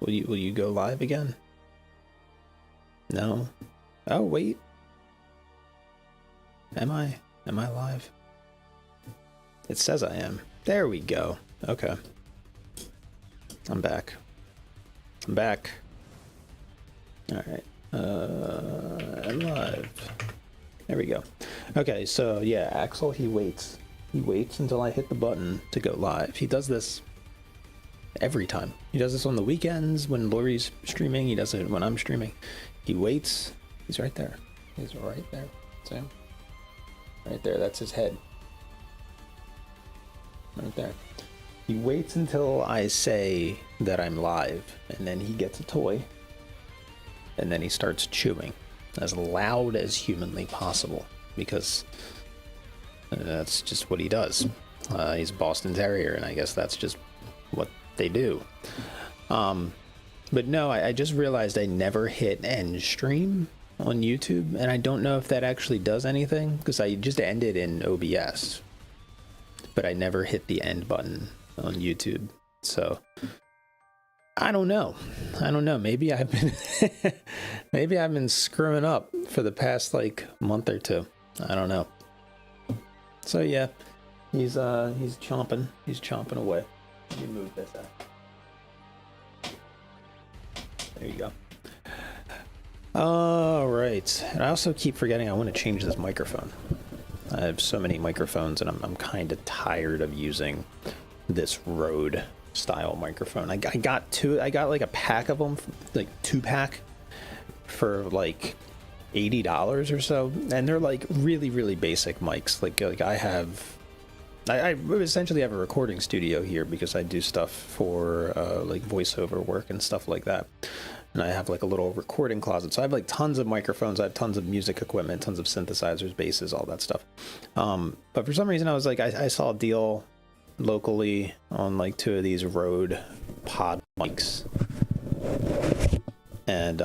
Will you go live again? No. Oh wait. Am I live? It says I am. There we go. Okay. I'm back. I'm back. All right. I'm live. There we go. Okay, so yeah, Axel, he waits. He waits until I hit the button to go live. He does this every time. He does this on the weekends when Lori's streaming. He does it when I'm streaming. He waits. He's right there. He's right there. See him? Right there. That's his head. Right there. He waits until I say that I'm live, and then he gets a toy, and then he starts chewing as loud as humanly possible, because that's just what he does. He's a Boston Terrier, and I guess that's just what they do. But no, I just realized I never hit end stream on YouTube, and I don't know if that actually does anything, because I just ended in OBS, but I never hit the end button on YouTube. So I don't know. Maybe I've been maybe I've been screwing up for the past like month or two. I don't know. So yeah, he's chomping. He's chomping away. Let me move this out. There you go. All right. And I also keep forgetting I want to change this microphone. I have so many microphones, and I'm kind of tired of using this Rode style microphone. I got two. I got like a pack of them, like 2-pack, for like $80 or so, and they're like really basic mics. Like I essentially have a recording studio here because I do stuff for like voiceover work and stuff like that. And I have like a little recording closet. So I have like tons of microphones. I have tons of music equipment, tons of synthesizers, basses, all that stuff. But for some reason I was like, I saw a deal locally on like 2 of these Rode pod mics. And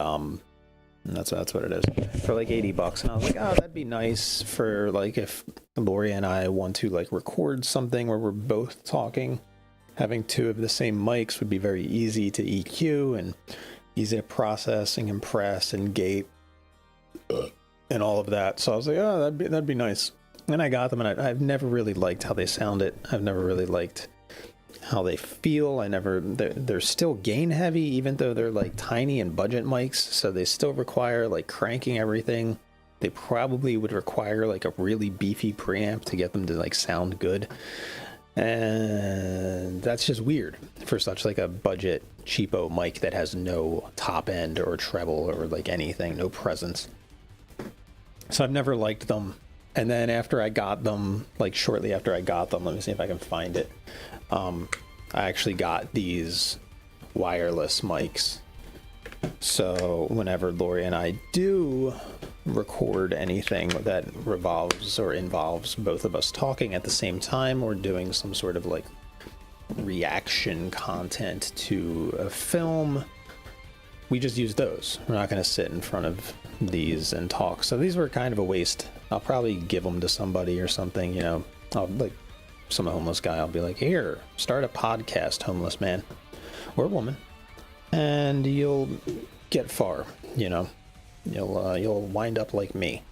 that's what it is, for like $80. And I was like, oh, that'd be nice for like if Lori and I want to like record something where we're both talking. Having 2 of the same mics would be very easy to EQ and easy to process and compress and gate and all of that. So I was like, oh, that'd be nice. And I got them, and I've never really liked how they sounded. I've never really liked how they feel. They're still gain heavy, even though they're like tiny and budget mics. So they still require like cranking everything. They probably would require like a really beefy preamp to get them to like sound good. And that's just weird for such like a budget cheapo mic that has no top end or treble or like anything, no presence. So I've never liked them. And then after I got them, like shortly after I got them, let me see if I can find it. I actually got these wireless mics. So whenever Lori and I do record anything that revolves or involves both of us talking at the same time, or doing some sort of like reaction content to a film, we just use those. We're not going to sit in front of these and talk. So these were kind of a waste. I'll probably give them to somebody or something, you know. I'll like some homeless guy. I'll be like, here, start a podcast, homeless man or woman, and you'll get far, you know. You'll wind up like me.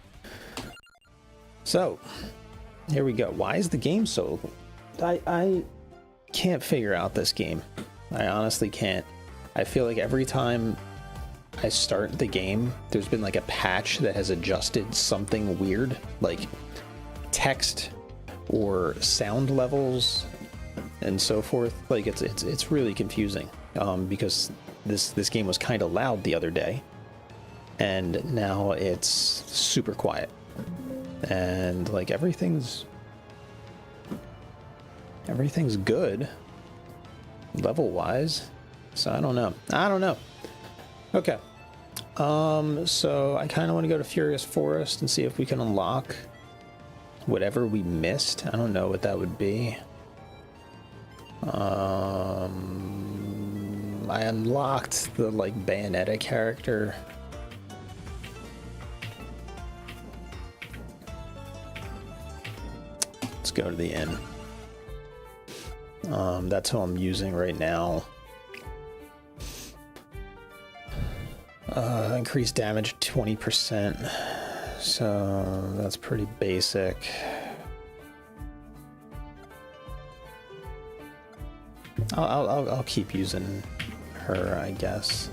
So here we go. Why is the game so... I can't figure out this game. I honestly can't. I feel like every time I start the game, there's been like a patch that has adjusted something weird, like text or sound levels and so forth. Like it's really confusing, because this game was kind of loud the other day, and now it's super quiet, and like everything's good level wise. So I don't know. Okay. So I kind of want to go to Furious Forest and see if we can unlock whatever we missed. I don't know what that would be. I unlocked the like Bayonetta character. Let's go to the inn. That's who I'm using right now. Increase damage 20%. So that's pretty basic. I'll keep using her, I guess.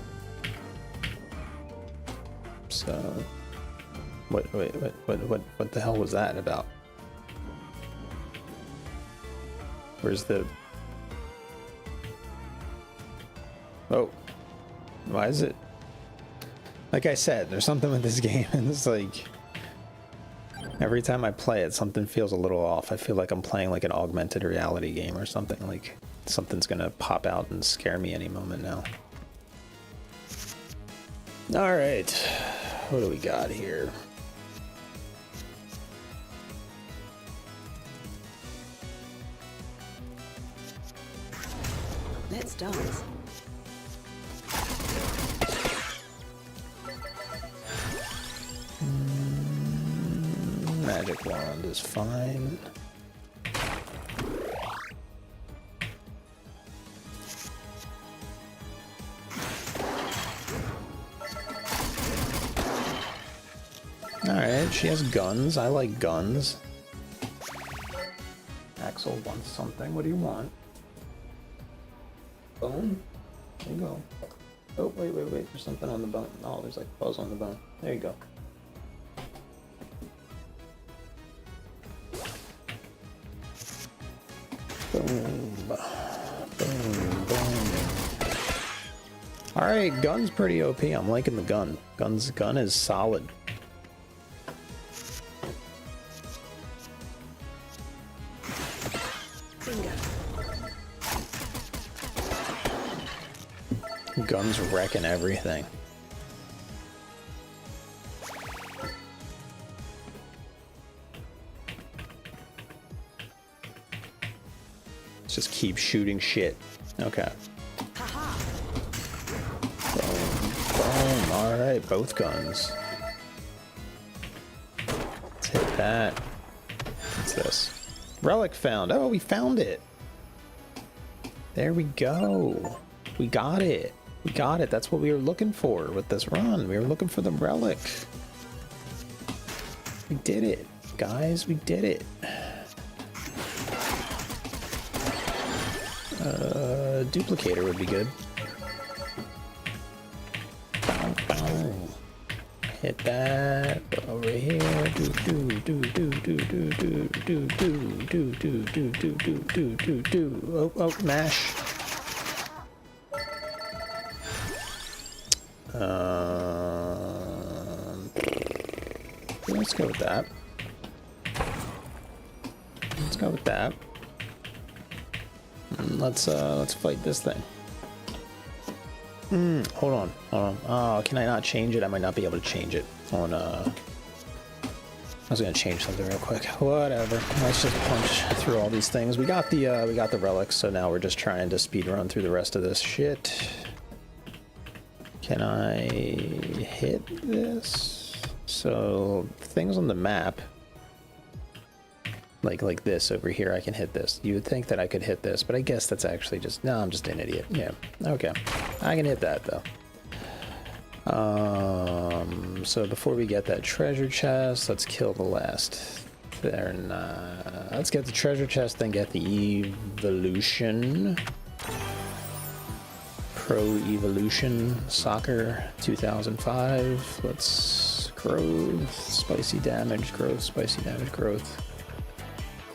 So what the hell was that about? Where's the... Oh, why is it? Like I said, there's something with this game, and it's like every time I play it, something feels a little off. I feel like I'm playing like an augmented reality game or something. Like something's gonna pop out and scare me any moment now. All right, what do we got here? Let's dance. Magic wand is fine. Alright, she has guns. I like guns. Axel wants something. What do you want? Bone? There you go. Oh, wait. There's something on the bone. Oh, there's like fuzz on the bone. There you go. Boom. Boom. Alright, gun's pretty OP. I'm liking the gun. Gun is solid. Guns wrecking everything. Let's just keep shooting shit. Okay. Boom. Alright, both guns. Let's hit that. What's this? Relic found. Oh, we found it. There we go. We got it. We got it. That's what we were looking for with this run. We were looking for the relic. We did it, guys. We did it. Duplicator would be good. Bow, bow. Hit that over here. Oh, mash. Let's go with that. Let's go with that. And let's fight this thing. Hold on. Oh, can I not change it? I might not be able to change it on I was gonna change something real quick. Whatever. Let's just punch through all these things. We got the relics, so now we're just trying to speed run through the rest of this shit. Can I hit this? So things on the map, like this over here, I can hit this. You would think that I could hit this, but I guess that's actually just, no, I'm just an idiot. Yeah, okay. I can hit that though. So before we get that treasure chest, let's kill the last. Let's get the treasure chest, then get the evolution. Pro Evolution Soccer 2005. Let's growth, spicy damage, growth, spicy damage, growth.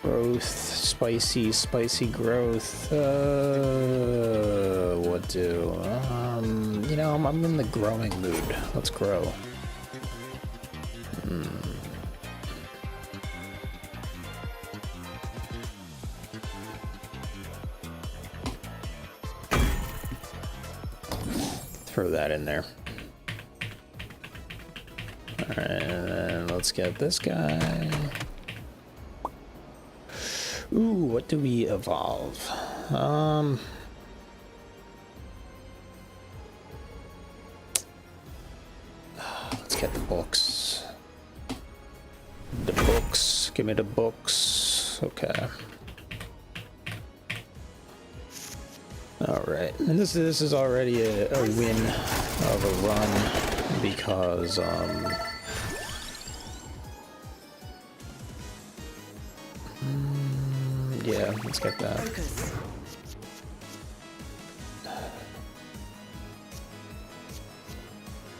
Growth, spicy growth. What do? You know, I'm in the growing mood. Let's grow. Throw that in there. Alright, and then let's get this guy. Ooh, what do we evolve? Let's get the books. The books. Give me the books. Okay. Alright, and this is already a win of a run. because yeah, let's get that. Focus.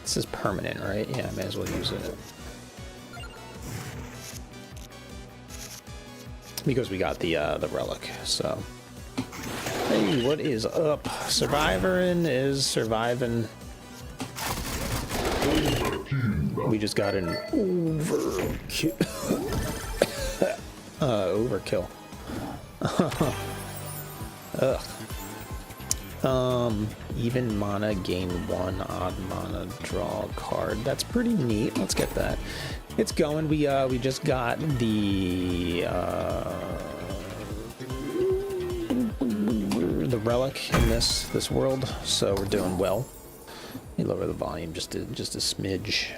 This is permanent, right? Yeah, I may as well use it. Because we got the relic, so. Hey, what is up? Survivorin is surviving. We just got an overkill. Overkill. Ugh. Even mana, gain 1 odd mana, draw a card. That's pretty neat. Let's get that. It's going. We just got the relic in this world, so we're doing well. Let me lower the volume just a smidge.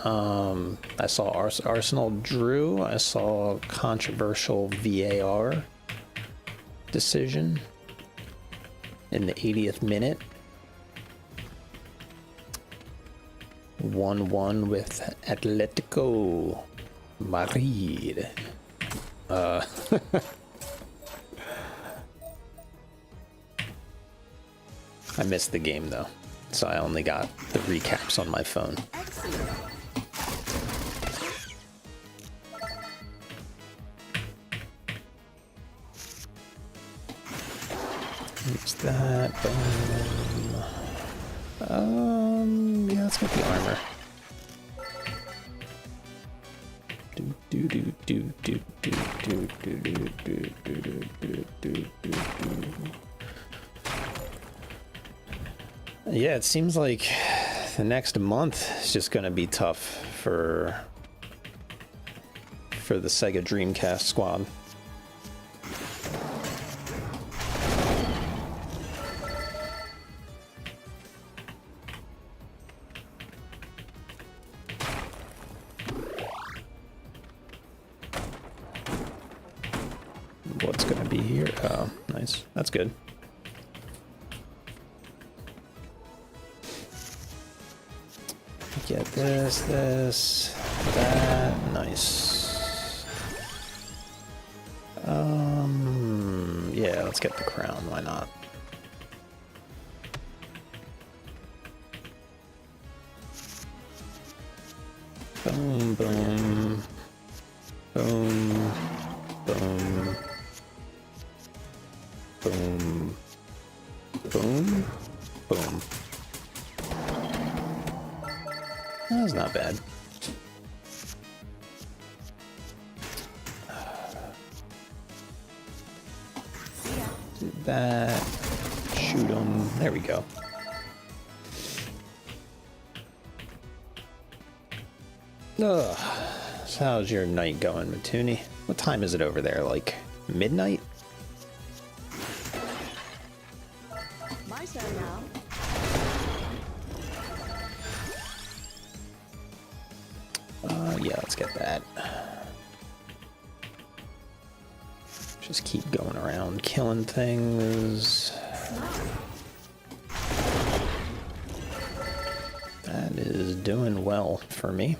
I saw Arsenal drew. I saw controversial VAR decision in the 80th minute. 1-1 with Atletico Madrid. I missed the game though, so I only got the recaps on my phone. Excellent. Use that. Yeah, let's get the armor. Yeah, it seems like the next month is just gonna be tough for the Sega Dreamcast squad. What's gonna be here? Oh, nice. That's good. Get this, that. Nice. Yeah, let's get the crown. Why not? Boom, boom, boom, boom, boom, boom, boom. That's not bad. Do that. Shoot him. There we go. Ugh. So how's your night going, Matuni? What time is it over there? Like midnight? My turn now. Yeah, let's get that. Just keep going around killing things. That is doing well for me.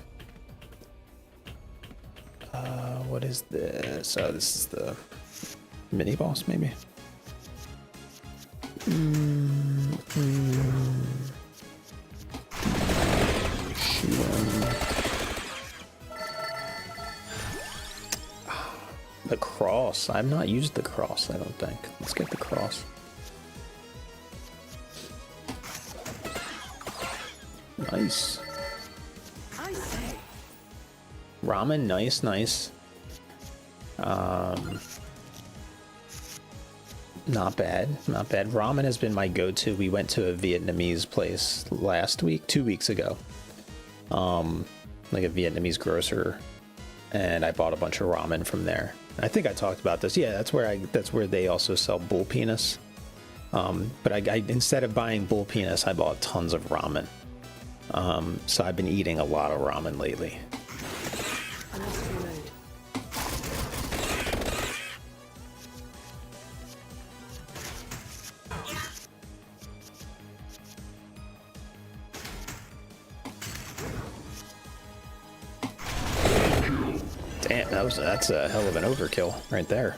What is this? Oh, this is the mini boss, maybe. Shoot him. The cross. I've not used the cross, I don't think. Let's get the cross. Nice. I say. Ramen, nice, nice. Not bad, not bad. Ramen has been my go-to. We went to a Vietnamese place last week, 2 weeks ago. Like a Vietnamese grocer, and I bought a bunch of ramen from there. I think I talked about this. Yeah, that's where they also sell bull penis. But I instead of buying bull penis, I bought tons of ramen. So I've been eating a lot of ramen lately. I must reload. that's a hell of an overkill right there.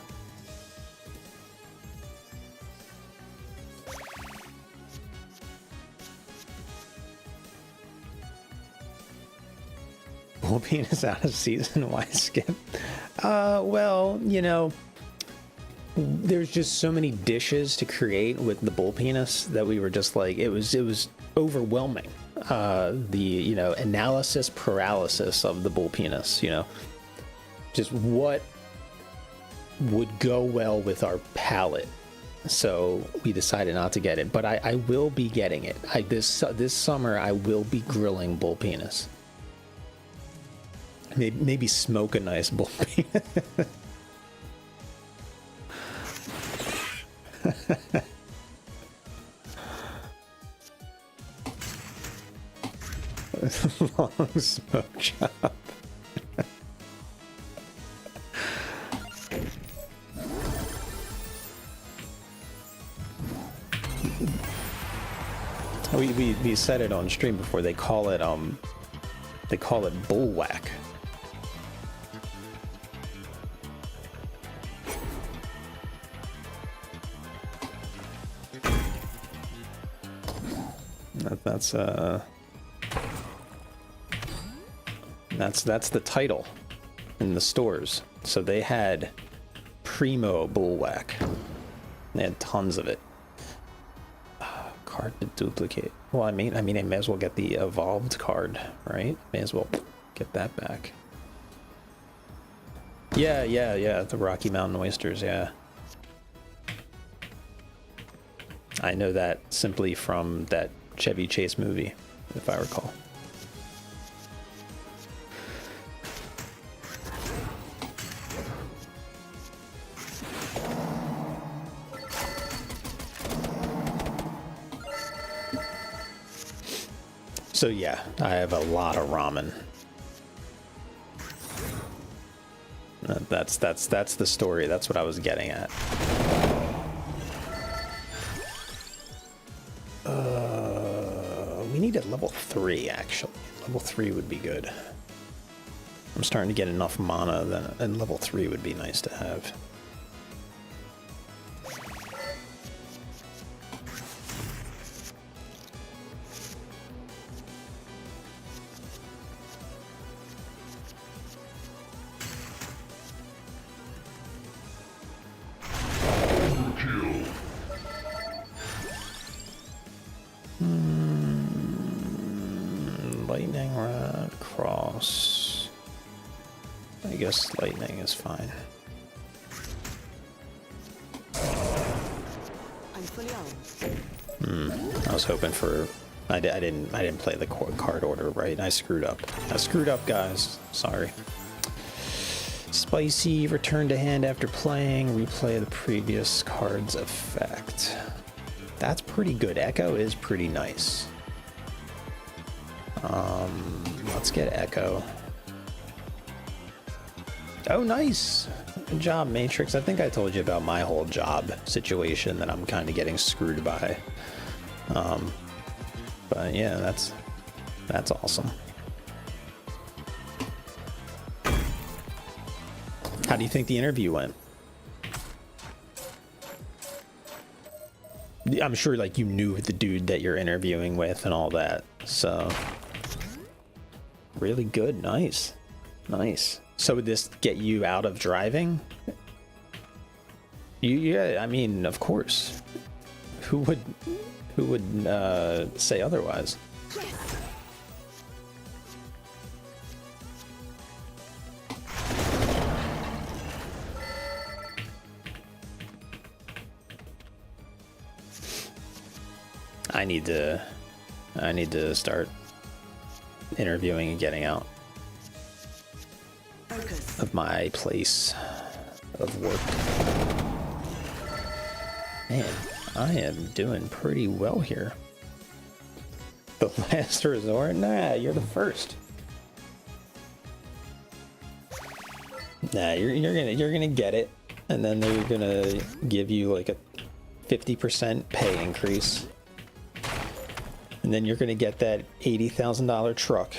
Bull penis out of season, why skip? Well, you know, there's just so many dishes to create with the bull penis that we were just like, it was overwhelming. The, you know, analysis paralysis of the bull penis, you know, just what would go well with our palate. So we decided not to get it, but I will be getting it. This summer I will be grilling bull penis. Maybe smoke a nice bull penis. Long smoke chop. We said it on stream before. They call it bull whack. That's the title in the stores. So they had primo bullwhack. They had tons of it. Card to duplicate. Well, I mean, I may as well get the evolved card, right? May as well get that back. Yeah. The Rocky Mountain oysters. Yeah. I know that simply from that Chevy Chase movie, if I recall. So yeah, I have a lot of ramen. That's the story. That's what I was getting at. We need a level 3 actually. Level 3 would be good. I'm starting to get enough mana and level 3 would be nice to have. Lightning rod, cross. I guess lightning is fine. I'm fully armed. I was hoping for. I didn't play the card order right. I screwed up. Guys. Sorry. Spicy. Return to hand after playing. Replay the previous card's effect. That's pretty good. Echo is pretty nice. Let's get Echo. Oh, nice. Good job, Matrix. I think I told you about my whole job situation that I'm kind of getting screwed by. But yeah, that's awesome. How do you think the interview went? I'm sure like you knew the dude that you're interviewing with and all that, so really good. Nice. So would this get you out of driving? Yeah, I mean, of course. Who would say otherwise? I need to start interviewing and getting out of my place of work. Man, I am doing pretty well here. The last resort? Nah, you're the first. Nah, you're gonna get it, and then they're gonna give you like a 50% pay increase. And then you're going to get that $80,000 truck.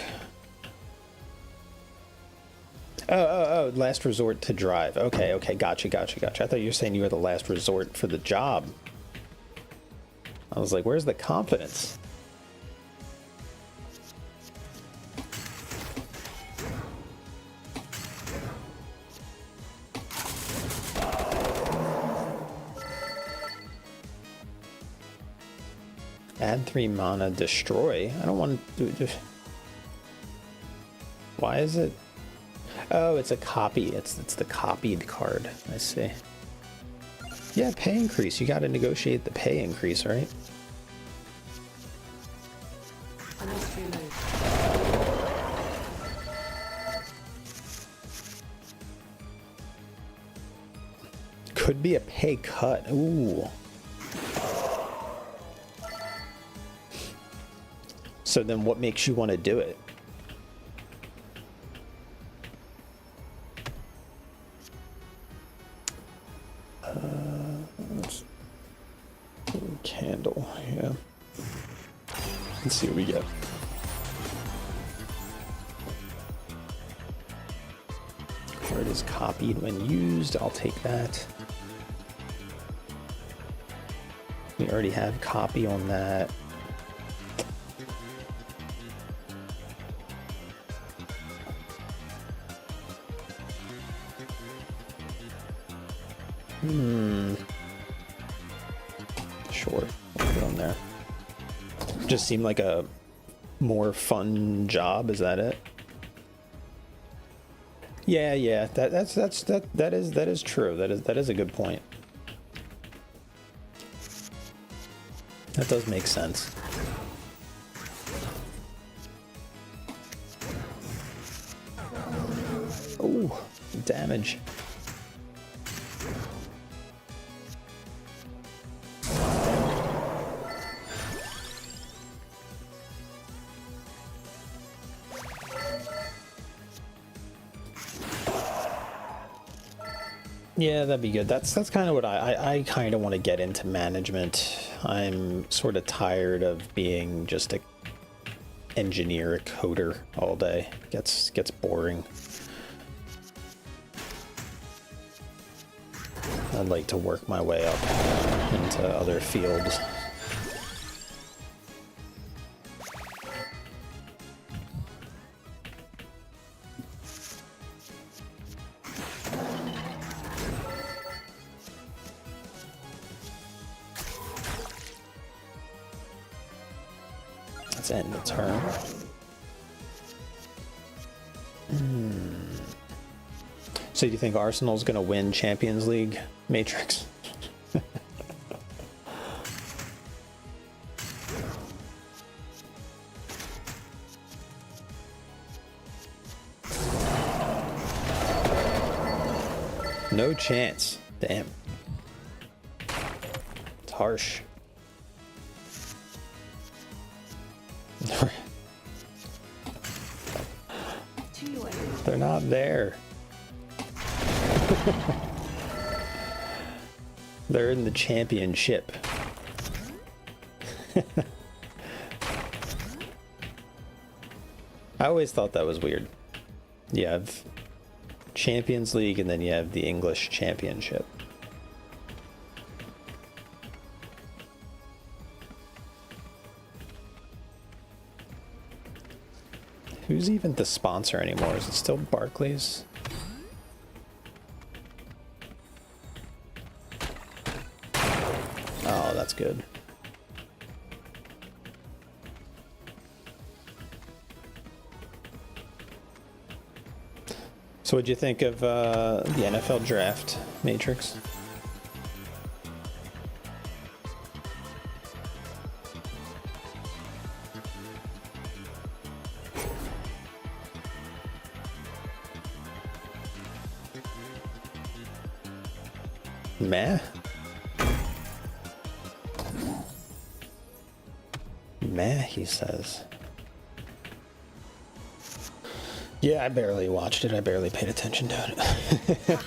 Oh, last resort to drive. Okay, gotcha. I thought you were saying you were the last resort for the job. I was like, where's the confidence? Add 3 mana, destroy. I don't want to do. Why is it? Oh, it's a copy. It's the copied card. I see. Yeah, pay increase. You got to negotiate the pay increase, right? Could be a pay cut. Ooh. So then what makes you want to do it? Candle, yeah. Let's see what we get. Card is copied when used. I'll take that. We already have copy on that. Sure, we'll put on there. Just seemed like a more fun job. Is that it? Yeah. That is true. That is a good point. That does make sense. Oh, damage. Yeah, that'd be good. That's kind of what I kind of want to get into management. I'm sort of tired of being just a engineer, a coder all day. Gets boring. I'd like to work my way up into other fields. Let's end the turn. So do you think Arsenal's going to win Champions League, Matrix? No chance. Damn. It's harsh. They're not there. They're in the championship. I always thought that was weird. You have Champions League and then you have the English Championship. Who's even the sponsor anymore? Is it still Barclays? Oh, that's good. So what'd you think of the NFL draft, Matrix? Meh? Meh, he says. Yeah, I barely watched it. I barely paid attention to it.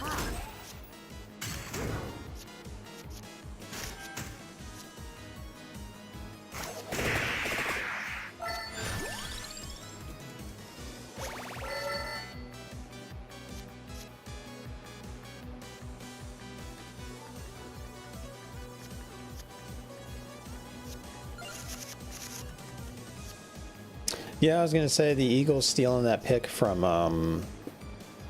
Yeah, I was gonna say the Eagles stealing that pick from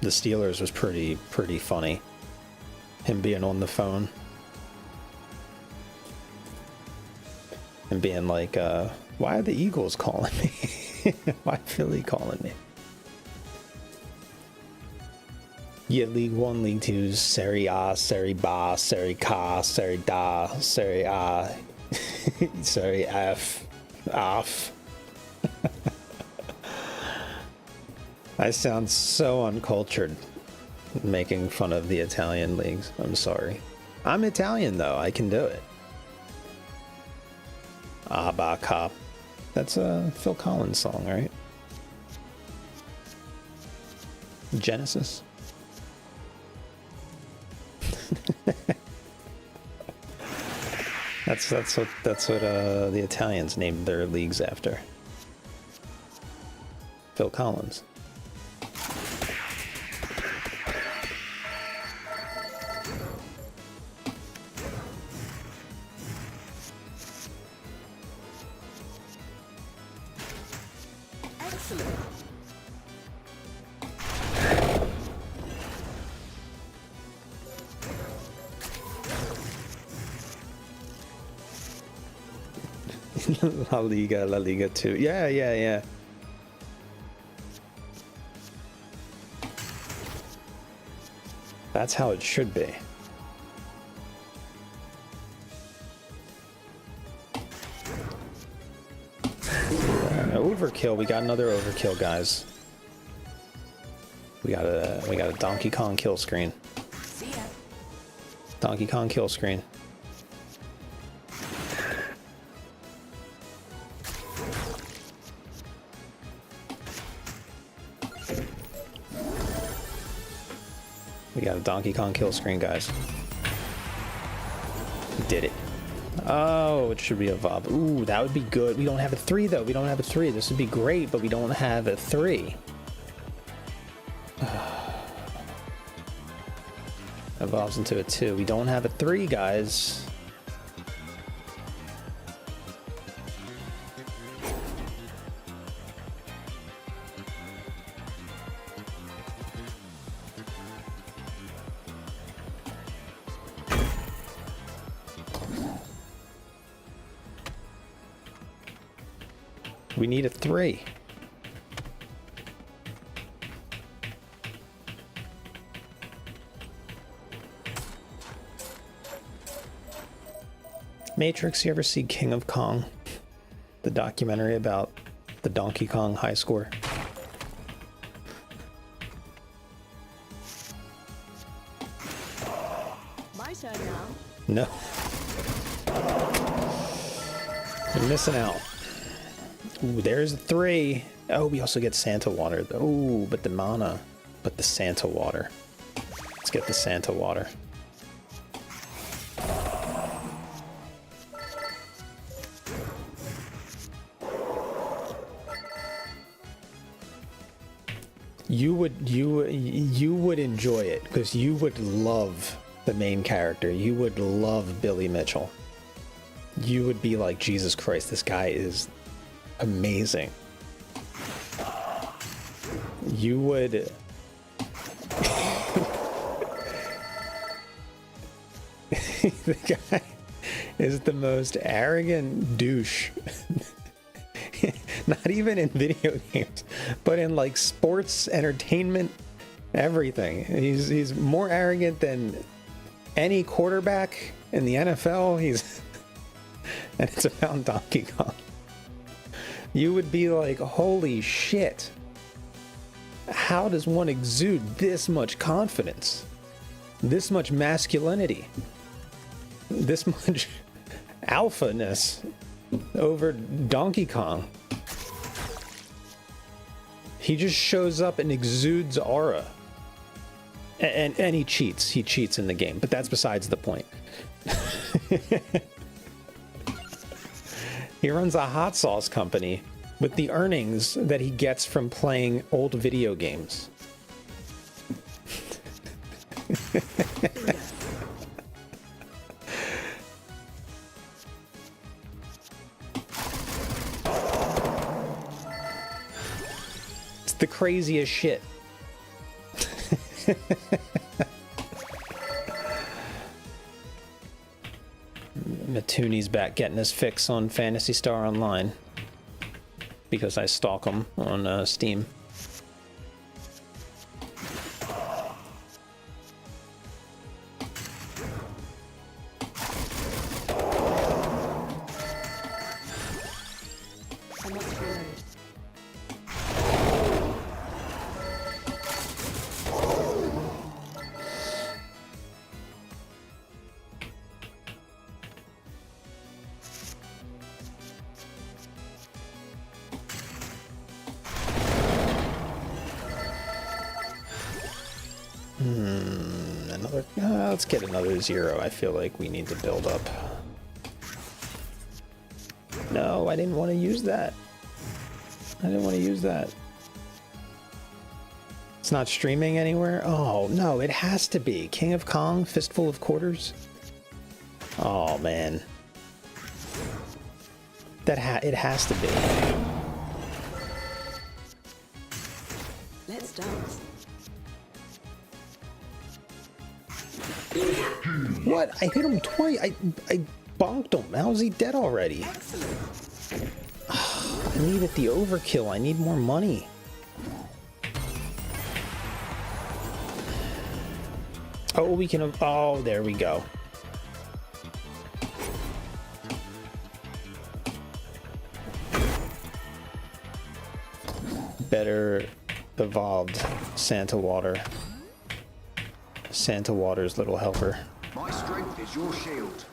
the Steelers was pretty funny. Him being on the phone and being like, "Why are the Eagles calling me? Why Philly calling me?" Yeah, League One, League Two, Serie A, Serie B, Serie K, Serie Da, Serie A, Serie F, off. I sound so uncultured making fun of the Italian leagues. I'm sorry. I'm Italian though. I can do it. Abba Cop. That's a Phil Collins song, right? Genesis. That's what the Italians named their leagues after. Phil Collins. Excellent. La Liga 2. Yeah. That's how it should be. Overkill. We got another overkill, guys. We got a Donkey Kong kill screen. See ya. Donkey Kong kill screen. We got a Donkey Kong kill screen, guys. We did it. Oh, it should be a Vob. Ooh, that would be good. We don't have a 3, though. We don't have a 3. This would be great, but we don't have a 3. Evolves into a 2. We don't have a 3, guys. We need a 3. Matrix, you ever see King of Kong? The documentary about the Donkey Kong high score? My turn now. No. You're missing out. Ooh, there's a 3. Oh, we also get Santa water. Ooh, but the mana. But the Santa water. Let's get the Santa water. You would enjoy it because you would love the main character. You would love Billy Mitchell. You would be like, Jesus Christ, this guy is amazing. You would. The guy is the most arrogant douche. Not even in video games, but in like sports, entertainment, everything. He's more arrogant than any quarterback in the NFL. And it's about Donkey Kong. You would be like, holy shit. How does one exude this much confidence? This much masculinity? This much alphaness over Donkey Kong? He just shows up and exudes aura. And he cheats. He cheats in the game, but that's besides the point. He runs a hot sauce company with the earnings that he gets from playing old video games. the craziest shit. Matuni's back getting his fix on Phantasy Star Online because I stalk him on Steam. Let's get another 0. I feel like we need to build up. No, I didn't want to use that. I didn't want to use that. It's not streaming anywhere? Oh, no, it has to be. King of Kong, Fistful of Quarters? Oh, man. It has to be. Let's dance. What? I hit him twice. I bonked him. How is he dead already? Excellent. I needed the overkill. I need more money. Oh, we can... Oh, there we go. Better evolved Santa Water. Santa Water's little helper. My strength is your shield.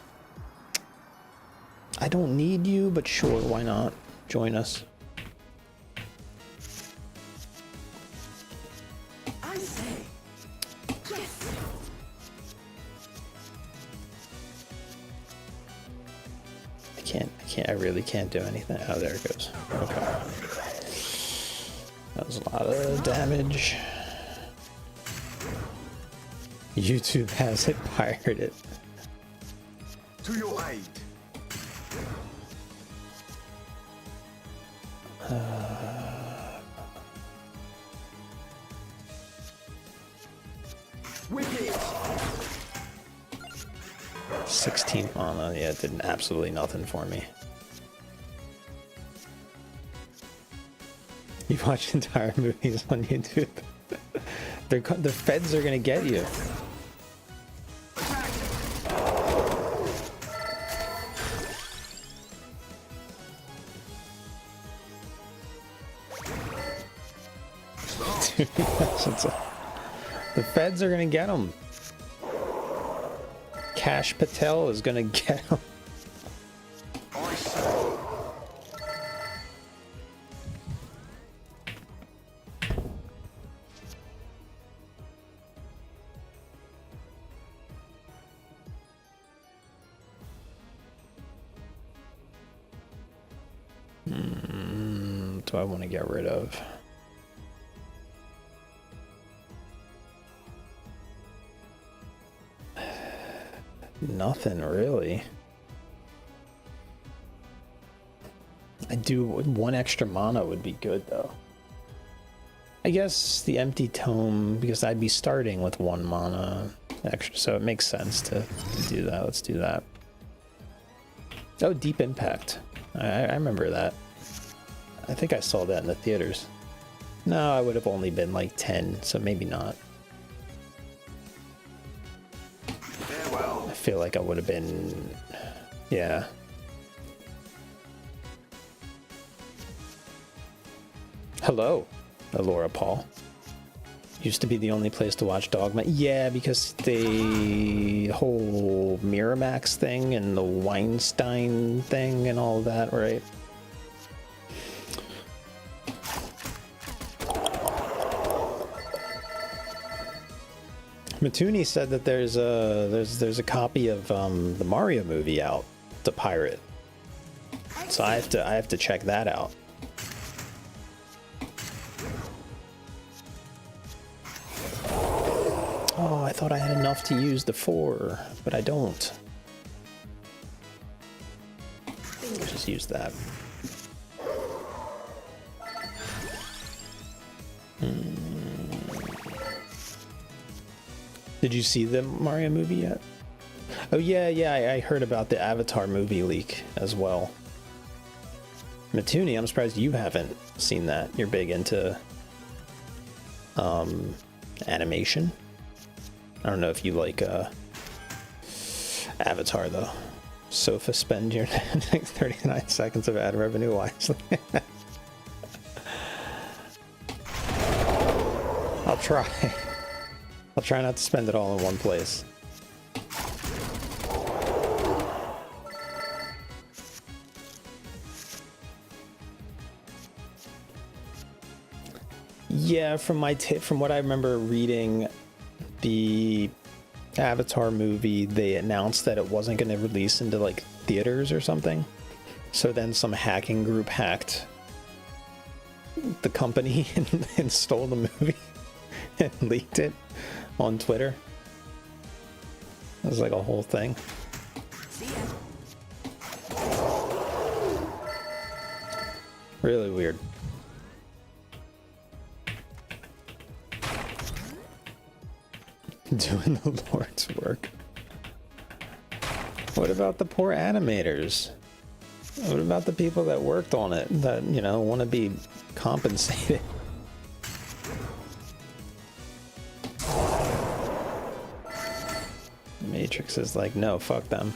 I don't need you, but sure, why not? Join us. I say. Yes. I really can't do anything. Oh, there it goes. Okay. That was a lot of damage. YouTube has it pirated. To your aid. Wicked. 16 mana. Yeah, it did absolutely nothing for me. You watch entire movies on YouTube. The feds are gonna get you. Dude, the feds are gonna get him. Cash Patel is gonna get him. Do I want to get rid of? Nothing really. I do one extra mana would be good though. I guess the empty tome, because I'd be starting with 1 mana extra, so it makes sense to do that. Let's do that. Oh, Deep Impact. I remember that. I think I saw that in the theaters. No, I would have only been like 10, so maybe not. Farewell. I feel like I would have been... Yeah. Hello, Alora Paul. Used to be the only place to watch Dogma. Yeah, because the whole Miramax thing and the Weinstein thing and all that, right? Matuni said that there's a copy of the Mario movie out to pirate, so I have to check that out. Oh, I thought I had enough to use the 4, but I don't. Just use that. Did you see the Mario movie yet? Oh yeah, I heard about the Avatar movie leak as well. Matuni, I'm surprised you haven't seen that. You're big into animation. I don't know if you like Avatar though. Sofa, spend your next 39 seconds of ad revenue wisely. I'll try. I'll try not to spend it all in one place. Yeah, from what I remember reading, the Avatar movie, they announced that it wasn't going to release into like theaters or something. So then some hacking group hacked the company and stole the movie and leaked it on Twitter. It was like a whole thing. See ya. Really weird. Doing the Lord's work. What about the poor animators? What about the people that worked on it that, you know, want to be compensated? Matrix is like, no, fuck them.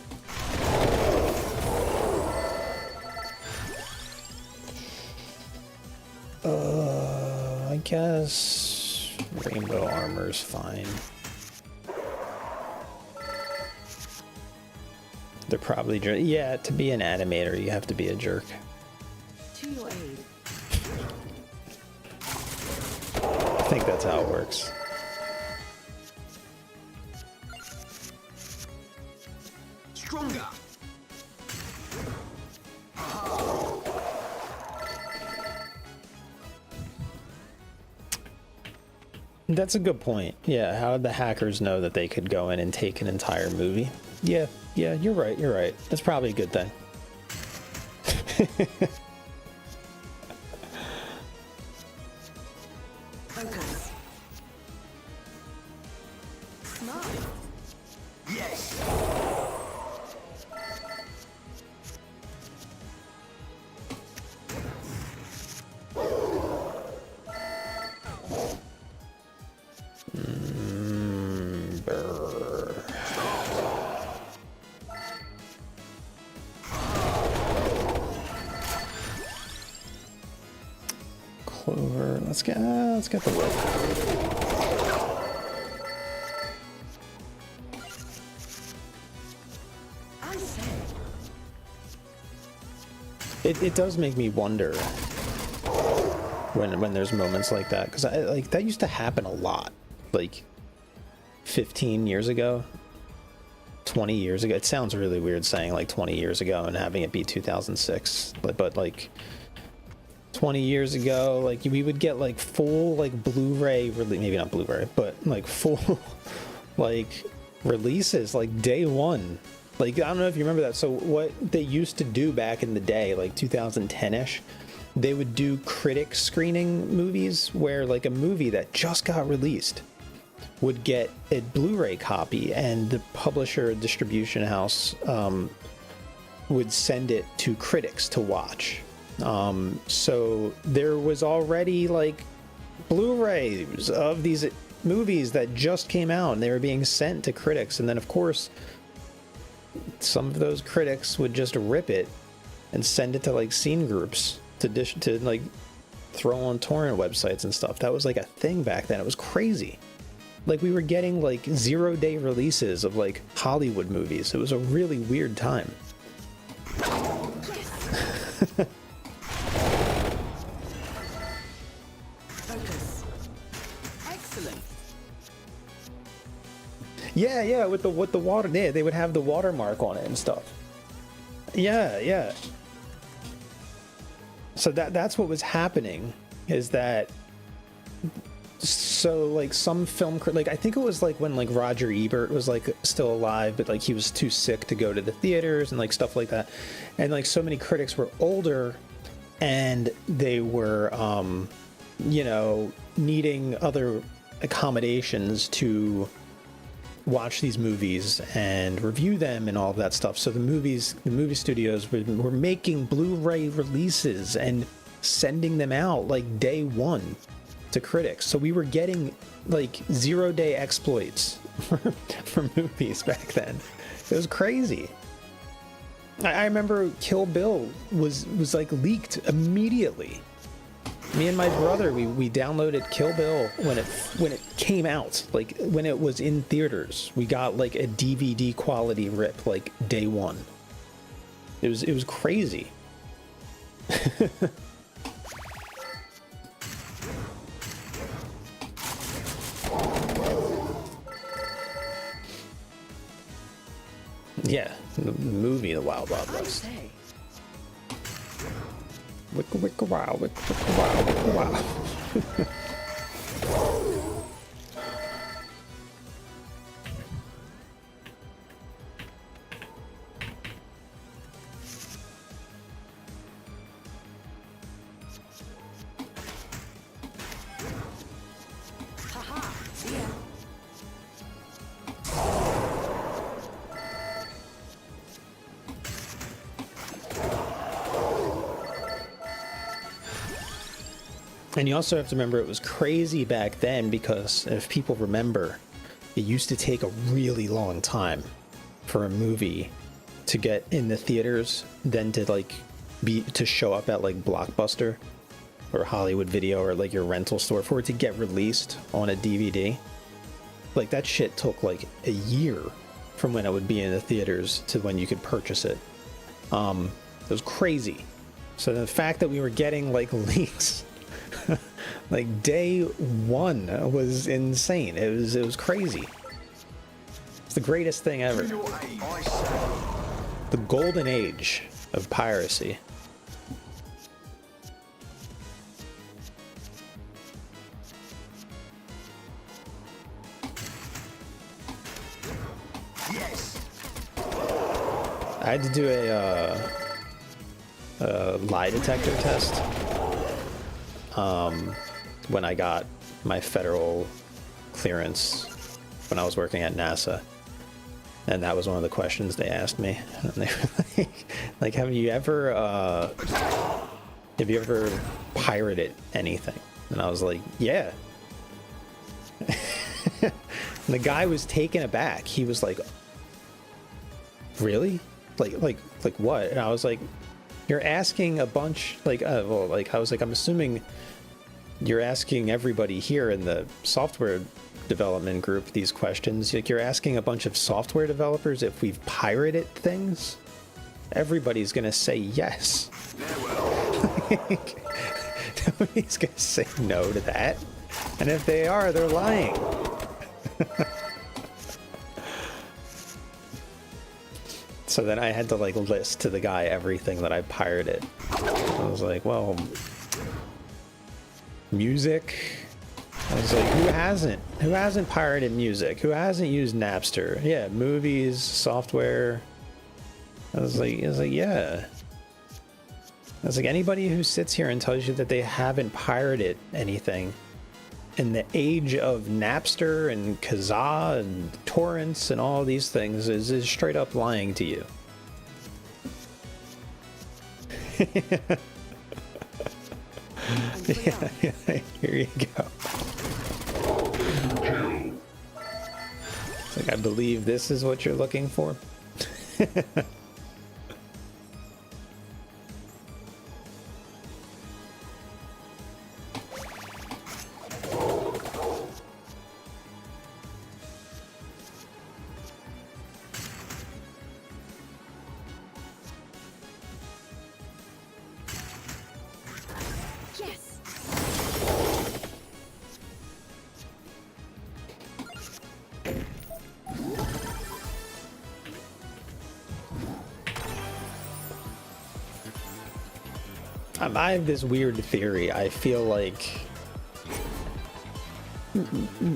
I guess rainbow armor's fine. They're probably yeah, to be an animator, you have to be a jerk. To your aid. I think that's how it works. Stronger. That's a good point. Yeah, how did the hackers know that they could go in and take an entire movie? Yeah, you're right, That's probably a good thing. Focus. Smart. Yes. Clover, let's get the rope. I say. It does make me wonder when there's moments like that, because like that used to happen a lot, like 15 years ago, 20 years ago. It sounds really weird saying like 20 years ago and having it be 2006, but like 20 years ago, like we would get like full like Blu-ray, maybe not Blu-ray, but like full like releases like day one. Like, I don't know if you remember that. So what they used to do back in the day, like 2010-ish, they would do critic screening movies where like a movie that just got released would get a Blu-ray copy, and the publisher distribution house would send it to critics to watch. So there was already like Blu-rays of these movies that just came out, and they were being sent to critics. And then of course some of those critics would just rip it and send it to like scene groups to like throw on torrent websites and stuff. That was like a thing back then. It was crazy. Like we were getting like 0-day releases of like Hollywood movies. It was a really weird time. Focus. Excellent. Yeah, with the water, yeah, they would have the watermark on it and stuff. Yeah. So that's what was happening, is that, so like some film, like I think it was like when like Roger Ebert was like still alive, but like he was too sick to go to the theaters and like stuff like that, and like so many critics were older, and they were you know, needing other accommodations to watch these movies and review them and all of that stuff. So the movie studios were making Blu-ray releases and sending them out like day one to critics. So we were getting like 0-day exploits for movies back then. It was crazy. I remember Kill Bill was like leaked immediately. Me and my brother, we downloaded Kill Bill when it came out, like when it was in theaters. We got like a DVD quality rip like day one. It was crazy. Yeah, the movie The Wild Wild I West. say. Wicka wicka wow, wicka wicka wow, wicka wow. Haha. See ya. And you also have to remember it was crazy back then because if people remember, it used to take a really long time for a movie to get in the theaters, then to like to show up at like Blockbuster or Hollywood Video or like your rental store for it to get released on a DVD. Like that shit took like a year from when it would be in the theaters to when you could purchase it. It was crazy. So the fact that we were getting like leaks like day one was insane. It was crazy. It's the greatest thing ever. The golden age of piracy. Yes. I had to do a lie detector test when I got my federal clearance when I was working at NASA. And that was one of the questions they asked me. And they were like, have you ever pirated anything? And I was like, yeah. And the guy was taken aback. He was like, really? Like what? And I was like, you're asking a bunch, I was like, I'm assuming you're asking everybody here in the software development group these questions. Like, you're asking a bunch of software developers if we've pirated things? Everybody's gonna say yes. Nobody's gonna say no to that. And if they are, they're lying. So then I had to like list to the guy everything that I pirated. I was like, well, music. I was like, who hasn't? Who hasn't pirated music? Who hasn't used Napster? Yeah, movies, software. I was like, yeah. I was like, anybody who sits here and tells you that they haven't pirated anything in the age of Napster and Kazaa and torrents and all these things is straight up lying to you. Yeah, here you go. It's like, I believe this is what you're looking for. Yes. I have this weird theory. I feel like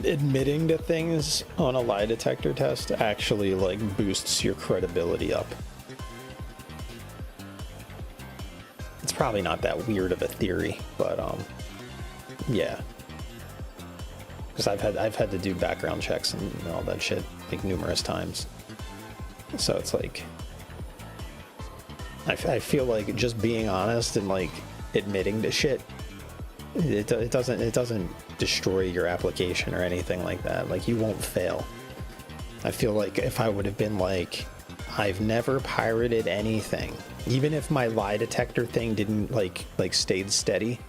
admitting to things on a lie detector test actually like boosts your credibility up. It's probably not that weird of a theory, but Yeah. Because I've had to do background checks and all that shit like numerous times. So it's like I feel like just being honest and like admitting to shit, it doesn't destroy your application or anything like that. Like you won't fail. I feel like if I would have been like, I've never pirated anything, even if my lie detector thing didn't like stayed steady,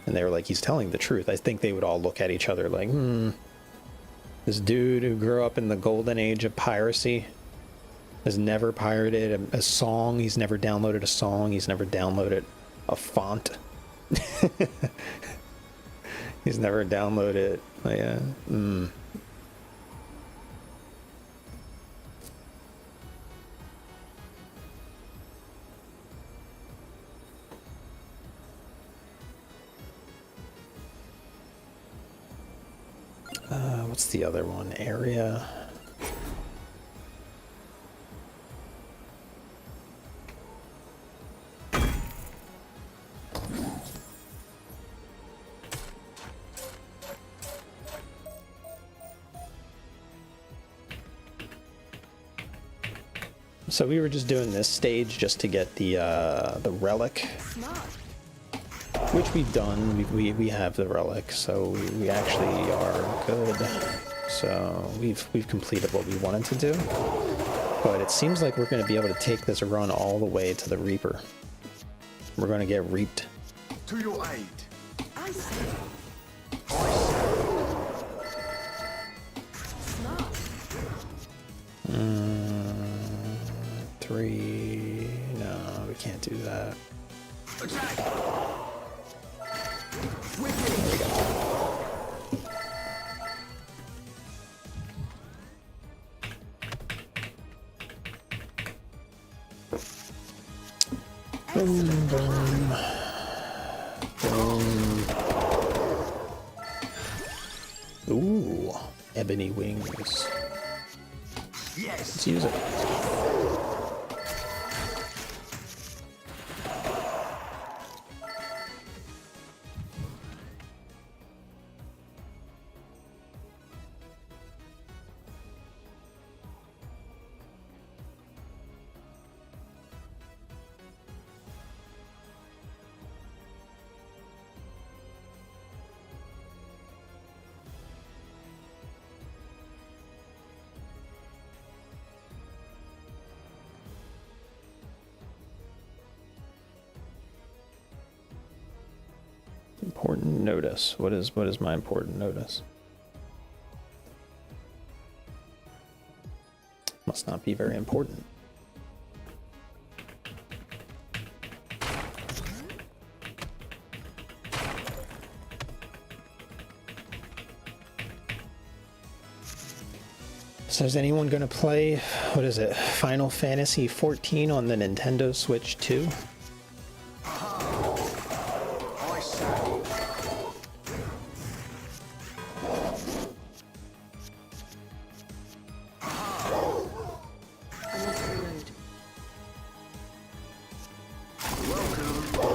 and they were like, he's telling the truth, I think they would all look at each other like, this dude who grew up in the golden age of piracy has never pirated a song, he's never downloaded a song, he's never downloaded a font. He's never downloaded, what's the other one? Area. So we were just doing this stage just to get the relic, which we've done. We have the relic, so we actually are good. So we've completed what we wanted to do. But it seems like we're going to be able to take this run all the way to the Reaper. We're going to get reaped. To your aid. I see. Smart. 3. No, we can't do that. Attack. There we go. Boom, boom. Boom. Ooh, ebony wings. Yes. Let's use it. Important notice. What is my important notice? Must not be very important. So is anyone going to play, what is it, Final Fantasy 14 on the Nintendo Switch 2? I say. I want to reload.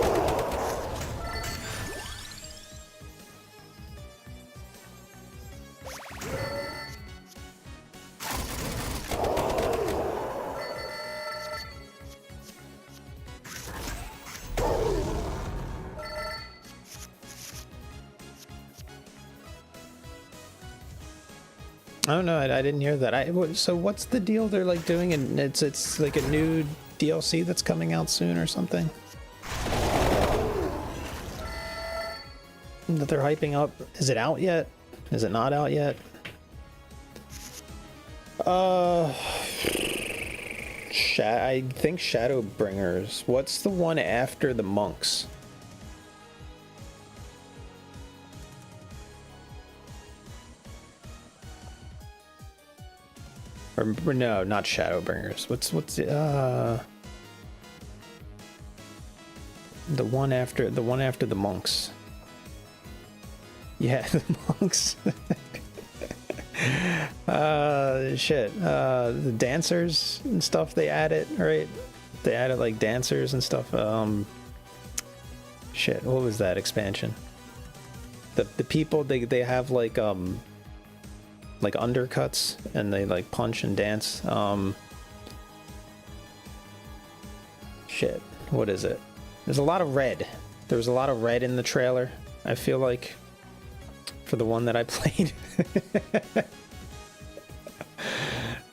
Oh no, I didn't hear that. So what's the deal they're like doing? And it's like a new DLC that's coming out soon or something that they're hyping up. Is it out yet? Is it not out yet? I think Shadowbringers. What's the one after the monks? Or no, not Shadowbringers. What's the one after the monks? Yeah, the monks. Shit. The dancers and stuff they added, right? They added like dancers and stuff. Shit, what was that expansion? The people they have like undercuts and they like punch and dance. Shit, what is it? There's a lot of red. There was a lot of red in the trailer, I feel like, for the one that I played. a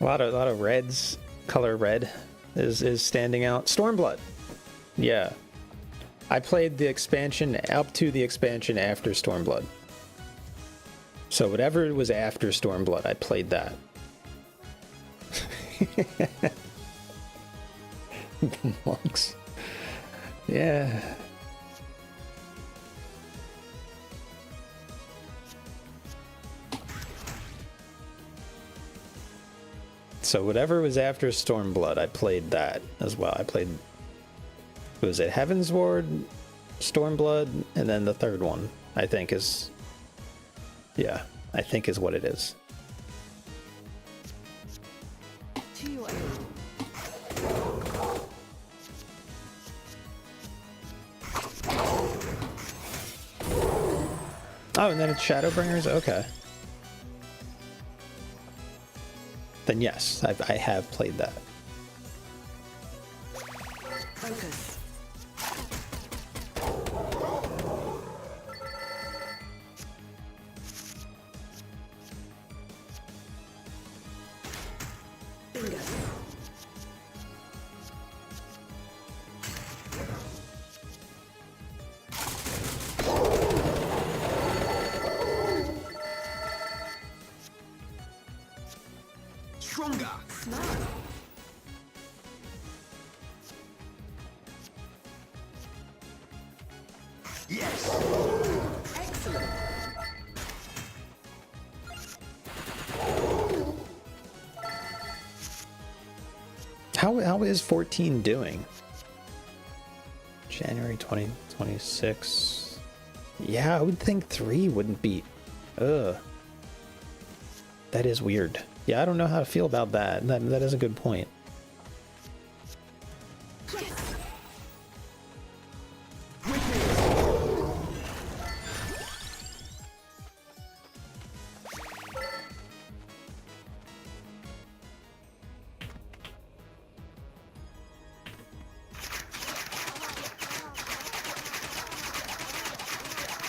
lot of reds. Color red is standing out. Stormblood. Yeah. I played the expansion up to the expansion after Stormblood. So whatever was after Stormblood, I played that. Monks. Yeah. So whatever was after Stormblood, I played that as well. I played, was it Heaven's Ward, Stormblood, and then the third one, I think is, yeah, I think is what it is. To your aid. Oh, and then it's Shadowbringers? Okay. Then yes, I have played that. Focus. Bingo. Stronger. Smart. Yes. Excellent. How is 14 doing? January 2026. Yeah, I would think 3 wouldn't beat. Ugh. That is weird. Yeah, I don't know how to feel about that. That is a good point.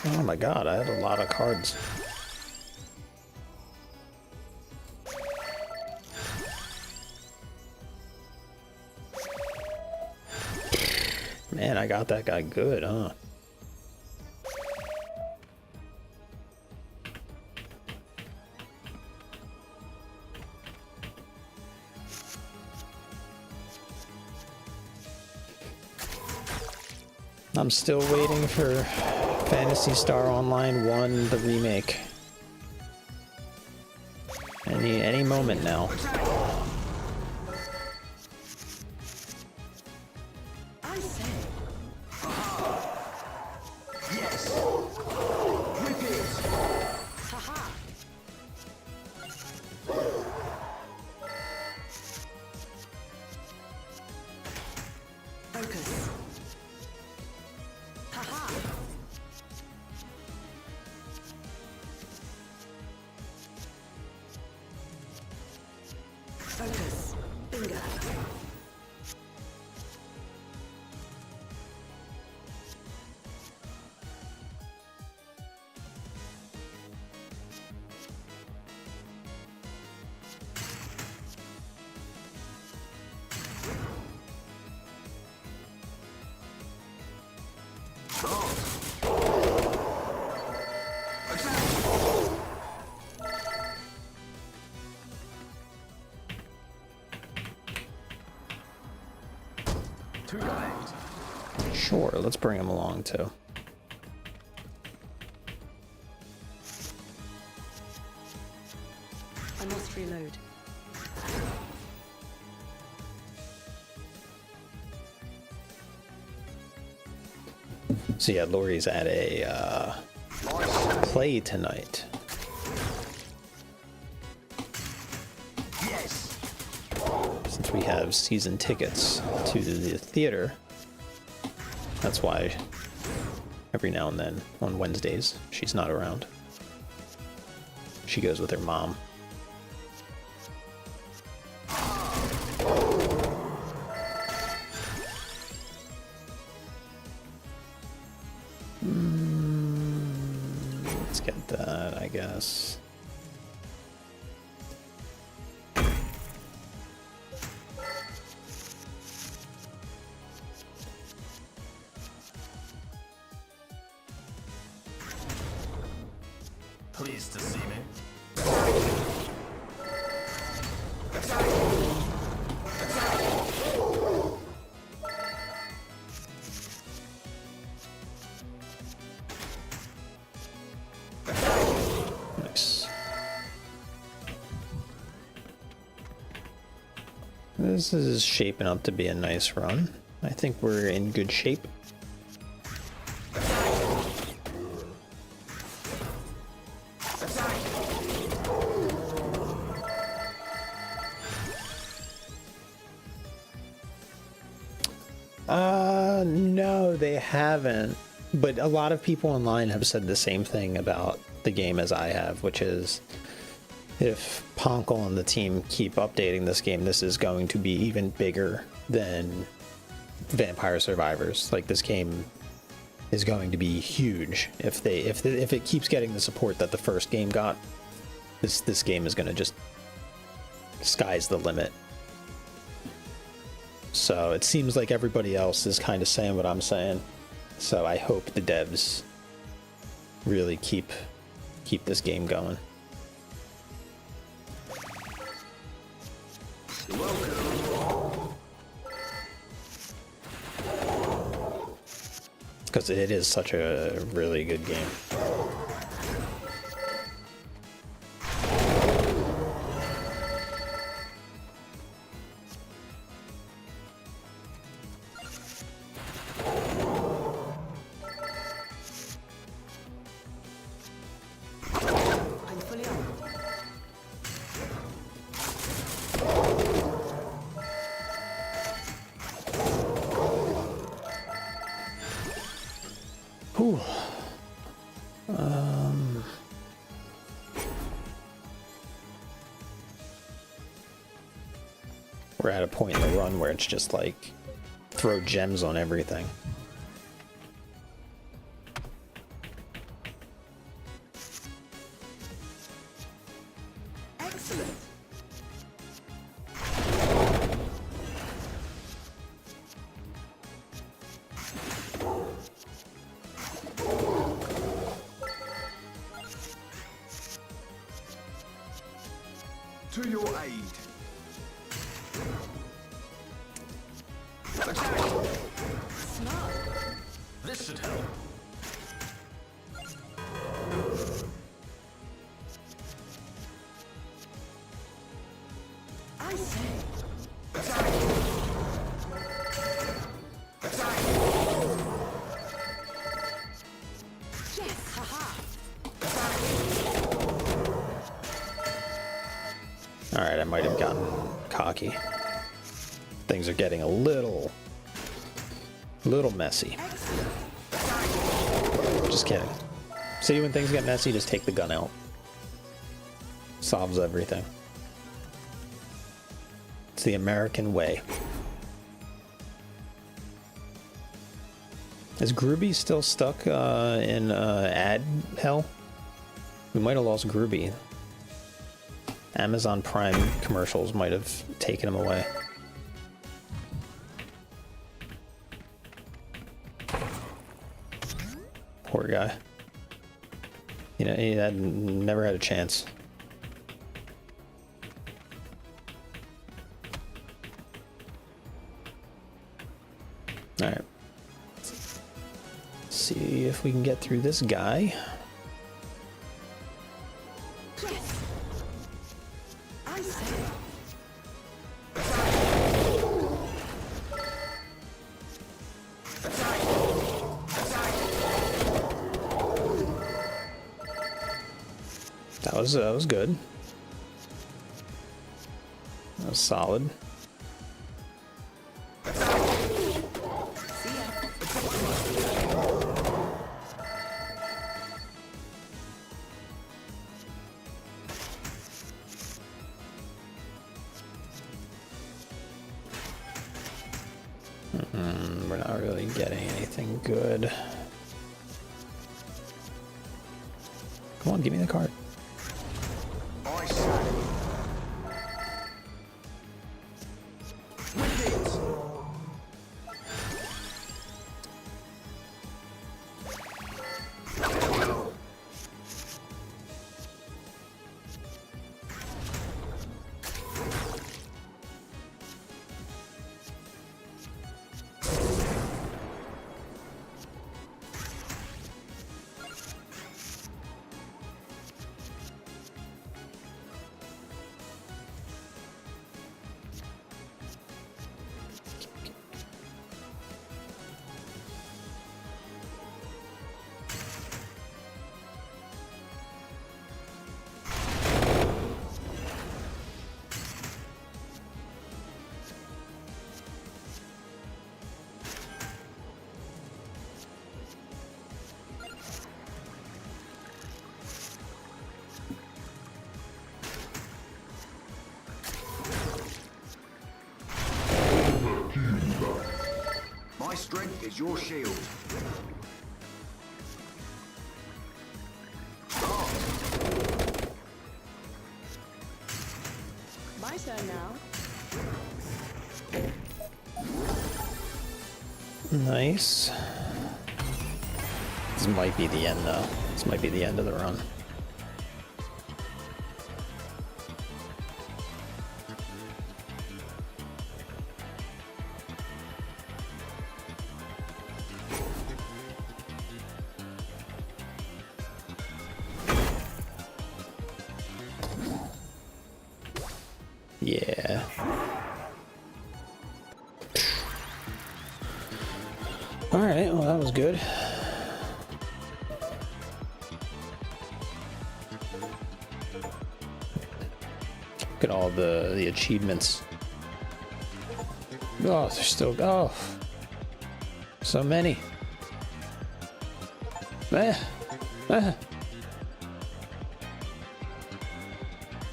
Oh my god, I had a lot of cards. Man, I got that guy good, huh? I'm still waiting for Phantasy Star Online 1, the remake. Any moment now. I say. Yes. Repeat. Haha. Focus. Haha. Focus. Bingo. To your aid. Sure, let's bring him along too. I must reload. So yeah, Lori's at a play tonight. Yes. Since we have season tickets to the theater, that's why every now and then on Wednesdays. She's not around. She goes with her mom. Let's get that, I guess. Pleased to see me. Nice. This is shaping up to be a nice run. I think we're in good shape. No, they haven't. But a lot of people online have said the same thing about the game as I have, which is if Ponkel and the team keep updating this game, this is going to be even bigger than Vampire Survivors. Like, this game is going to be huge. If it keeps getting the support that the first game got, this game is going to just sky's the limit. So it seems like everybody else is kind of saying what I'm saying. So I hope the devs really keep this game going. Because it is such a really good game. I'm fully armed. Whew. We're at a point in the run where it's just like throw gems on everything. Excellent. To your aid. Smart. This should help. I say. Yes. Haha. Alright, I might have gotten cocky. Things are getting a little messy. Excellent. Just kidding. See, when things get messy, just take the gun out. Solves everything. It's the American way. Is Grooby still stuck in ad hell? We might have lost Grooby. Amazon Prime commercials might have taken him away. Poor guy. You know, he had never had a chance. Alright. See if we can get through this guy. Yes. I say. That was good. That was solid. See ya. We're not really getting anything good. Come on, give me the card. I say. With it. My strength is your shield. My turn now. Nice. This might be the end, though. This might be the end of the run. Yeah. All right, well, that was good. Look at all the achievements. Oh, there's still, oh, so many. All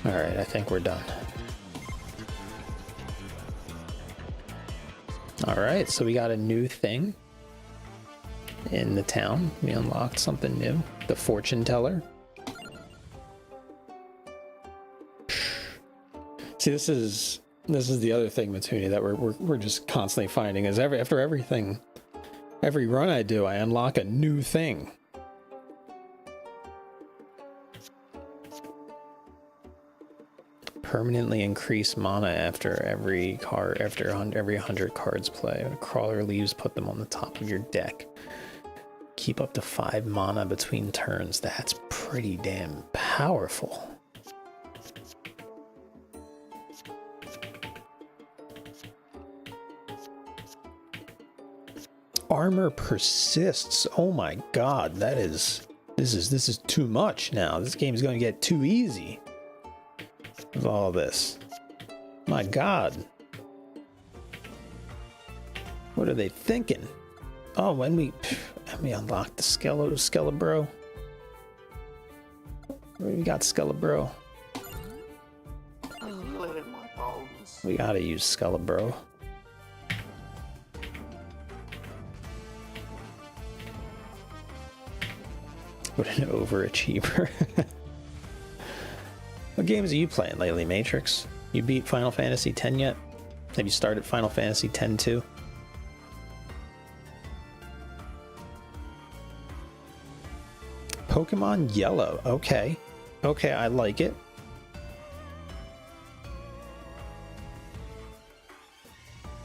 right, I think we're done. All right, so we got a new thing in the town. We unlocked something new, the fortune teller. See, this is the other thing, Matuni, that we're just constantly finding is after every run I do, I unlock a new thing. Permanently increase mana after every 100 cards play. When a crawler leaves, put them on the top of your deck. Keep up to 5 mana between turns. That's pretty damn powerful. Armor persists. Oh my god, this is too much now. This game is going to get too easy. With all this. My god. What are they thinking? Oh, when we unlock the Skelebro. We got Skelebro. We gotta use Skelebro. What an overachiever. What games are you playing lately, Matrix? You beat Final Fantasy X yet? Have you started Final Fantasy X too? Pokemon Yellow. Okay. Okay, I like it.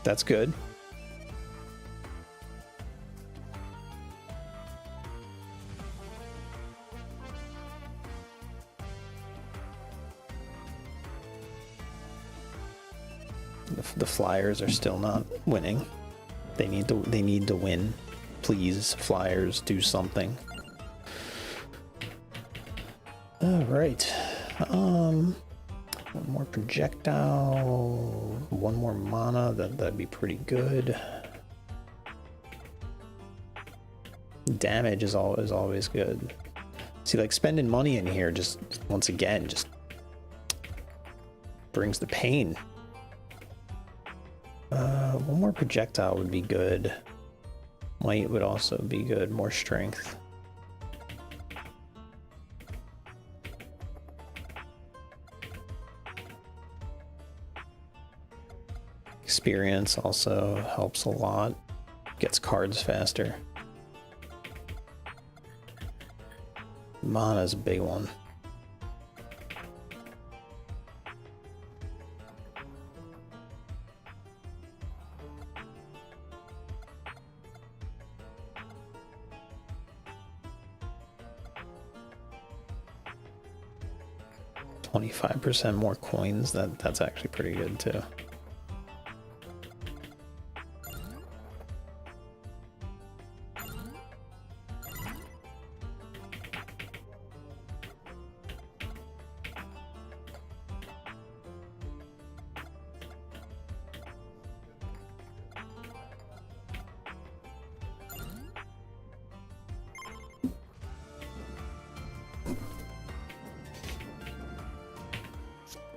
That's good. The Flyers are still not winning. They need to win. Please, Flyers, do something. All right. One more projectile, one more mana. That'd be pretty good. Damage is always good. See, like spending money in here just once again just brings the pain. One more projectile would be good. Might would also be good. More strength. Experience also helps a lot. Gets cards faster. Mana's a big one. $25% more coins. That's actually pretty good too.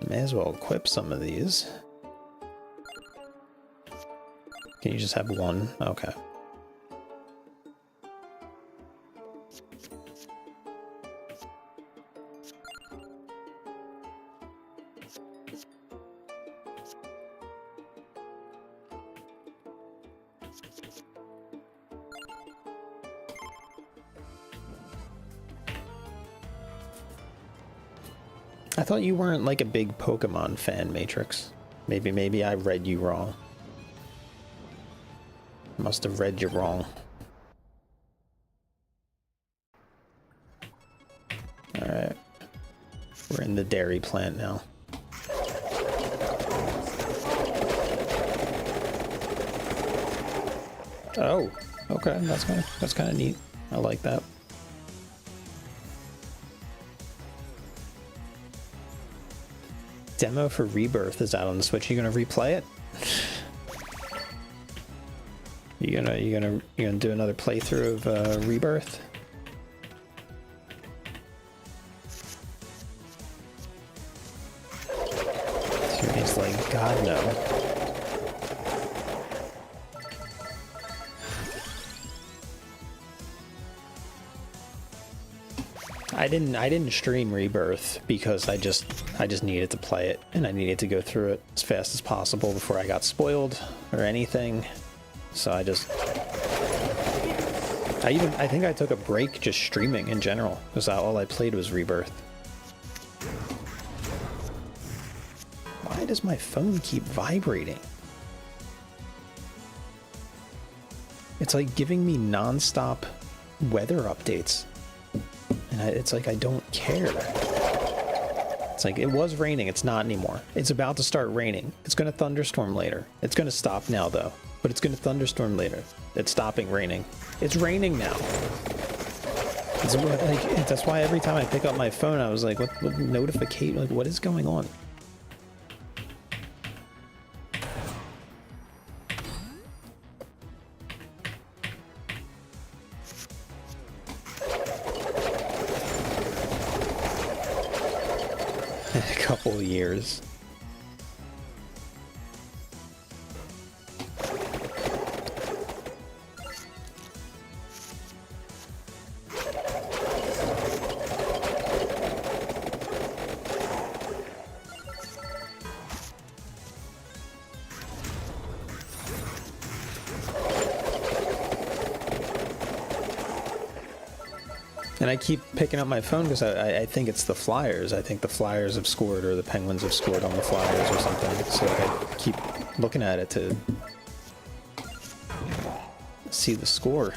May as well equip some of these. Can you just have one? Okay. I thought you weren't like a big Pokemon fan, Matrix. Maybe I read you wrong. Must have read you wrong. Alright. We're in the dairy plant now. Oh, okay, that's kind of neat. I like that. Demo for Rebirth is out on the Switch. You gonna replay it? You gonna do another playthrough of Rebirth? He's like, God no. I didn't stream Rebirth because I just needed to play it and I needed to go through it as fast as possible before I got spoiled or anything. So I think I took a break just streaming in general because all I played was Rebirth. Why does my phone keep vibrating? It's like giving me non-stop weather updates. And it's like, I don't care. It's like, it was raining, it's not anymore. It's about to start raining. It's gonna thunderstorm later. It's gonna stop now though, but it's gonna thunderstorm later. It's stopping raining. It's raining now. That's why every time I pick up my phone, I was like, what notification, like what is going on? Couple years. And I keep picking up my phone because I think it's the Flyers. I think the Flyers have scored or the Penguins have scored on the Flyers or something. So I keep looking at it to see the score.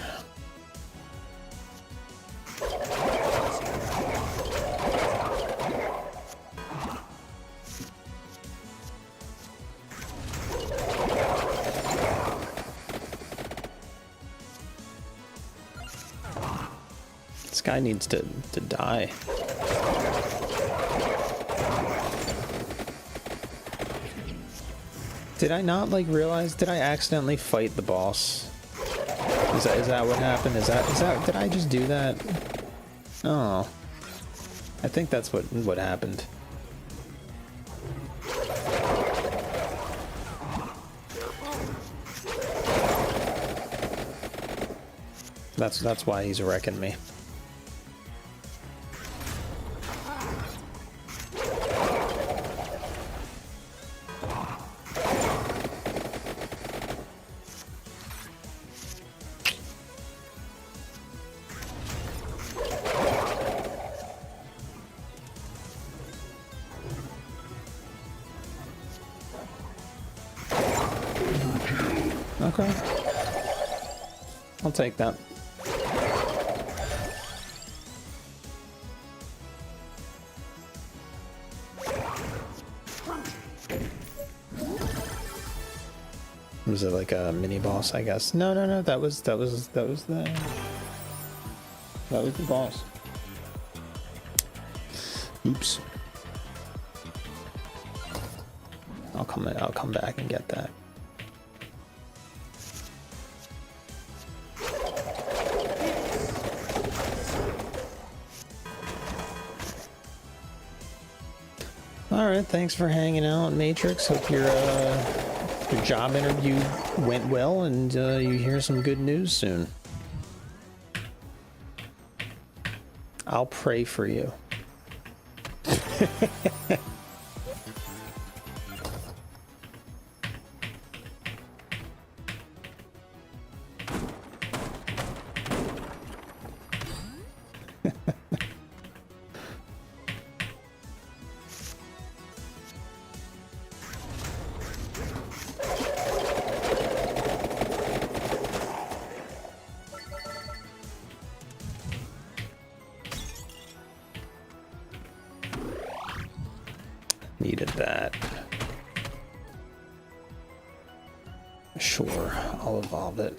This guy needs to die. Did I not like realize? Did I accidentally fight the boss? Is that what happened? Is that did I just do that? Oh, I think that's what happened. That's why he's wrecking me. Okay. I'll take that. Was it like a mini boss, I guess? No, that was the boss. Oops. I'll come back and get that. Alright, thanks for hanging out, Matrix. Hope your job interview went well and you hear some good news soon. I'll pray for you. Needed that. Sure, I'll evolve it.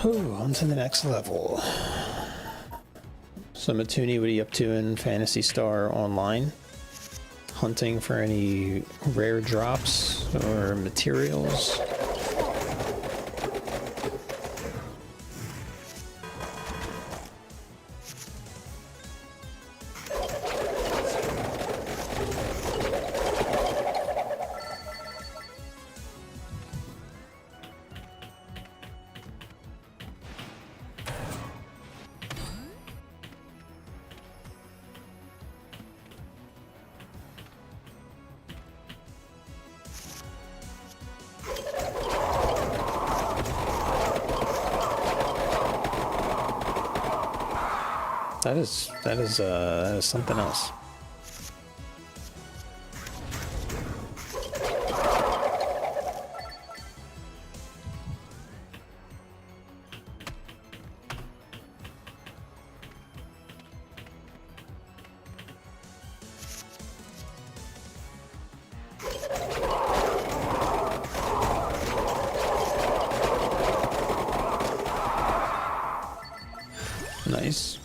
Oh, on to the next level. So Matuni, what are you up to in Phantasy Star Online? Hunting for any rare drops or materials? That is something else. Nice.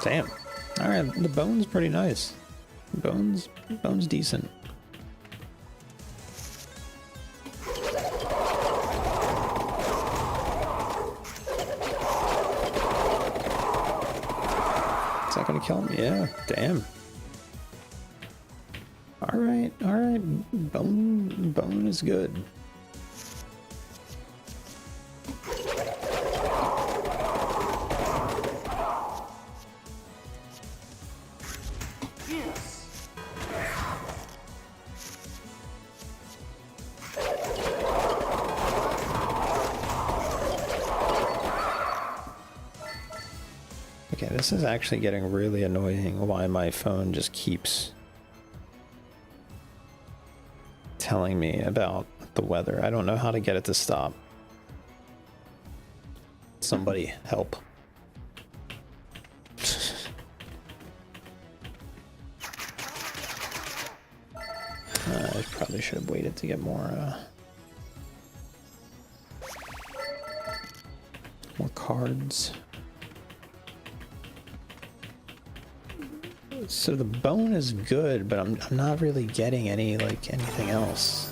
Damn. Alright, the bone's pretty nice. Bone's decent. Is that gonna kill him? Yeah, damn. Alright. Bone is good. Okay, this is actually getting really annoying why my phone just keeps telling me about the weather. I don't know how to get it to stop. Somebody help. I probably should have waited to get more cards. So the bone is good, but I'm not really getting any, like, anything else.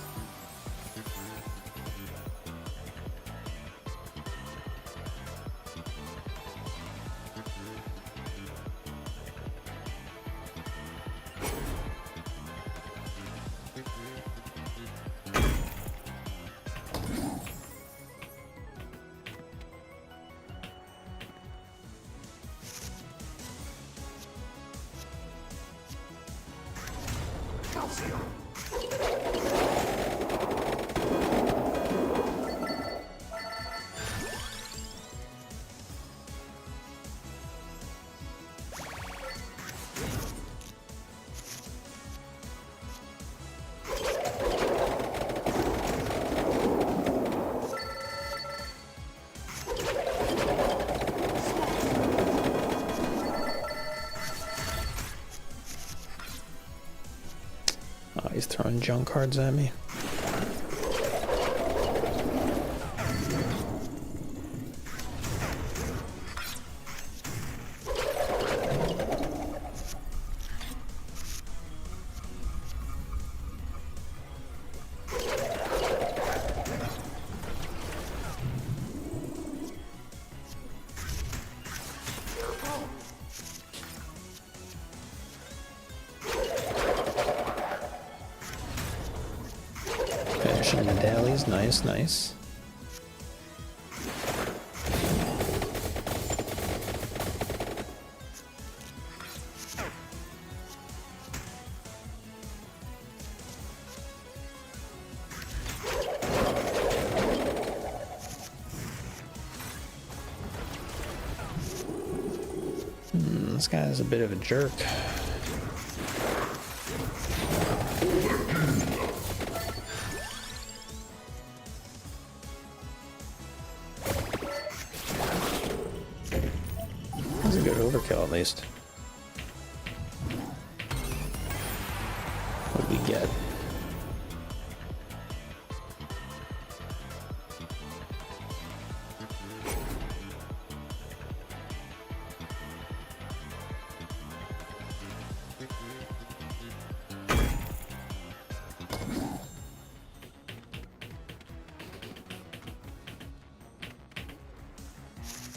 Oh, he's throwing junk cards at me. Finishing the dailies, nice, nice. This guy is a bit of a jerk. That's a good overkill, at least. What did we get?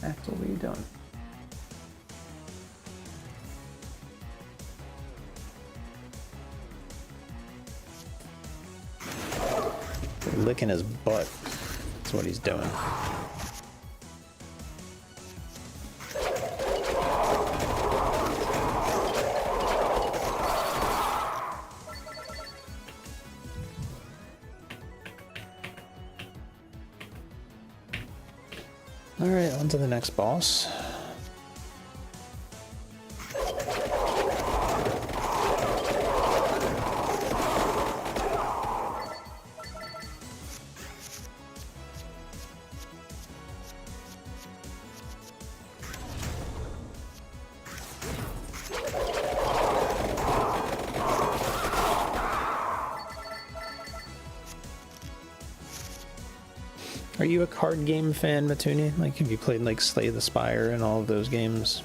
Axel, what are you doing? Licking his butt. That's what he's doing. All right, on to the next boss. Are you a card game fan, Matuni? Like, have you played, like, Slay the Spire and all of those games?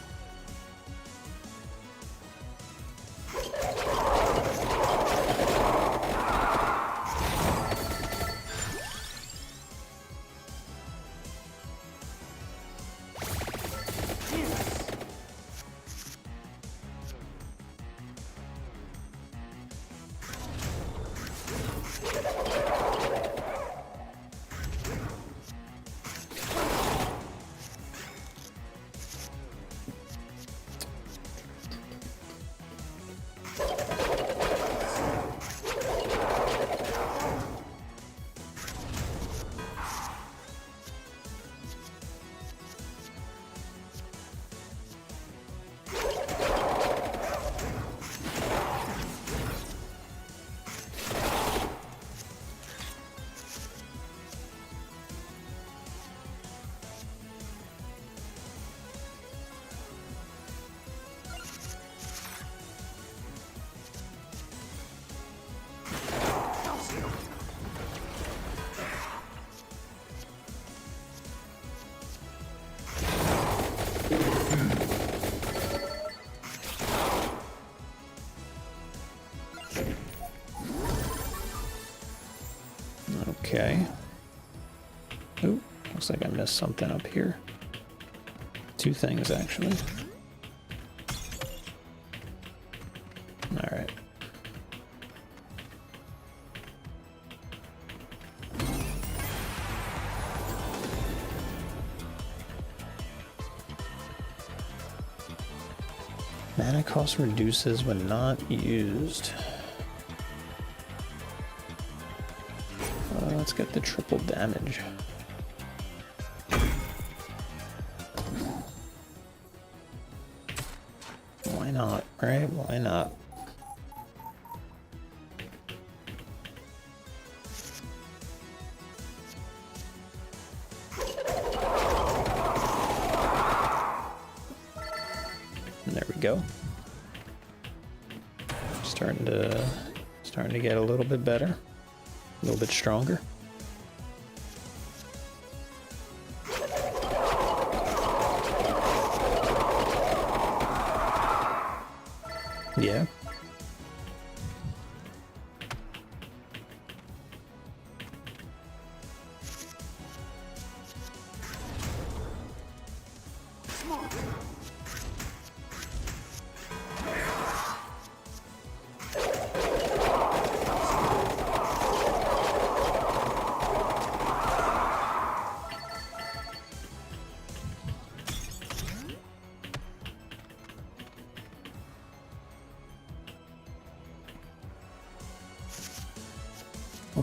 Okay. Ooh, looks like I missed something up here. Two things, actually. Alright. Mana cost reduces when not used. Let's get the triple damage. Why not, right? Why not? And there we go. Starting to get a little bit better, a little bit stronger. Yeah.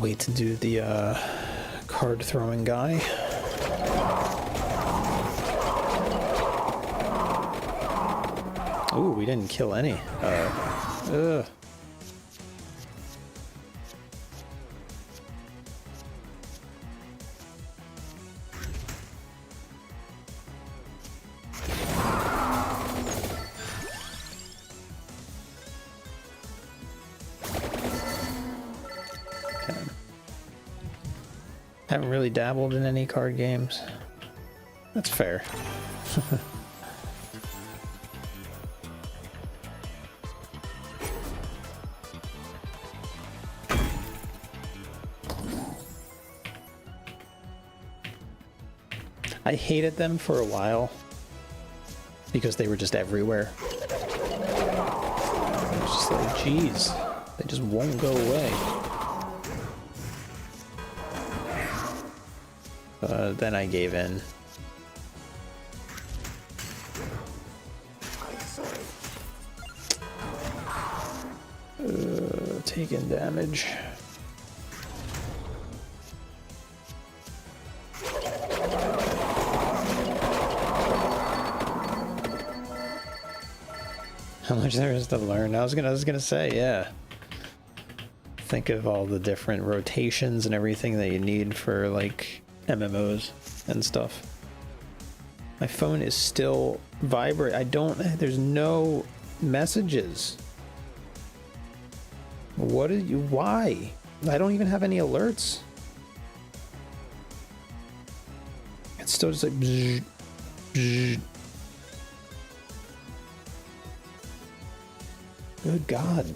Wait to do the card throwing guy. Ooh, we didn't kill any. Ugh. Haven't really dabbled in any card games. That's fair. I hated them for a while because they were just everywhere. I was just like, geez, they just won't go away. Then I gave in. Taking damage. How much there is to learn? I was gonna say, yeah. Think of all the different rotations and everything that you need for like MMOs and stuff. My phone is still vibrate. There's no messages. Why? I don't even have any alerts. It's still just like bzz, bzz. Good God.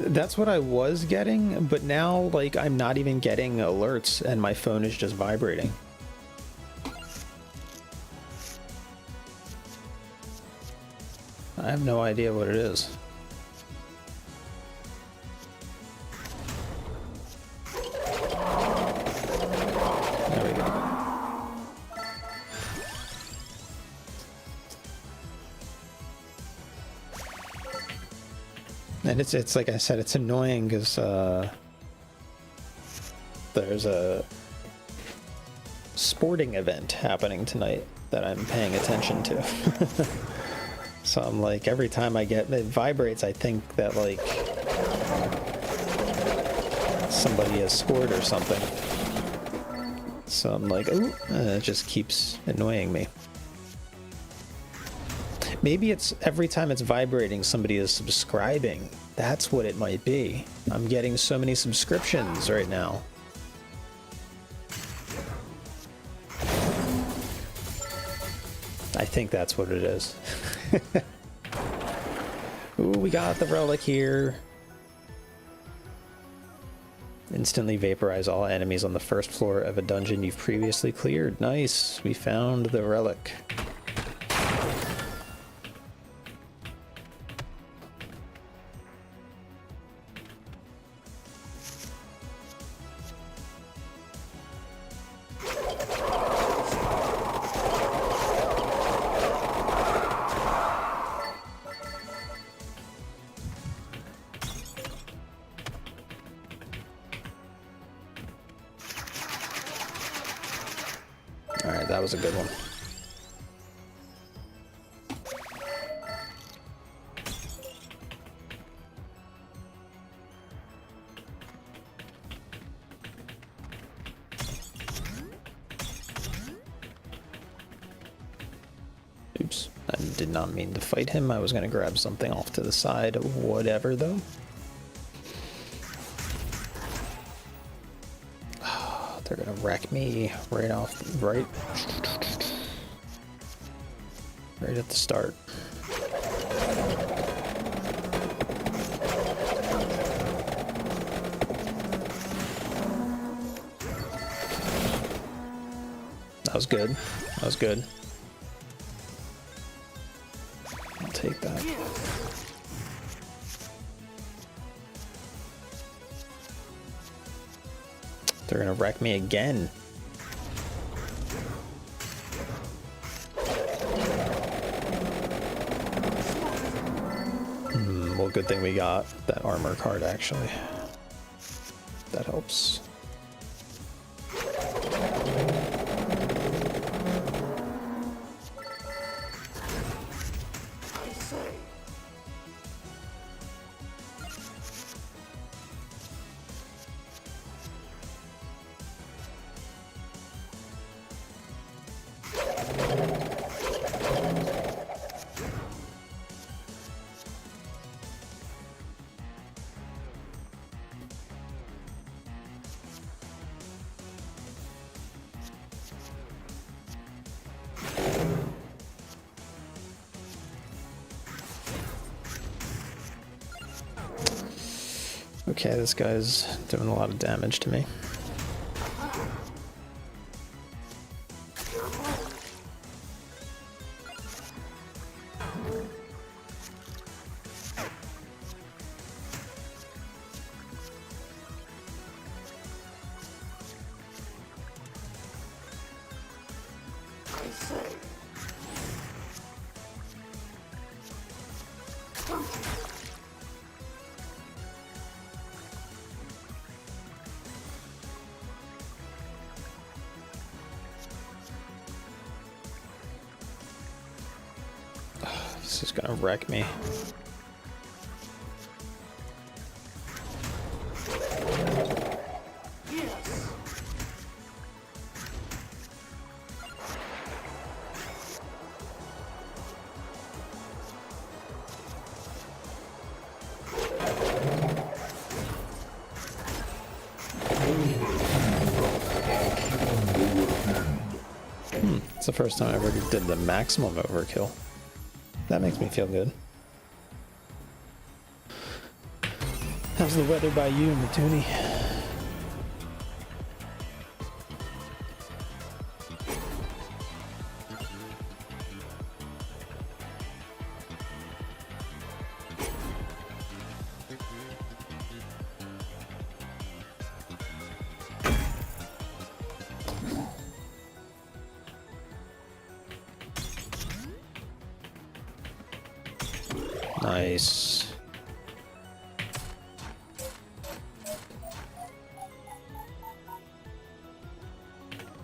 That's what I was getting, but now, like, I'm not even getting alerts and my phone is just vibrating. I have no idea what it is. There we go. And it's like I said, it's annoying because there's a sporting event happening tonight that I'm paying attention to. So I'm like, every time it vibrates, I think that like somebody has scored or something. So I'm like, ooh, it just keeps annoying me. Maybe it's every time it's vibrating, somebody is subscribing That's what it might be. I'm getting so many subscriptions right now. I think that's what it is. Ooh, we got the relic here. Instantly vaporize all enemies on the first floor of a dungeon you've previously cleared. Nice, we found the relic. Alright, that was a good one. Oops, I did not mean to fight him. I was going to grab something off to the side. Whatever, though. They're gonna wreck me right at the start. That was good. That was good. I'll take that. They're gonna wreck me again. Well, good thing we got that armor card, actually. That helps. Okay, this guy's doing a lot of damage to me. This is gonna wreck me. It's the first time I ever did the maximum overkill. That makes me feel good. How's the weather by you, Matuni? Nice.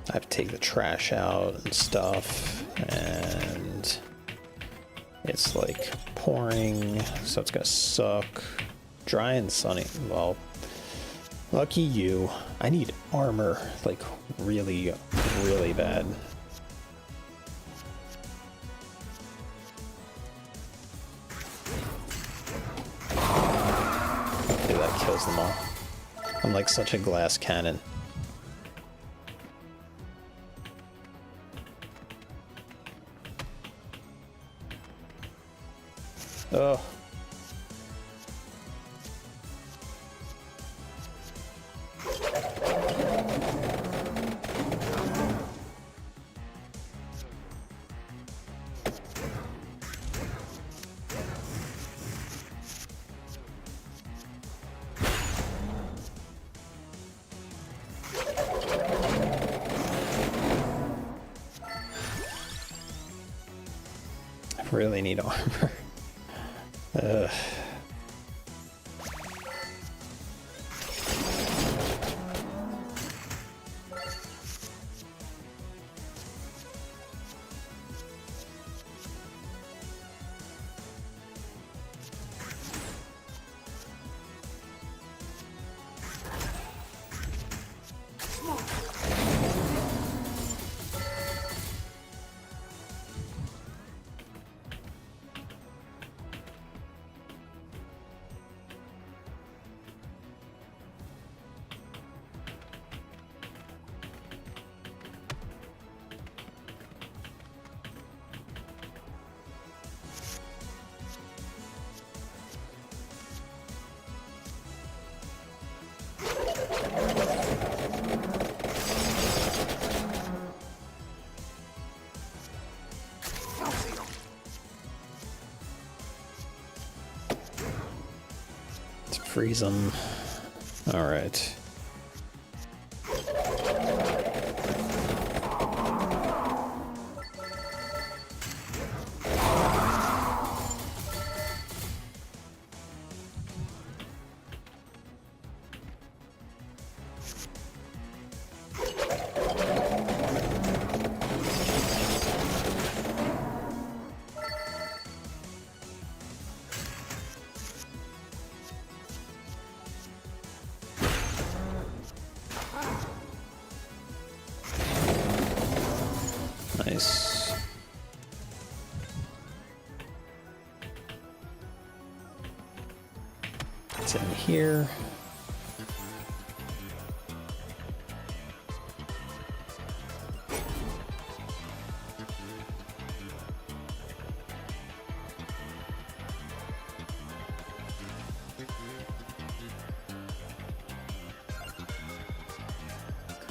I have to take the trash out and stuff, and it's like pouring, so it's gonna suck. Dry and sunny. Well, lucky you. I need armor, like really, really bad. them all. I'm like such a glass cannon. Oh. I really need armor. Ugh. Freeze them. All right. Nice. It's in here.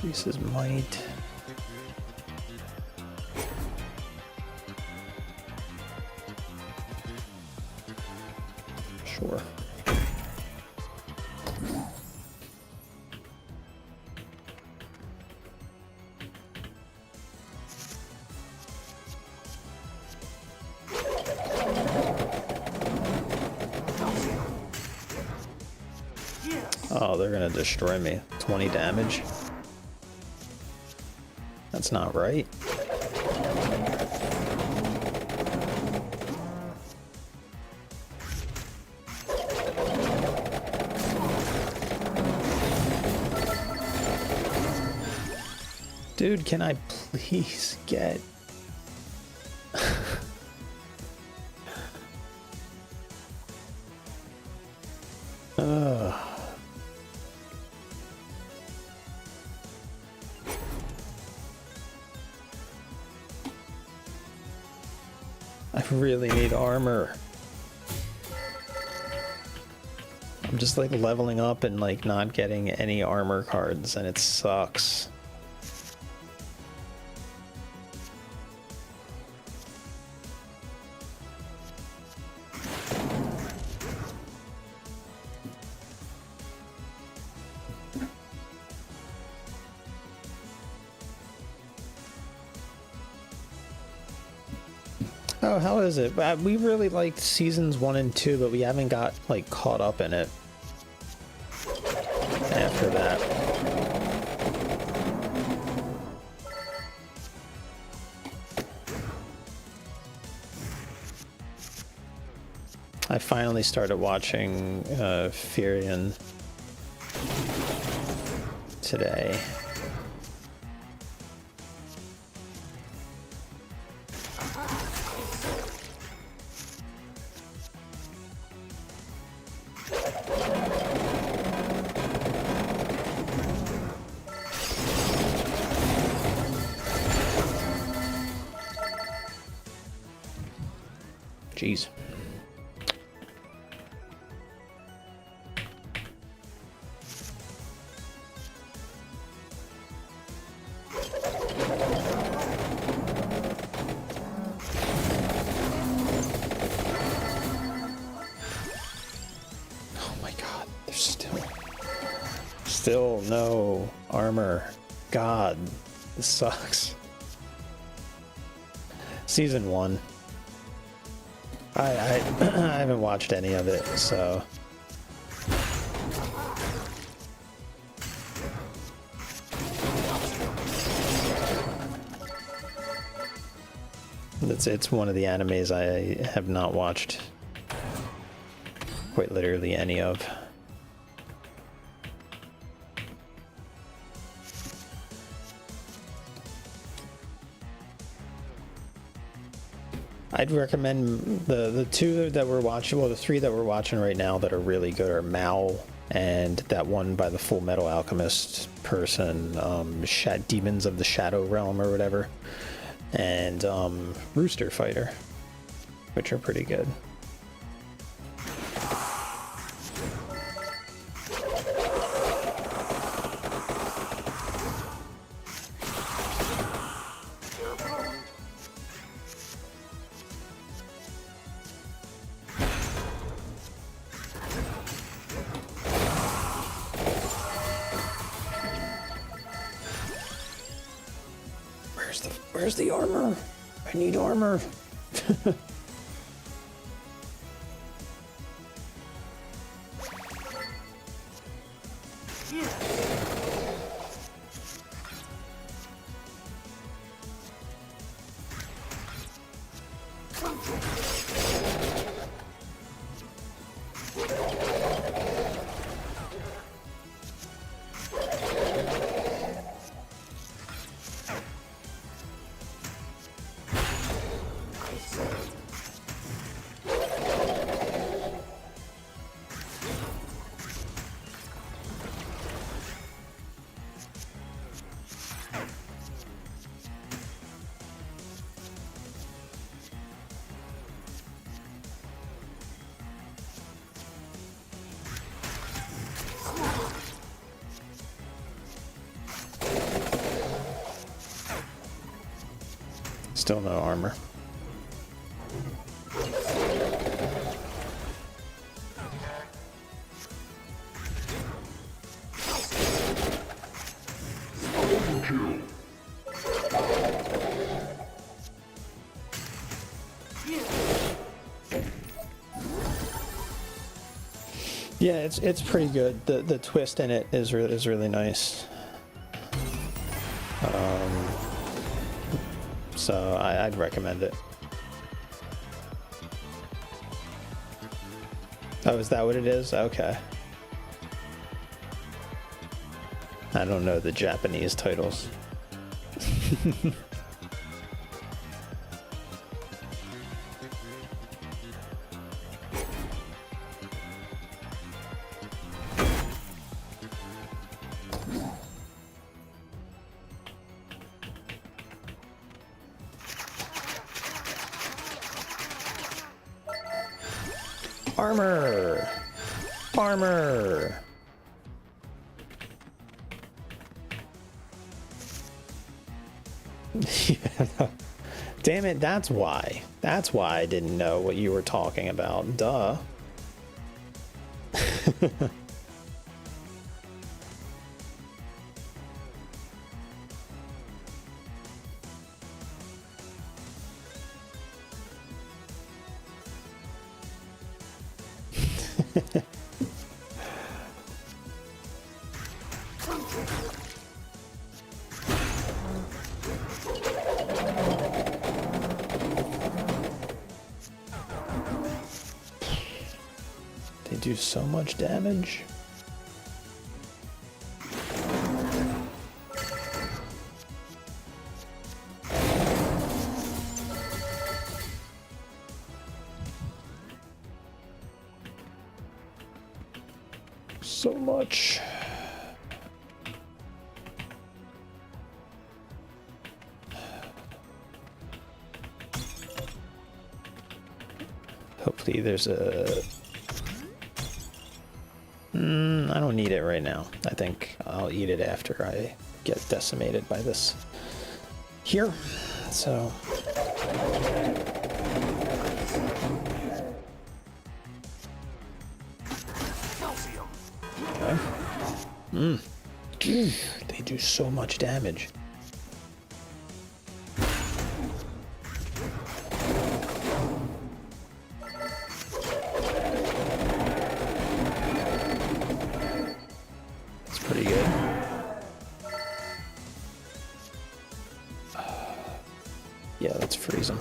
Increases might. Sure. Oh, they're gonna destroy me. 20 damage. That's not right. Dude, can I please get... I really need armor. I'm just like leveling up and like not getting any armor cards, and it sucks. Oh, how is it? We really liked seasons 1 and 2, but we haven't got like caught up in it after that. I finally started watching Furion today. Jeez. Oh my god, there's still no armor. God, this sucks. Season 1. I haven't watched any of it, so it's one of the animes I have not watched quite literally any of. I'd recommend the two that we're watching, well, the three that we're watching right now that are really good are Mal and that one by the Full Metal Alchemist person, Demons of the Shadow Realm or whatever, and Rooster Fighter, which are pretty good. Where's the armor? I need armor. Still no armor. Yeah, it's pretty good. The twist in it is really nice. So I'd recommend it. Oh, is that what it is? Okay. I don't know the Japanese titles. Armor! Armor! Damn it, that's why. That's why I didn't know what you were talking about. Duh. They do so much damage. So much. Hopefully there's a... I don't need it right now. I think I'll eat it after I get decimated by this here. So... Okay. They do so much damage. That's pretty good. Yeah, let's freeze them.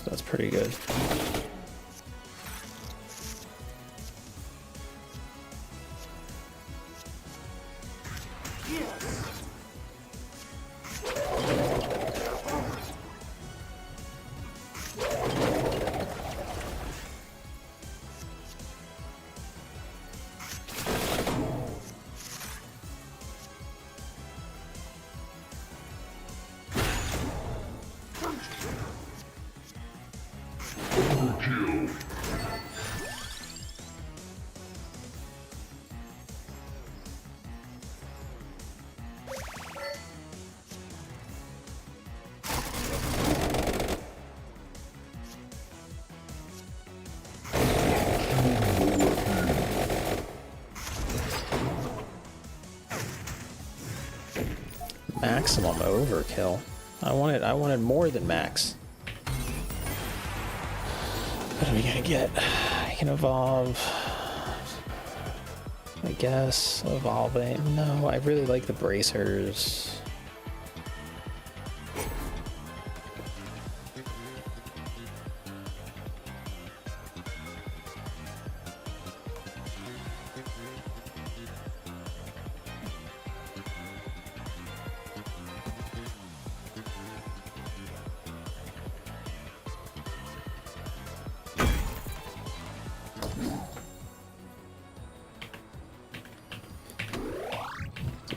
That's pretty good. Maximum overkill. I wanted more than max. What are we gonna get? I can evolve. I guess evolving. No, I really like the bracers.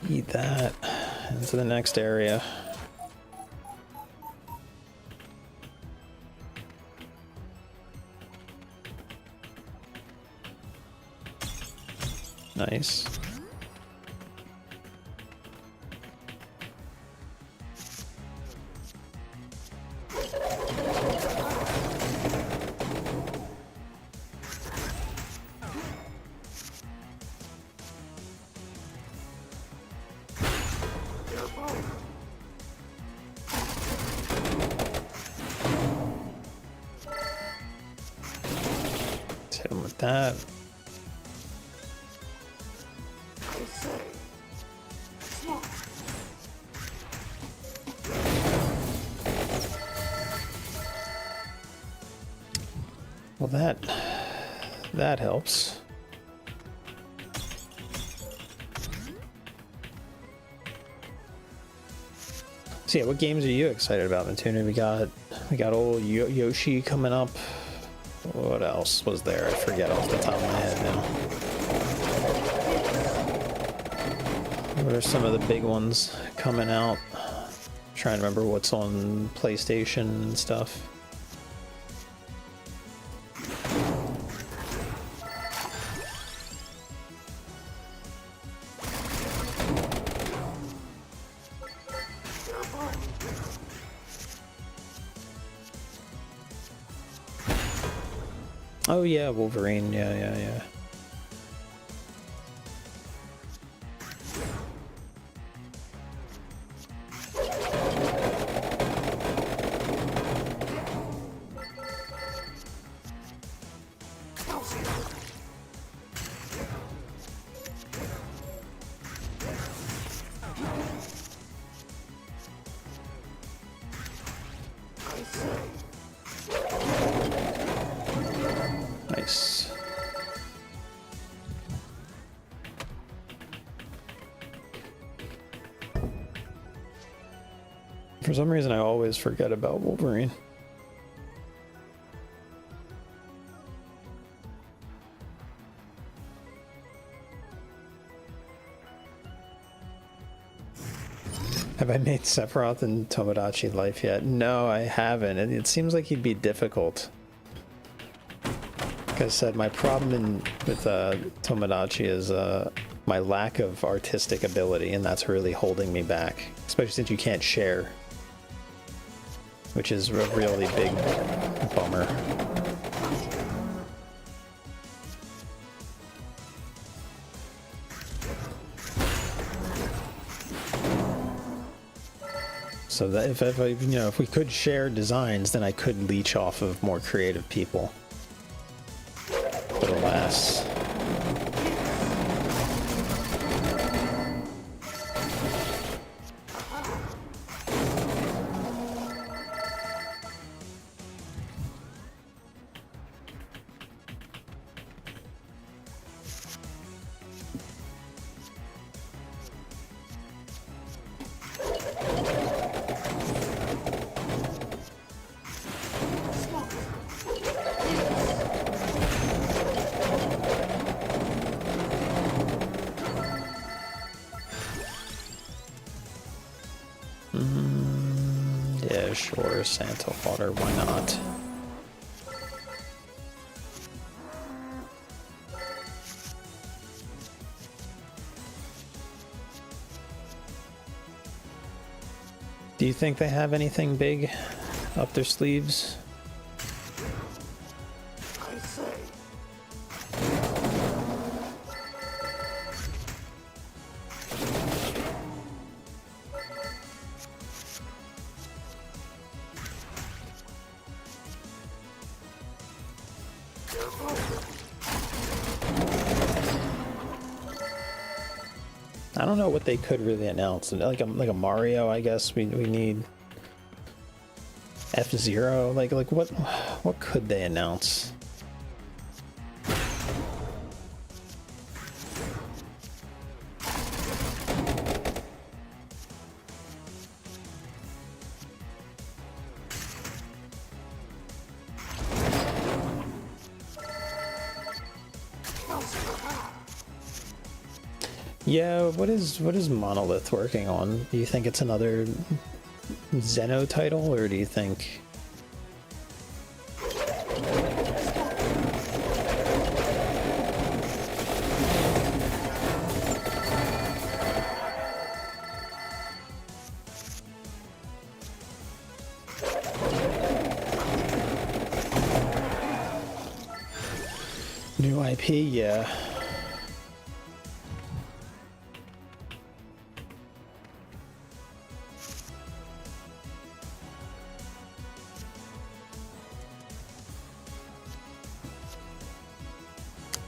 Eat that into the next area. Nice. Hit him with that. Well, that helps. So yeah, what games are you excited about, Matuna? We got old Yoshi coming up. What else was there? I forget off the top of my head now. What are some of the big ones coming out? I'm trying to remember what's on PlayStation and stuff. Oh yeah, Wolverine, yeah. Nice. For some reason, I always forget about Wolverine. Have I made Sephiroth in Tomodachi Life yet? No, I haven't. It seems like he'd be difficult. Like I said, my problem with Tomodachi is my lack of artistic ability, and that's really holding me back. Especially since you can't share. Which is a really big bummer. So that if we could share designs, then I could leech off of more creative people. But alas. Yeah, sure, Santa water, why not? Do you think they have anything big up their sleeves? I say. I don't know what they could really announce. Like a Mario, I guess we need F-Zero. Like what could they announce? Yeah, what is Monolith working on? Do you think it's another Xeno title, or do you think... New IP, yeah.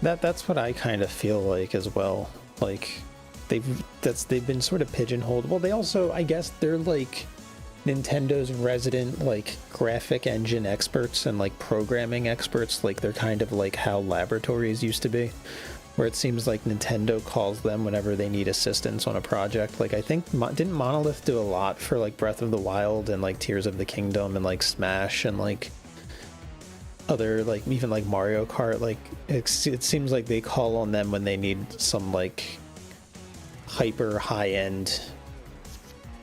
That's what I kind of feel like as well. Like they've been sort of pigeonholed. Well, they also, I guess, they're like Nintendo's resident like graphic engine experts and like programming experts. Like they're kind of like how laboratories used to be, where it seems like Nintendo calls them whenever they need assistance on a project. Like I think didn't Monolith do a lot for like Breath of the Wild and like Tears of the Kingdom and like Smash and like other, like even like Mario Kart? Like it seems like they call on them when they need some like hyper high-end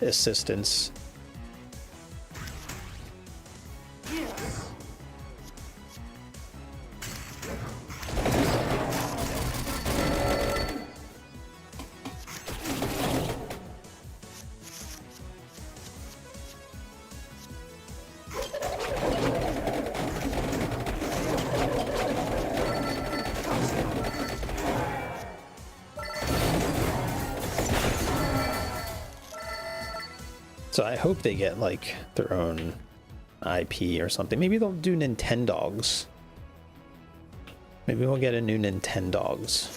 assistance. So I hope they get like their own IP or something. Maybe they'll do Nintendogs. Maybe we'll get a new Nintendogs.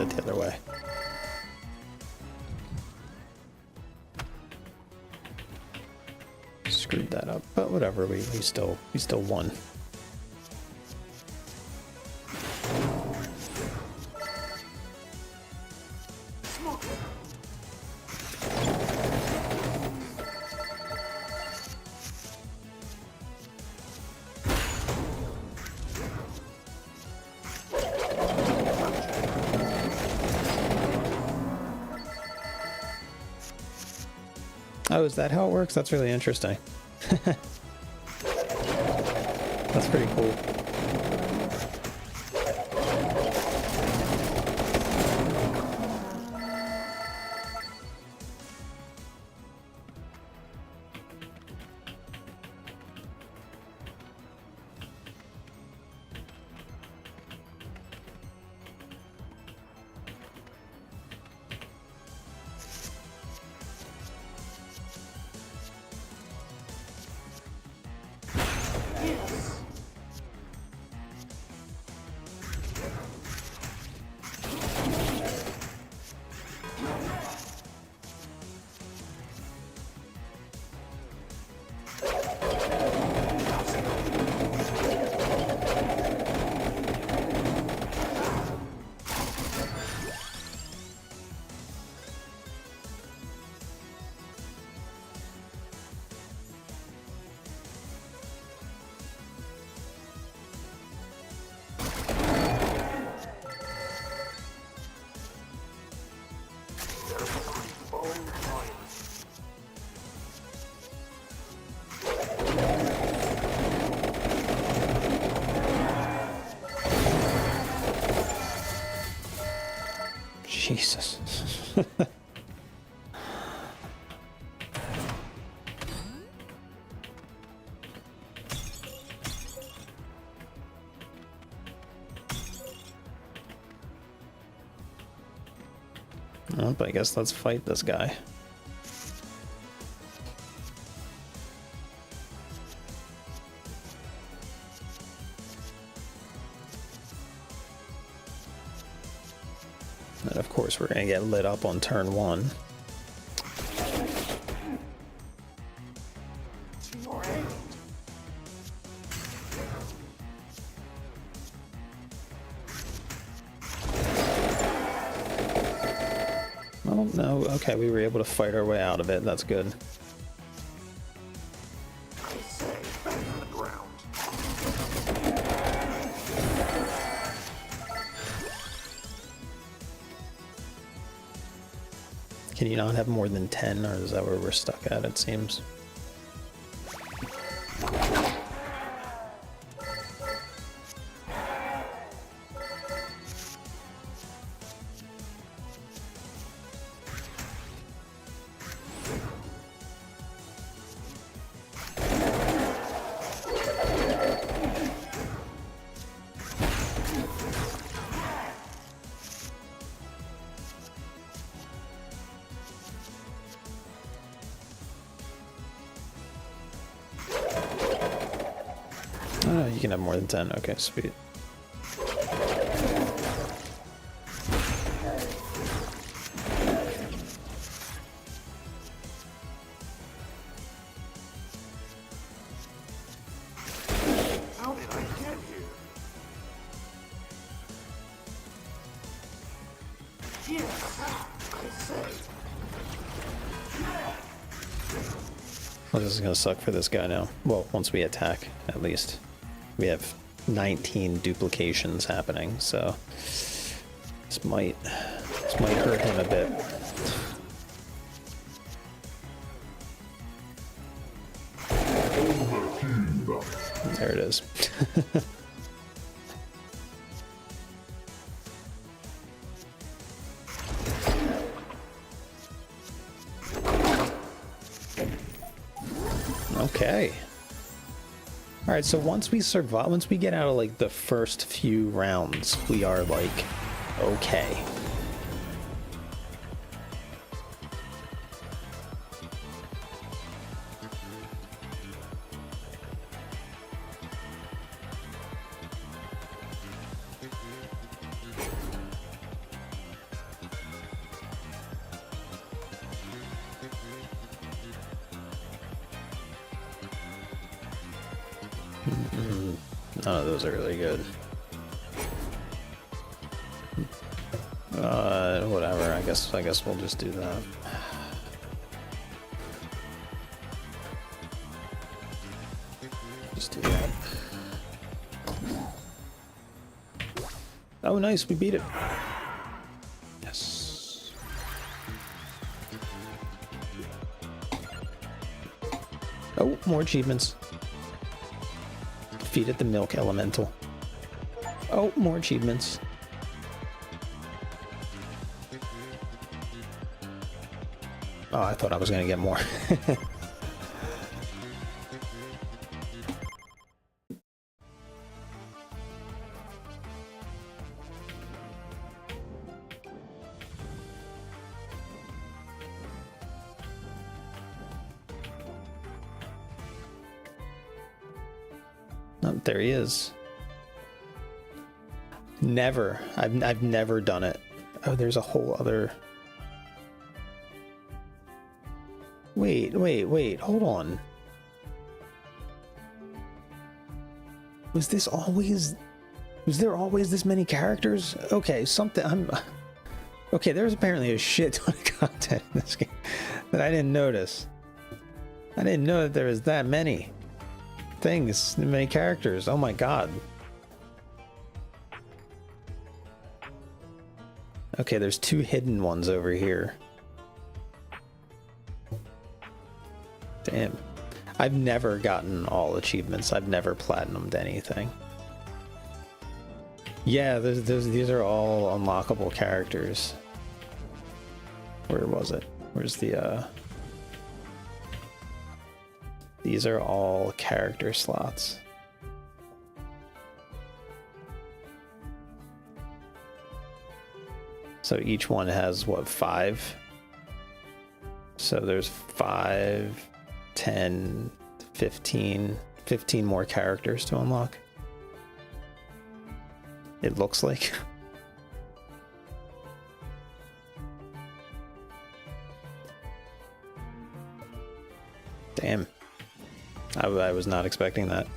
went the other way. Screwed that up, but whatever. We still won. Oh, is that how it works? That's really interesting. That's pretty cool. Jesus. Well, I guess let's fight this guy. And of course, we're going to get lit up on turn one. Oh, no. Okay, we were able to fight our way out of it. That's good. Can you not have more than 10, or is that where we're stuck at, it seems? Oh, you can have more than 10. Okay, sweet. How did I get here? Yes, I say. Well, this is gonna suck for this guy now. Well, once we attack, at least. We have 19 duplications happening, so this might hurt him a bit. There it is. Okay. All right, so once we survive, once we get out of like the first few rounds, we are like okay. None of those are really good. Whatever. I guess we'll just do that. Just do that. Oh, nice. We beat it. Yes. Oh, more achievements. Defeated the milk elemental. Oh, more achievements. Oh, I thought I was going to get more. Oh, there he is. Never. I've never done it. Oh, there's a whole other... Wait, hold on. Was there always this many characters? Okay, okay, there's apparently a shit ton of content in this game that I didn't notice. I didn't know that there was that many things, that many characters. Oh my god. Okay, there's 2 hidden ones over here. Damn. I've never gotten all achievements. I've never platinumed anything. Yeah, these are all unlockable characters. Where was it? Where's the, These are all character slots. So each one has, what, 5? So there's 5... 10, 15 more characters to unlock. It looks like. Damn. I was not expecting that.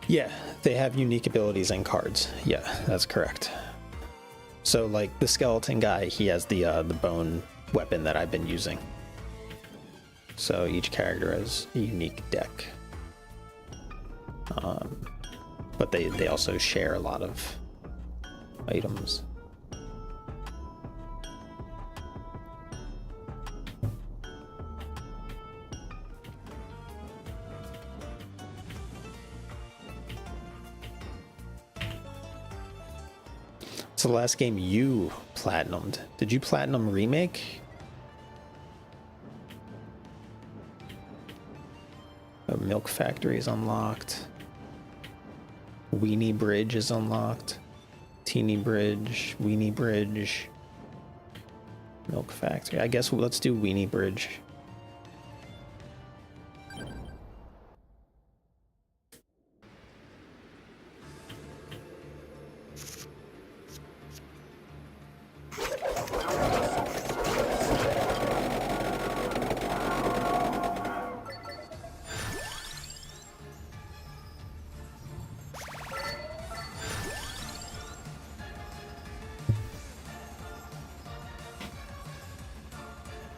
Yeah, they have unique abilities and cards. Yeah, that's correct. So, like, the skeleton guy, he has the bone weapon that I've been using. So each character has a unique deck. But they also share a lot of items. It's the last game you platinumed. Did you platinum Remake? Oh, Milk Factory is unlocked. Weenie Bridge is unlocked. Teeny Bridge, Weenie Bridge, Milk Factory. I guess let's do Weenie Bridge.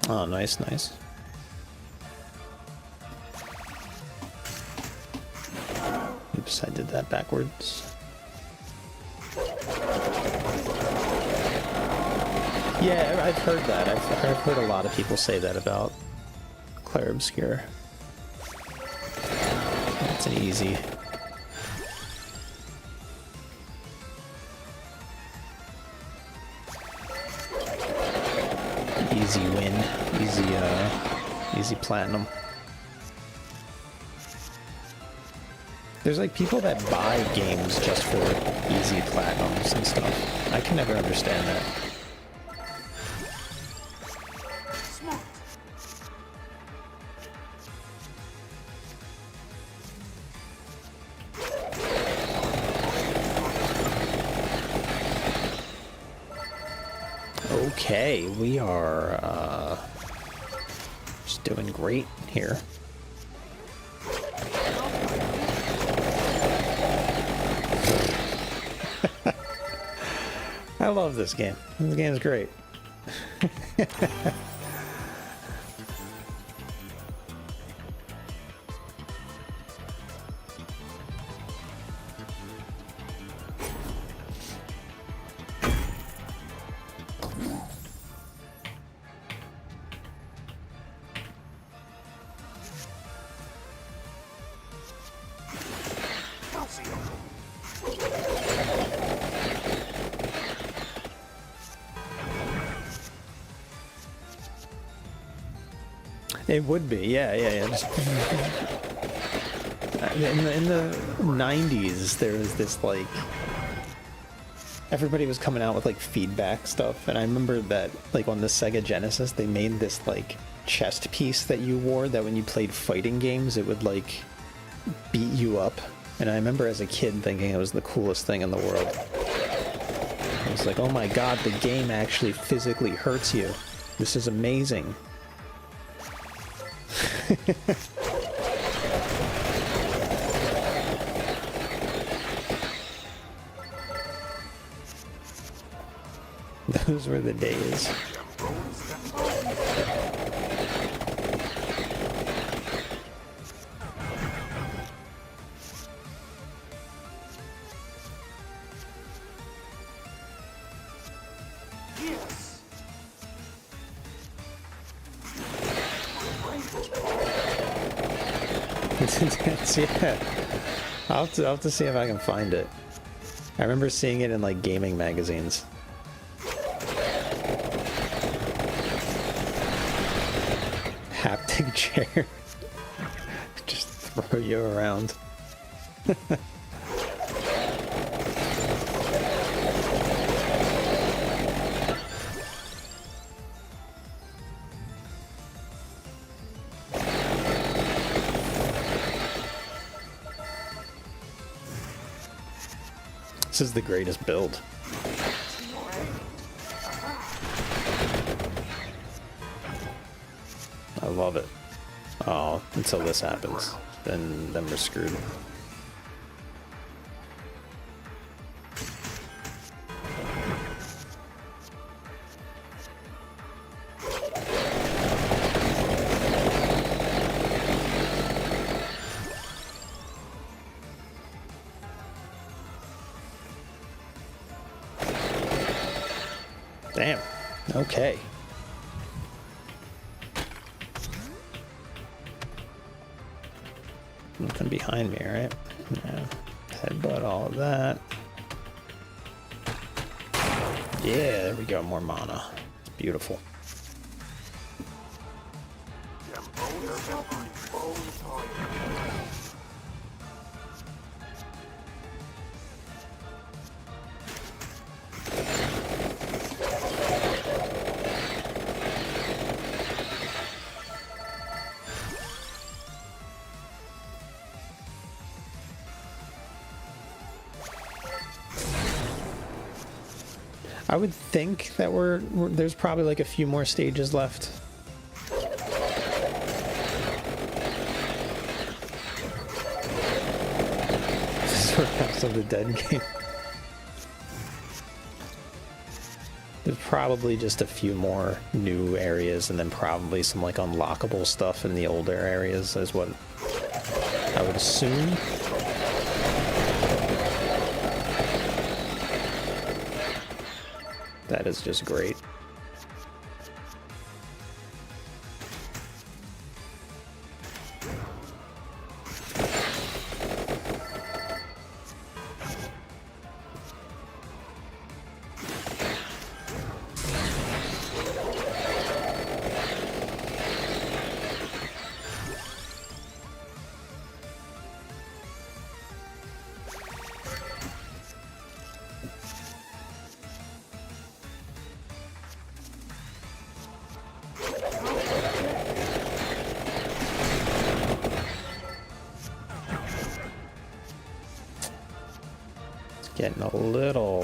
Oh, nice, nice. Oops, I did that backwards. Yeah, I've heard that. I've heard a lot of people say that about Clair Obscure. That's an easy. Easy win. Easy platinum. There's like people that buy games just for easy platinums and stuff. I can never understand that. Okay, we are just doing great here. I love this game. This game is great. It would be, yeah. Just in the 90s, there was this, like, everybody was coming out with, like, feedback stuff, and I remember that, like, on the Sega Genesis, they made this, like, chest piece that you wore that when you played fighting games, it would, like, beat you up. And I remember as a kid thinking it was the coolest thing in the world. I was like, oh my god, the game actually physically hurts you. This is amazing. Those were the days. Yeah. I'll have to see if I can find it. I remember seeing it in like gaming magazines. Haptic chair. Just throw you around. This is the greatest build. I love it. Oh, until this happens. Then we're screwed. Damn. Okay. Nothing behind me, right? Yeah. Headbutt all of that. Yeah, there we go. More mana. It's beautiful. I would think that there's probably like a few more stages left. This is House of the Dead game. There's probably just a few more new areas and then probably some like unlockable stuff in the older areas is what I would assume. That is just great. Getting a little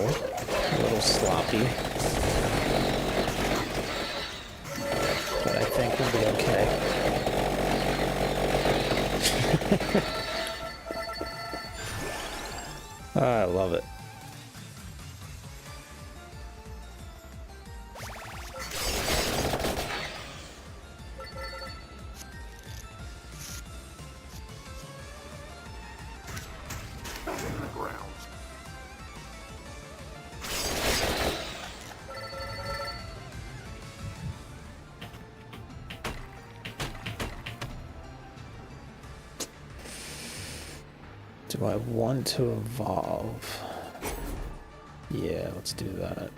sloppy. But I think we'll be okay. I love it. Do I want to evolve? Yeah, let's do that.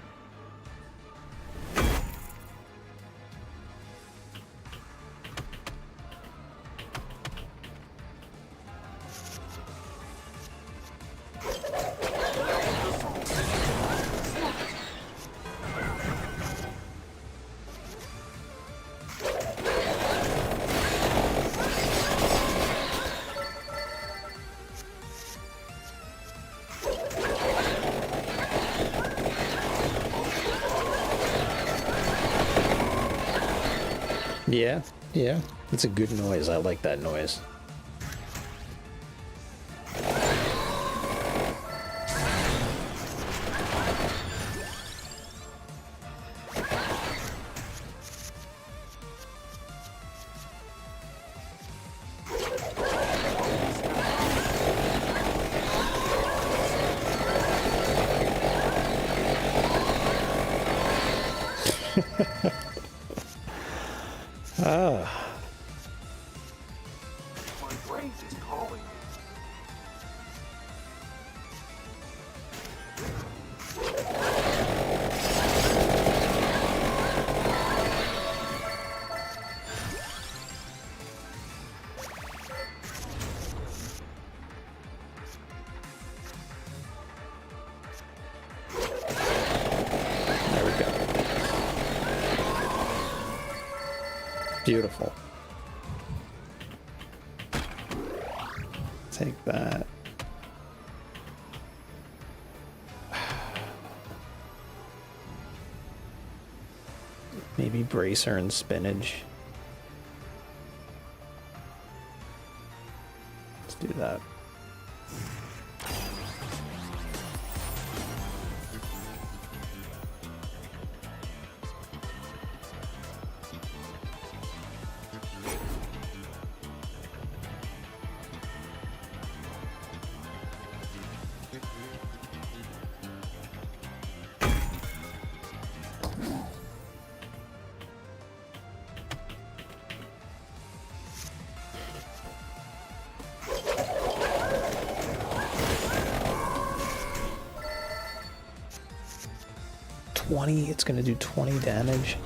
Yeah, it's a good noise. I like that noise. My brain is calling me. There we go. Beautiful. Take that. Maybe bracer and spinach. Let's do that. It's gonna do 20 damage.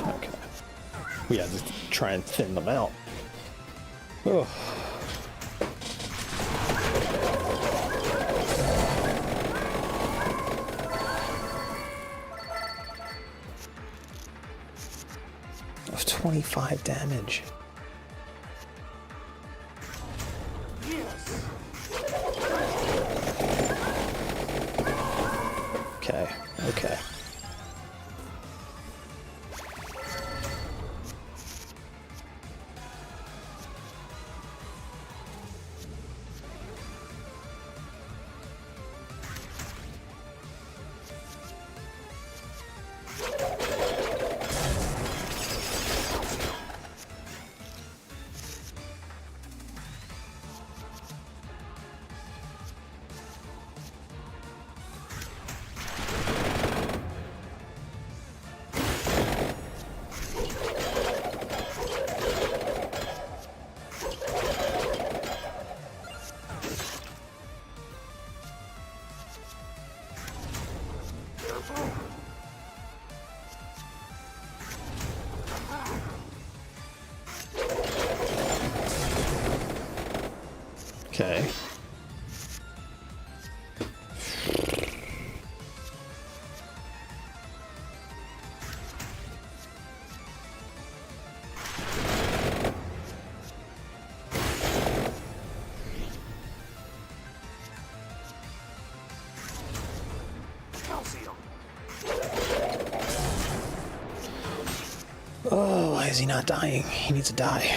Okay. We had to try and thin them out. Oh. Of 25 damage. Okay. Okay. Oh, why is he not dying? He needs to die.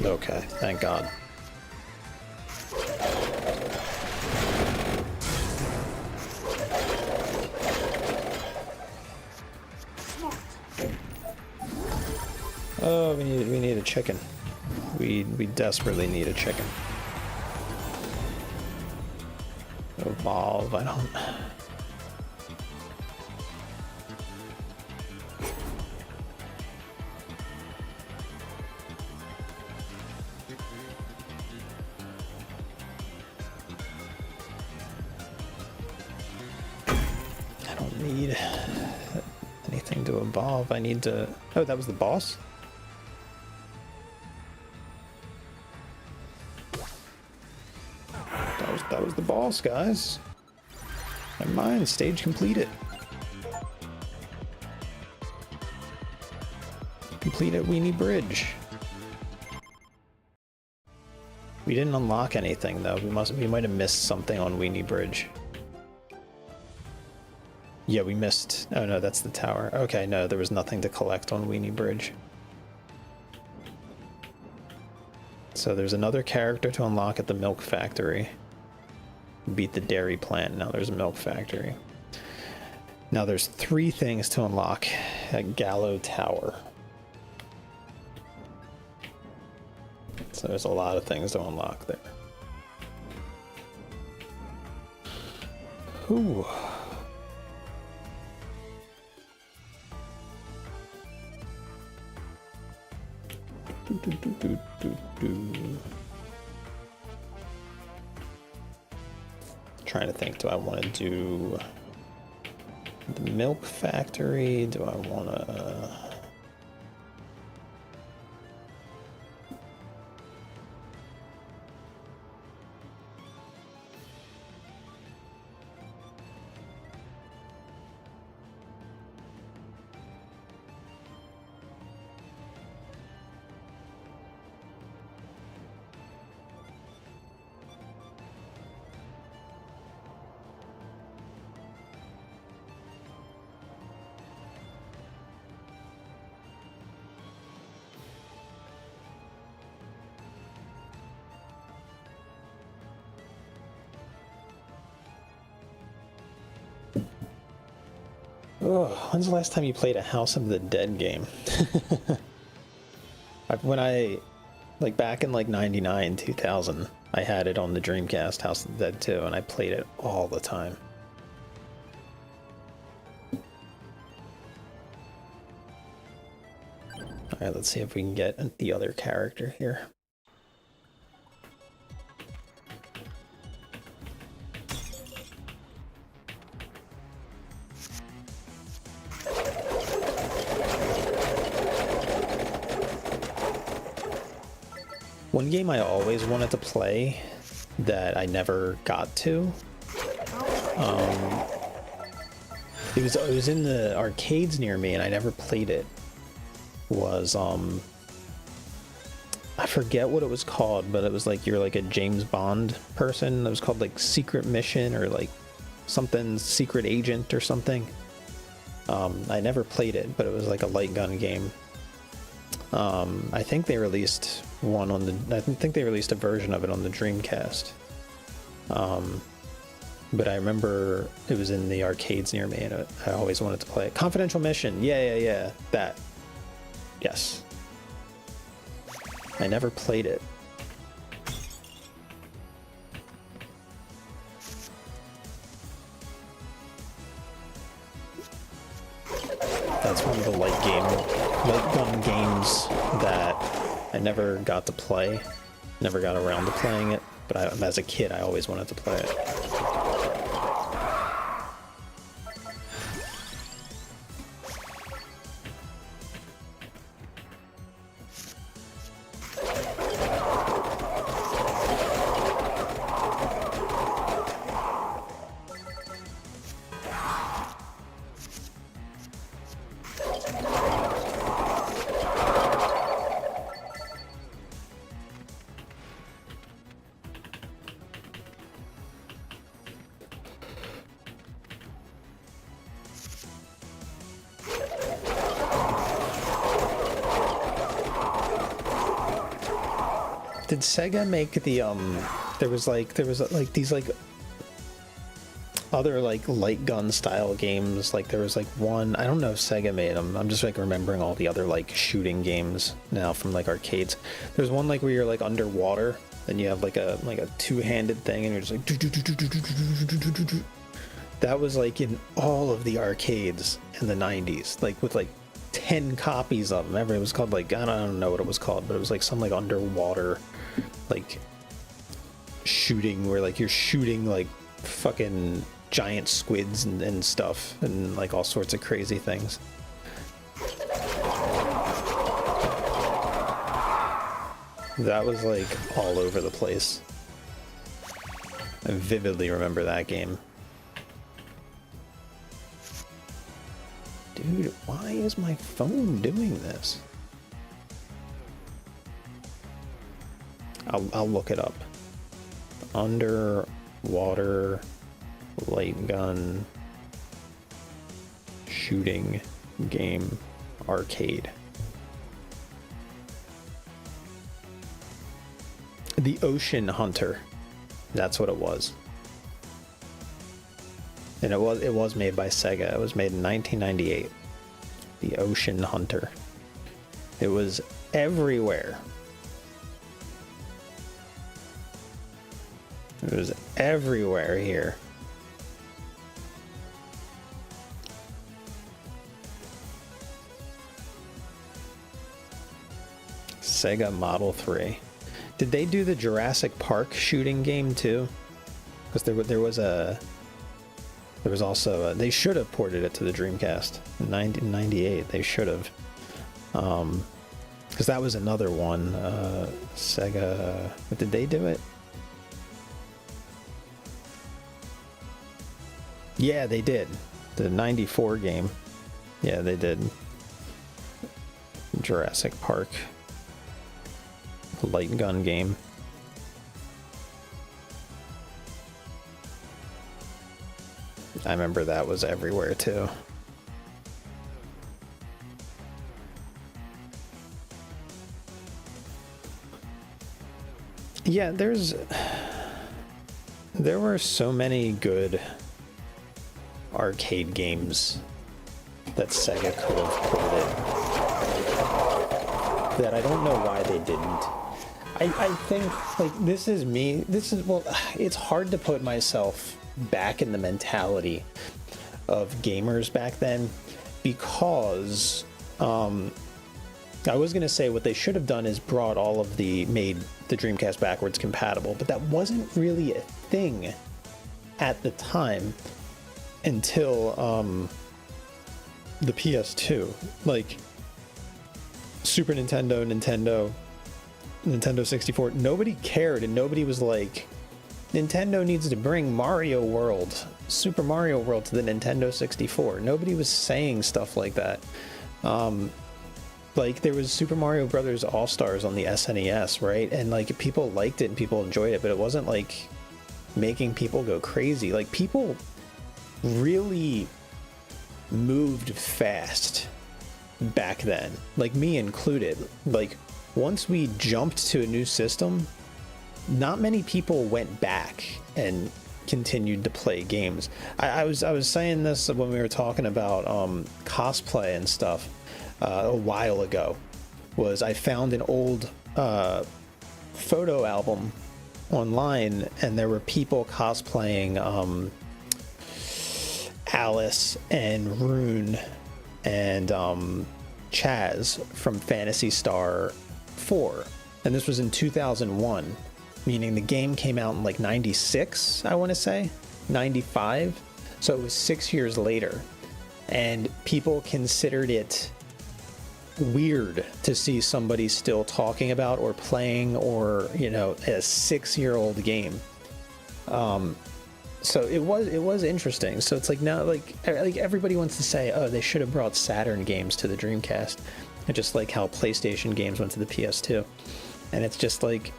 Okay, thank God. Oh, we need a chicken. We desperately need a chicken. Evolve, I don't... I don't need anything to evolve. I need to... Oh, that was the boss? That was the boss, guys. Never mind, stage completed. Complete at Weenie Bridge. We didn't unlock anything though. We might have missed something on Weenie Bridge. Yeah, we missed. Oh no, that's the tower. Okay, no, there was nothing to collect on Weenie Bridge. So there's another character to unlock at the milk factory. Beat the dairy plant. Now there's a milk factory. Now there's 3 things to unlock at Gallow Tower. So there's a lot of things to unlock there. Ooh. Trying to think, do I want to do the milk factory? Do I want to... Oh, when's the last time you played a House of the Dead game? Like back in like 99, 2000, I had it on the Dreamcast, House of the Dead 2, and I played it all the time. Alright, let's see if we can get the other character here. One game I always wanted to play that I never got to, it was in the arcades near me and I never played it, was I forget what it was called, but it was like you're like a James Bond person. It was called like Secret Mission or like something Secret Agent or something. I never played it, but it was like a light gun game. I think they released one on the, I think they released a version of it on the Dreamcast. But I remember it was in the arcades near me, and I always wanted to play it. Confidential Mission, yeah, that. Yes. I never played it. That's one of the light gun games that I never got to play. Never got around to playing it, but as a kid, I always wanted to play it. Did Sega make the there was like these like other like light gun style games, like there was like one, I don't know if Sega made them. I'm just like remembering all the other like shooting games now from like arcades. There's one like where you're like underwater and you have like a two-handed thing and you're just like that was like in all of the arcades in the 90s, like with like 10 copies of them. It was called like, I don't know what it was called, but it was like some like underwater like shooting where like you're shooting like fucking giant squids and stuff and like all sorts of crazy things. That was like all over the place. I vividly remember that game. Dude, why is my phone doing this? I'll look it up. Underwater light gun shooting game arcade. The Ocean Hunter. That's what it was. And it was made by Sega. It was made in 1998. The Ocean Hunter. It was everywhere. It was everywhere here. Sega Model 3. Did they do the Jurassic Park shooting game too? Because there was also they should have ported it to the Dreamcast in 1998. They should have, because that was another one. Sega, did they do it? Yeah, they did. The 94 game. Yeah, they did. Jurassic Park light gun game. I remember that was everywhere too. Yeah, there were so many good arcade games that Sega could have ported that I don't know why they didn't. I think, like, well, it's hard to put myself back in the mentality of gamers back then, because I was going to say what they should have done is made the Dreamcast backwards compatible, but that wasn't really a thing at the time until the PS2. Like Super Nintendo, Nintendo 64, nobody cared, and nobody was like, Nintendo needs to bring Super Mario World to the Nintendo 64. Nobody was saying stuff like that. Like, there was Super Mario Brothers All-Stars on the SNES, right? And like, people liked it and people enjoyed it, but it wasn't like making people go crazy. Like, people really moved fast back then, like me included. Like, once we jumped to a new system, not many people went back and continued to play games. I was saying this when we were talking about cosplay and stuff a while ago. Was I found an old photo album online, and there were people cosplaying Alice and Rune and Chaz from Phantasy Star 4, and this was in 2001, meaning the game came out in like 96, I want to say 95, so it was 6 years later, and people considered it weird to see somebody still talking about or playing, or you know, a 6-year-old game. So it was interesting. So it's like now, like everybody wants to say, oh, they should have brought Saturn games to the Dreamcast, and just like how PlayStation games went to the PS2. And it's just like,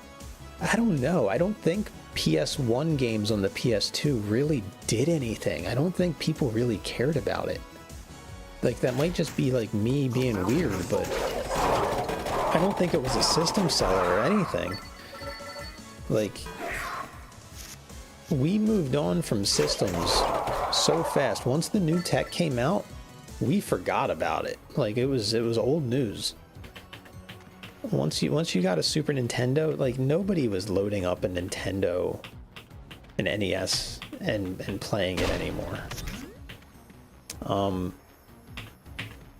I don't know. I don't think PS1 games on the PS2 really did anything. I don't think people really cared about it. Like, that might just be like me being weird, but I don't think it was a system seller or anything. Like, we moved on from systems so fast. Once the new tech came out, we forgot about it. Like, it was old news. Once you got a Super Nintendo, like, nobody was loading up a Nintendo, an NES, and playing it anymore.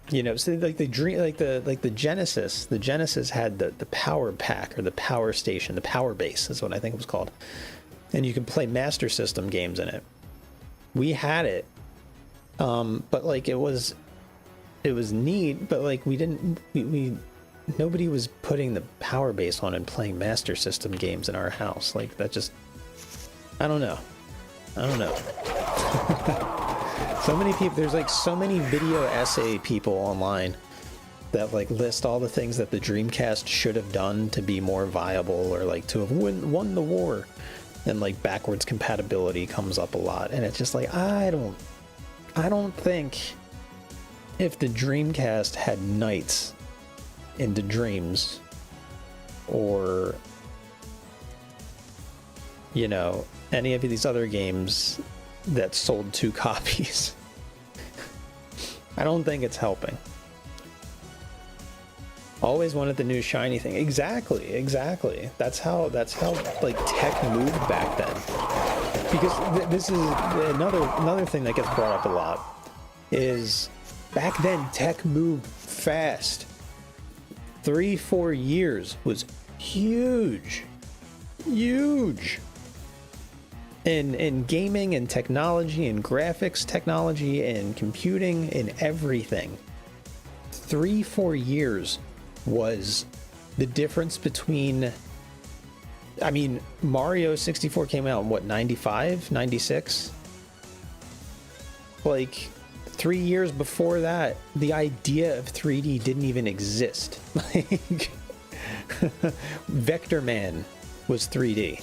You know, so like the Genesis had the power pack, or the power station, the power base is what I think it was called, and you could play Master System games in it. We had it, but like it was neat, but like nobody was putting the power base on and playing Master System games in our house. Like, that just, I don't know. So many people, there's like so many video essay people online that like list all the things that the Dreamcast should have done to be more viable, or like to have won the war, and like backwards compatibility comes up a lot, and it's just like, I don't think if the Dreamcast had Nights into Dreams, or you know, any of these other games that sold 2 copies, I don't think it's helping. Always wanted the new shiny thing. Exactly. That's how like tech moved back then. Because this is another thing that gets brought up a lot, is back then tech moved fast. 3-4 years was huge. In gaming and technology and graphics technology and computing and everything. 3-4 years was the difference between, I mean, Mario 64 came out in what, 95, 96? Like 3 years before that, the idea of 3D didn't even exist. Like Vector Man was 3D.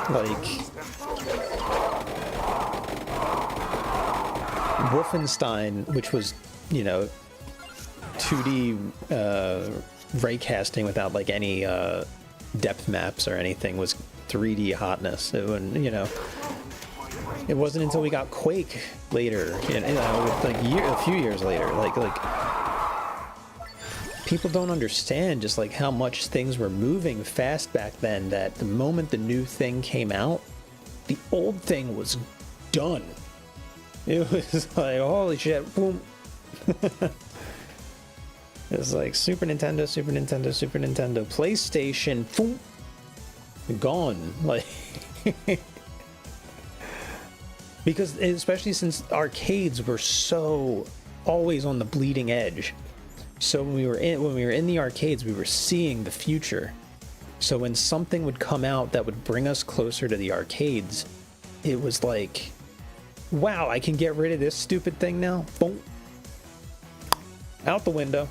Like Wolfenstein, which was, you know, 2D raycasting without like any depth maps or anything, was 3D hotness. It wouldn't, you know, it wasn't until we got Quake later, you know, like a few years later, like people don't understand just like how much things were moving fast back then, that the moment the new thing came out, the old thing was done. It was like, holy shit, boom. It's like Super Nintendo, PlayStation, boom, gone. Like, because especially since arcades were so always on the bleeding edge. So when we were in the arcades, we were seeing the future. So when something would come out that would bring us closer to the arcades, it was like, wow, I can get rid of this stupid thing now. Boom. Out the window.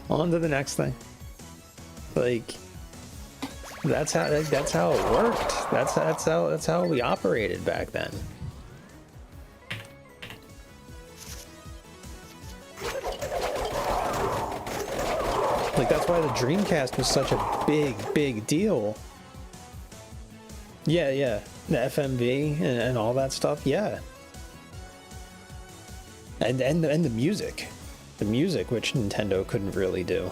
On to the next thing. Like, that's how it worked. That's how we operated back then. Like, that's why the Dreamcast was such a big deal. Yeah, yeah. The FMV and all that stuff, yeah. And the music. The music, which Nintendo couldn't really do.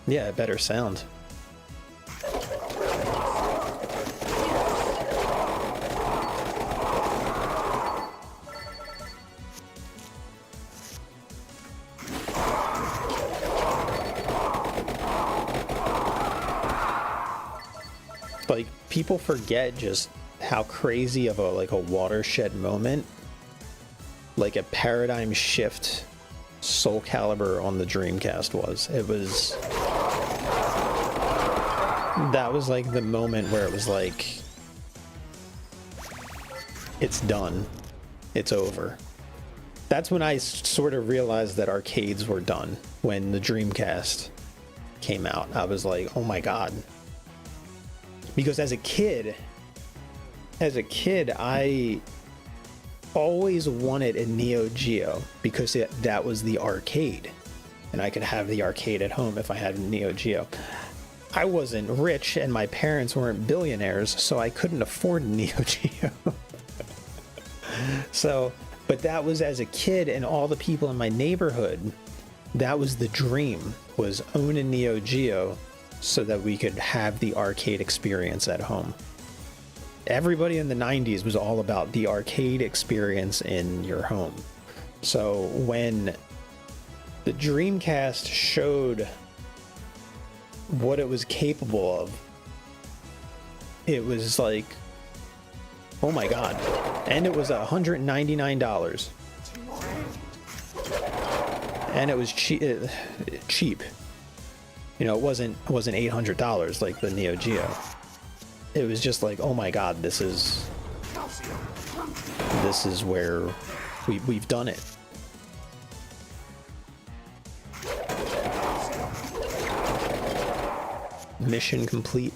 Yeah, better sound. Like, people forget just how crazy of a watershed moment, like a paradigm shift, Soul Calibur on the Dreamcast was. It was, that was like the moment where it was like, it's done, it's over. That's when I sort of realized that arcades were done. When the Dreamcast came out, I was like, oh my god. Because as a kid, I always wanted a Neo Geo because that was the arcade, and I could have the arcade at home if I had a Neo Geo. I wasn't rich and my parents weren't billionaires, so I couldn't afford a Neo Geo. So, but that was as a kid, and all the people in my neighborhood, that was the dream, was own a Neo Geo so that we could have the arcade experience at home. Everybody in the 90s was all about the arcade experience in your home. So when the Dreamcast showed what it was capable of, it was like, oh my god. And it was $199. And it was cheap. You know, it wasn't $800 like the Neo Geo. It was just like, oh my god, this is where we've done it. Mission complete.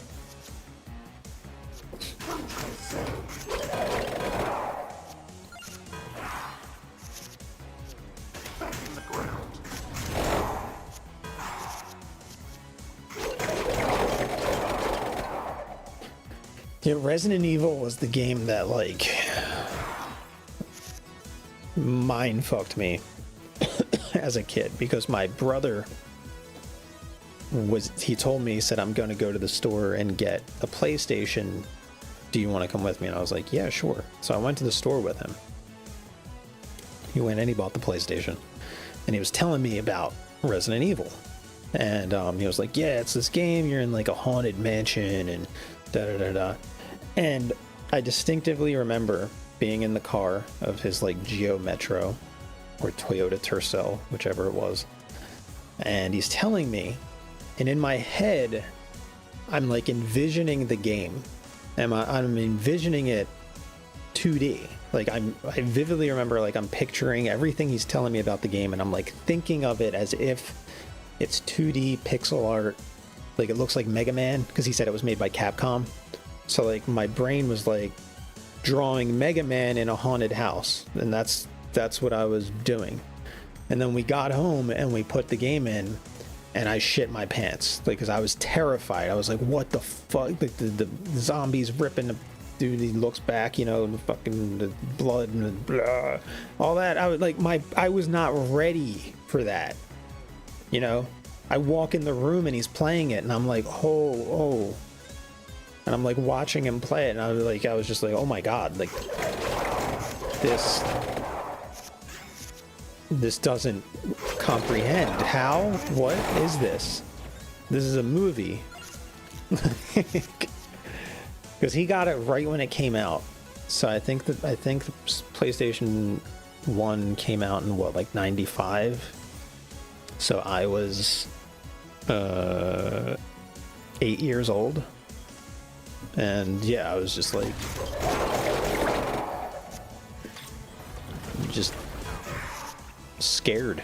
Yeah, Resident Evil was the game that, like, mind fucked me as a kid, because my brother he told me, he said, I'm going to go to the store and get a PlayStation. Do you want to come with me? And I was like, yeah, sure. So I went to the store with him. He went and he bought the PlayStation, and he was telling me about Resident Evil. And he was like, yeah, it's this game. You're in like a haunted mansion and da-da-da-da. And I distinctively remember being in the car of his like Geo Metro or Toyota Tercel, whichever it was. And he's telling me, and in my head, I'm like envisioning the game. I'm envisioning it 2D. Like I vividly remember, like, I'm picturing everything he's telling me about the game, and I'm like thinking of it as if it's 2D pixel art. Like, it looks like Mega Man, because he said it was made by Capcom. So like my brain was like drawing Mega Man in a haunted house, and that's what I was doing. And then we got home and we put the game in, and I shit my pants, like, because I was terrified. I was like, what the fuck? Like the zombies ripping the dude, he looks back, you know, and the blood and the blah, all that. I was like, I was not ready for that, you know. I walk in the room and he's playing it, and I'm like, oh. And I'm like watching him play it, and I was just like, oh my god, like, this doesn't comprehend. How? What is this? This is a movie. Because he got it right when it came out. So I think the PlayStation 1 came out in what, like 95? So I was 8 years old. And yeah, I was just like, just scared.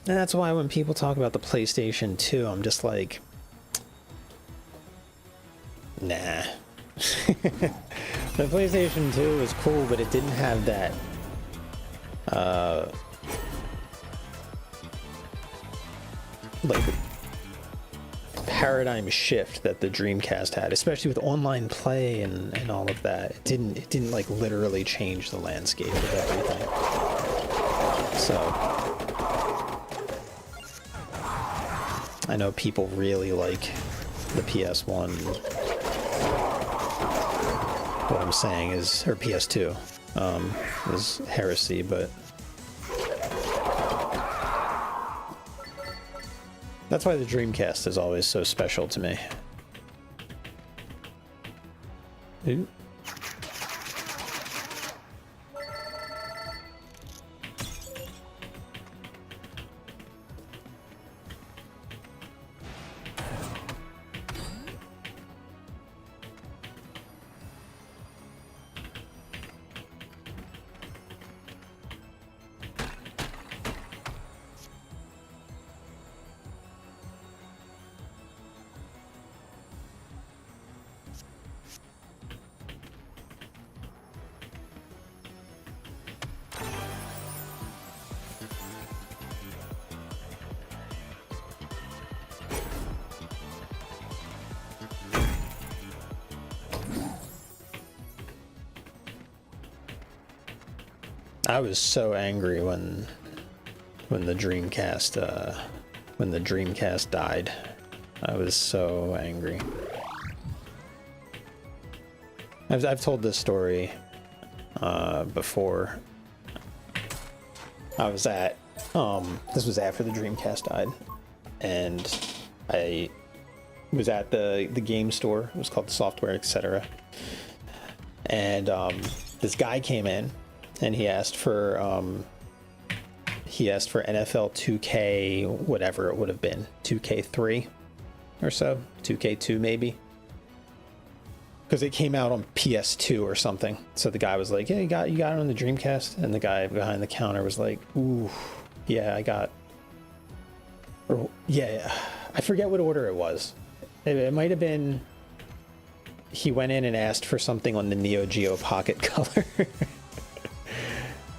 And that's why when people talk about the PlayStation 2, I'm just like, nah. The PlayStation 2 was cool, but it didn't have that like paradigm shift that the Dreamcast had, especially with online play and all of that. It didn't like literally change the landscape of everything. So I know people really like the PS1. What I'm saying is, or PS2, is heresy, but that's why the Dreamcast is always so special to me. Ooh. I was so angry when the Dreamcast died. I was so angry. I've told this story before. I was at this was after the Dreamcast died, and I was at the game store. It was called the Software Etc. And this guy came in. And he asked for NFL 2K, whatever it would have been, 2K3 or so, 2K2 maybe, because it came out on PS2 or something. So the guy was like, "Yeah, you got it on the Dreamcast," and the guy behind the counter was like, "Ooh, yeah, I got." Or yeah, I forget what order it was. It might have been. He went in and asked for something on the Neo Geo Pocket Color.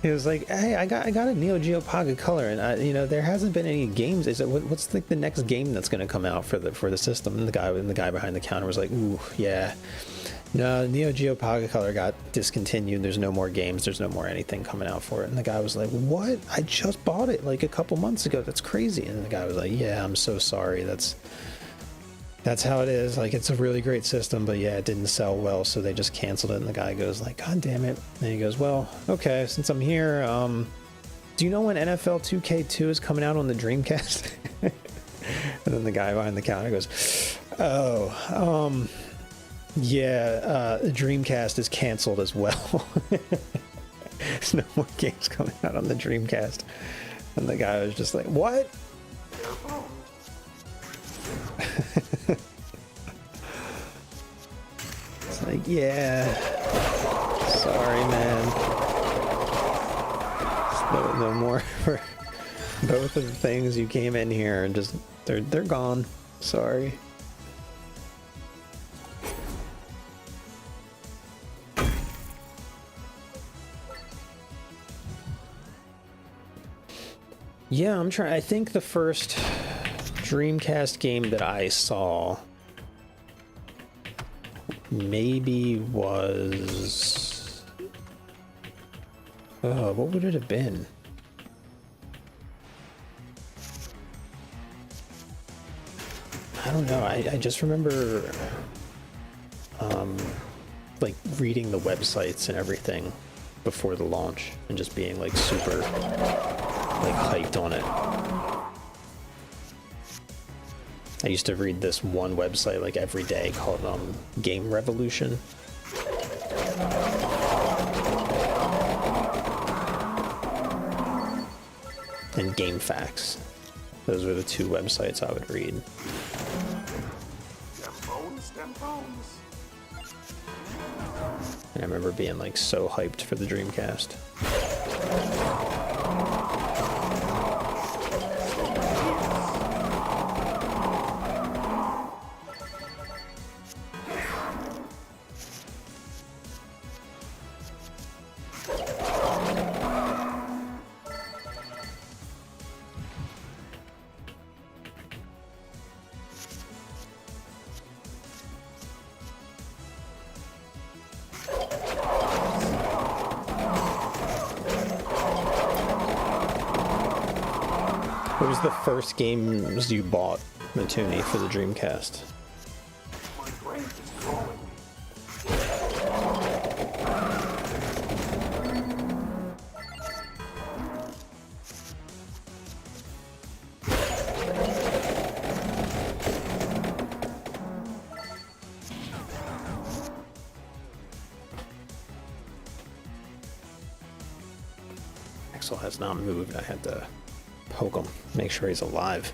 He was like, "Hey, I got a Neo Geo Pocket Color, and there hasn't been any games. Is it what's like the next game that's going to come out for the system?" And the guy behind the counter was like, "Ooh, yeah, no, Neo Geo Pocket Color got discontinued. There's no more games. There's no more anything coming out for it." And the guy was like, "What? I just bought it like a couple months ago. That's crazy." And the guy was like, "Yeah, I'm so sorry. That's how it is. Like, it's a really great system, but yeah, it didn't sell well, so they just canceled it." And the guy goes like, "God damn it." And he goes, "Well, okay, since I'm here, do you know when NFL 2K2 is coming out on the Dreamcast?" And then the guy behind the counter goes, "Oh, yeah, the Dreamcast is canceled as well." There's no more games coming out on the Dreamcast. And the guy was just like, "What?" It's like, yeah, sorry, man. No more for both of the things you came in here and just they're gone. Sorry. Yeah, I'm trying. I think the first Dreamcast game that I saw maybe was what would it have been? I don't know. I just remember like reading the websites and everything before the launch and just being like super like hyped on it. I used to read this one website like every day called Game Revolution. And Game Facts. Those were the two websites I would read. And I remember being like so hyped for the Dreamcast. What was the first games you bought, Matuni, for the Dreamcast? My brain is calling me. Axel has not moved. I had to poke him, make sure he's alive.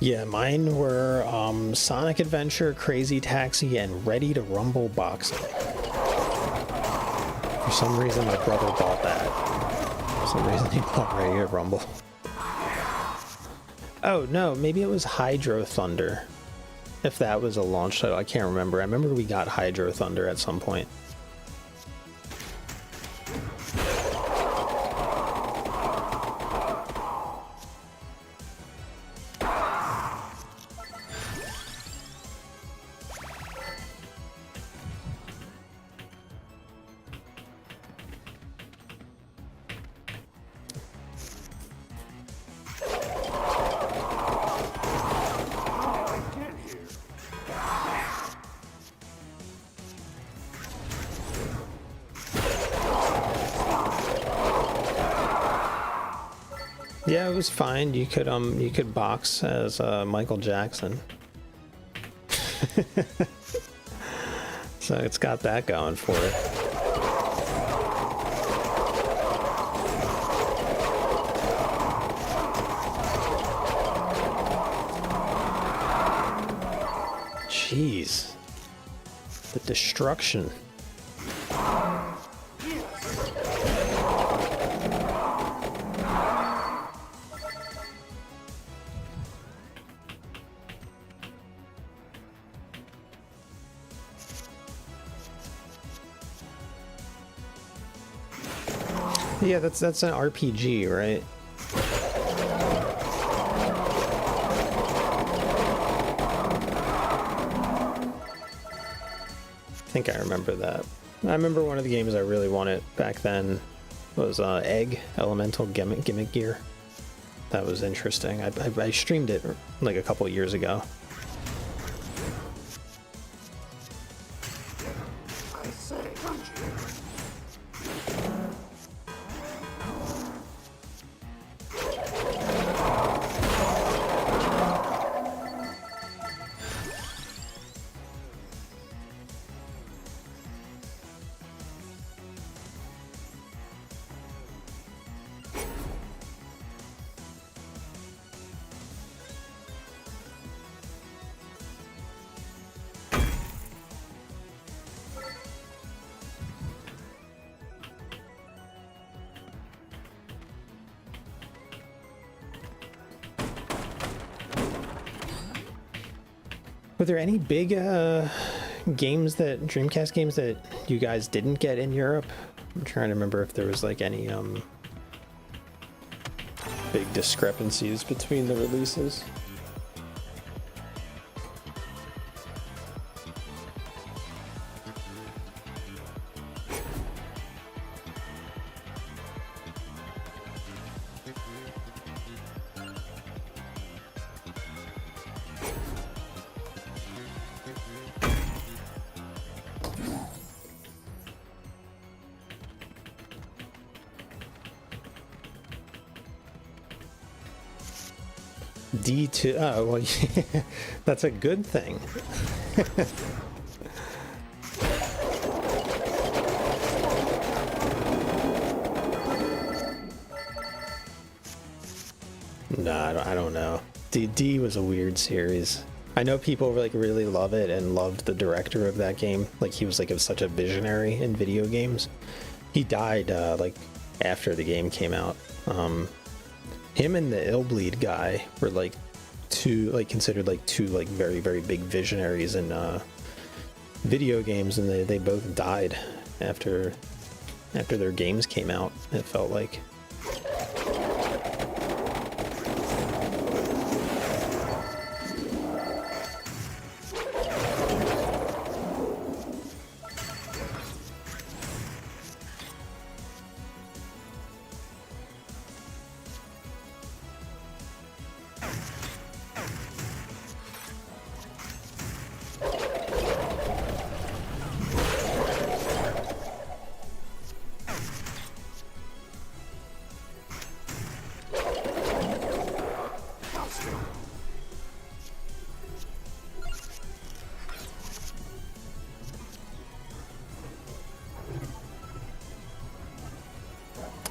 Yeah, mine were Sonic Adventure, Crazy Taxi, and Ready to Rumble Boxing. For some reason, my brother bought that. For some reason, he bought Ready to Rumble. Oh, no, maybe it was Hydro Thunder. If that was a launch title, I can't remember. I remember we got Hydro Thunder at some point. Yeah, it was fine. You could box as Michael Jackson. So it's got that going for it. Jeez. The destruction. Yeah, that's an RPG, right? I think I remember that. I remember one of the games I really wanted back then was Egg, Elemental Gimmick Gear. That was interesting. I streamed it like a couple years ago. I say, don't you? Were there any big games that Dreamcast games that you guys didn't get in Europe? I'm trying to remember if there was like any big discrepancies between the releases. D2. Oh, well, that's a good thing. No, I don't know. D was a weird series. I know people like really love it and loved the director of that game. Like he was like such a visionary in video games. He died like after the game came out. Him and the Illbleed guy were like considered like two like very big visionaries in video games, and they both died after their games came out. It felt like.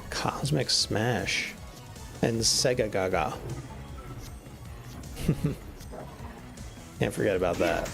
Cosmic Smash and Sega Gaga. Can't forget about that.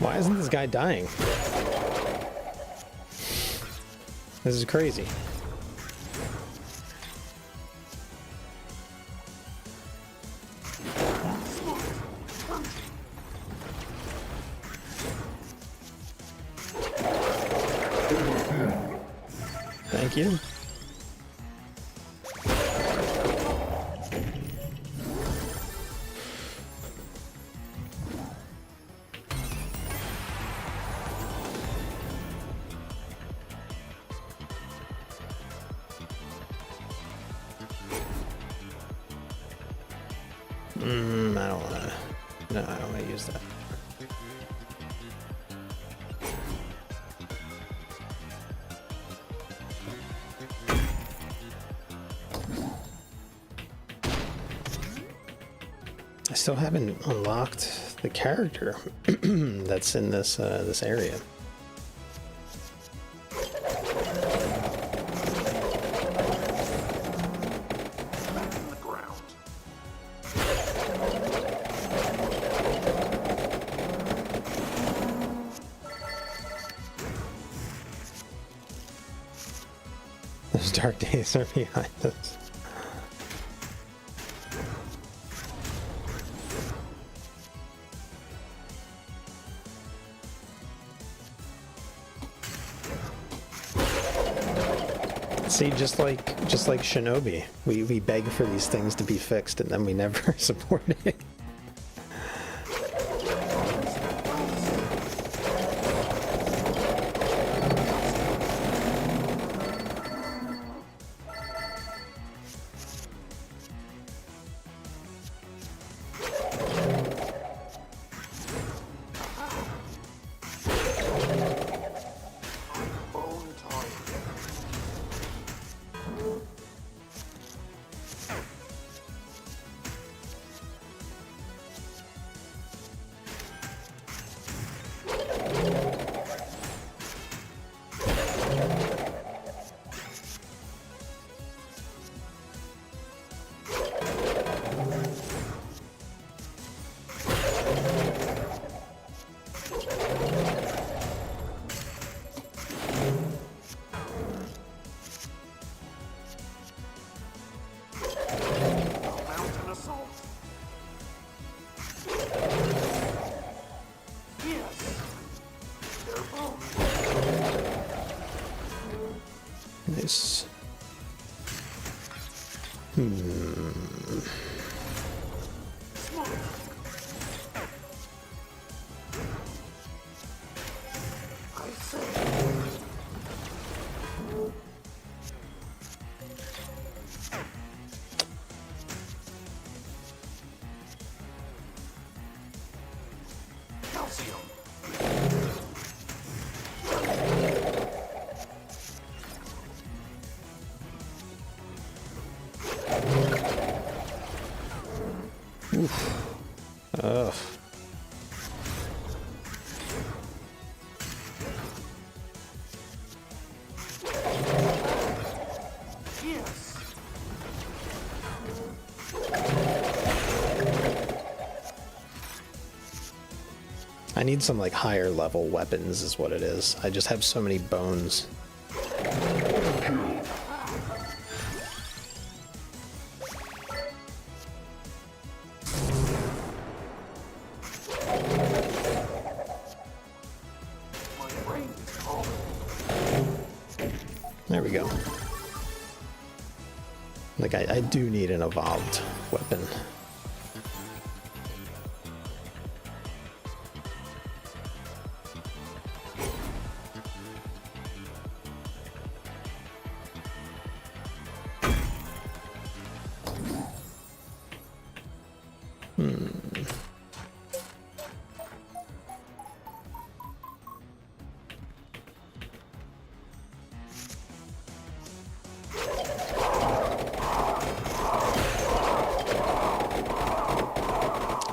Why isn't this guy dying? This is crazy. Thank you. I don't wanna. No, I don't wanna use that. I still haven't unlocked the character that's in this this area. Those dark days are behind us. See, just like Shinobi, we beg for these things to be fixed, and then we never support it. bones. Ugh. I need some like higher level weapons is what it is. I just have so many bones. There we go. Like, I do need an evolved weapon.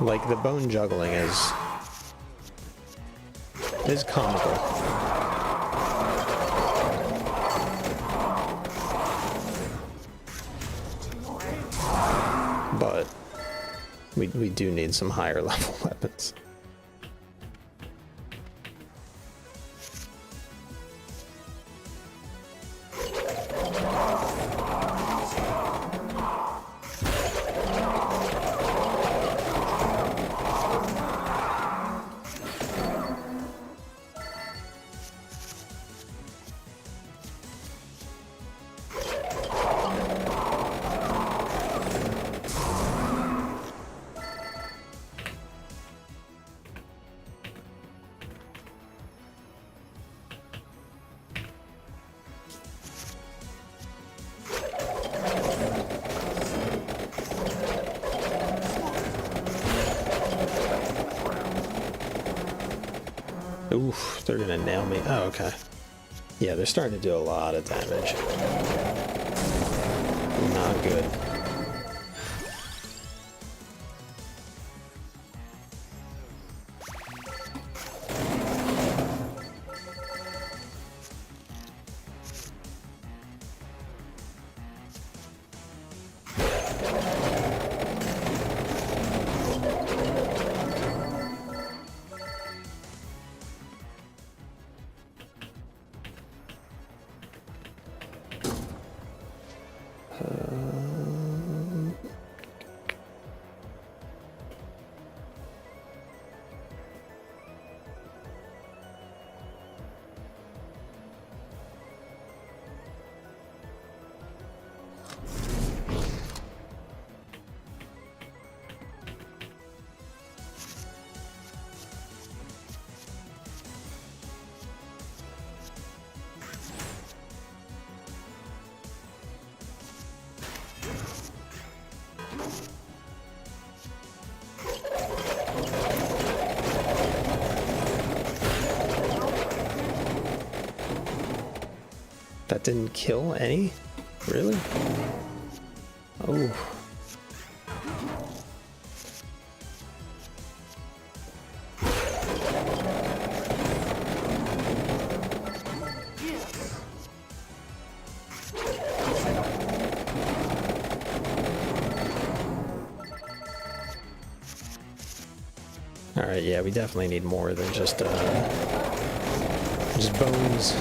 Like, the bone juggling is comical. But we do need some higher level weapons. Oof, they're gonna nail me. Oh, okay. Yeah, they're starting to do a lot of damage. Not good. That didn't kill any? Really? Oh. Alright, yeah, we definitely need more than just bones.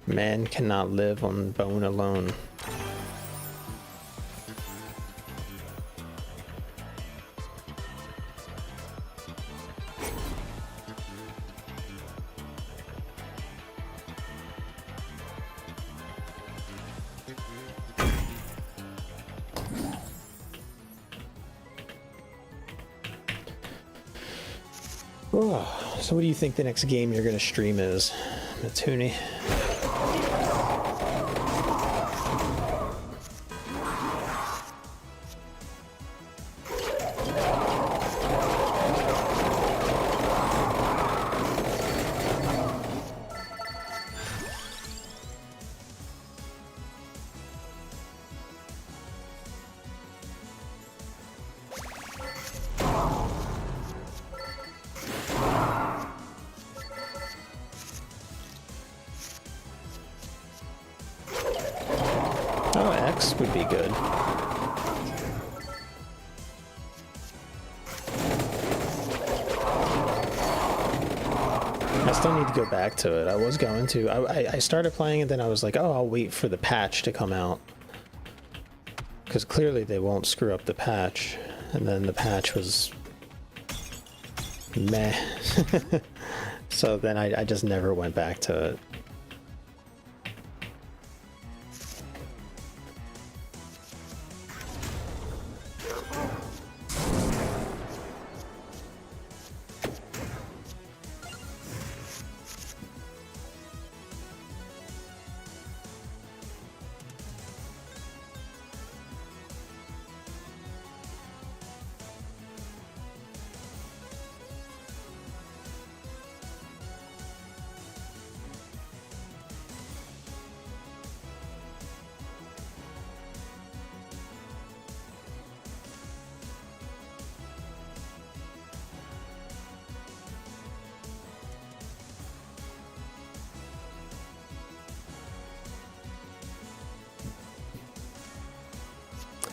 Man cannot live on bone alone. Oh, so what do you think the next game you're going to stream is, Matuni? Oh, X would be good. I still need to go back to it. I was going to. I started playing and then I was like, oh, I'll wait for the patch to come out. Because clearly they won't screw up the patch. And then the patch was meh. So then I just never went back to it.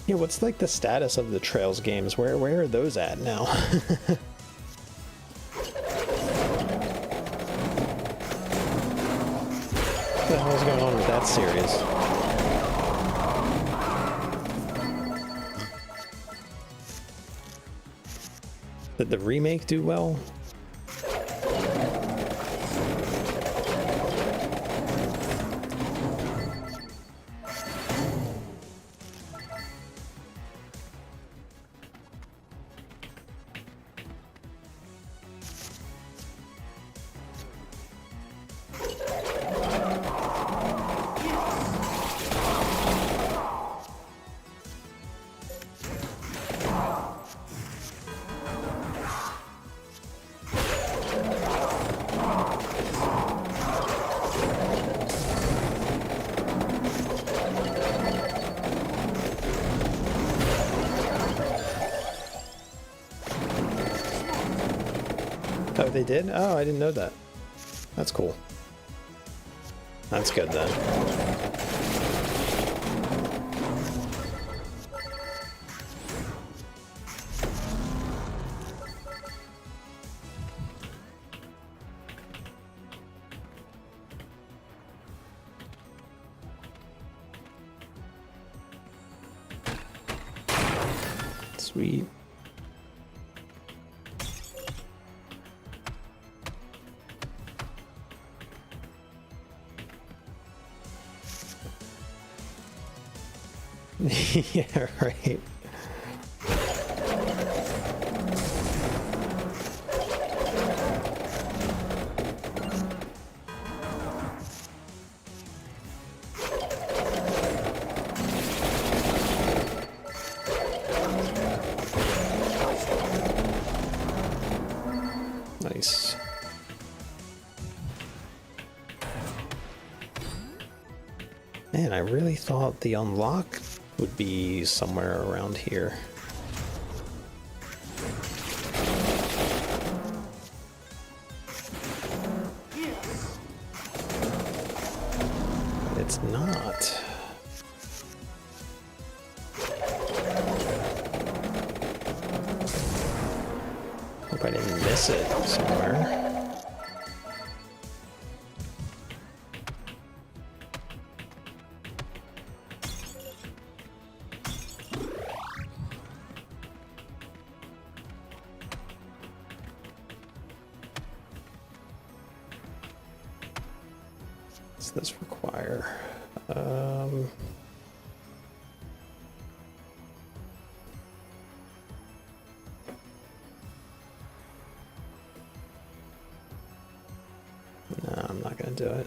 Yeah, what's like the status of the Trails games? Where are those at now? What the hell's going on with that series? Did the remake do well? Oh, they did? Oh, I didn't know that. That's cool. That's good then. Sweet. Yeah, right. Nice. Man, I really thought the unlock would be somewhere around here. But it's not. Hope I didn't miss it somewhere. What's this require? gonna do it.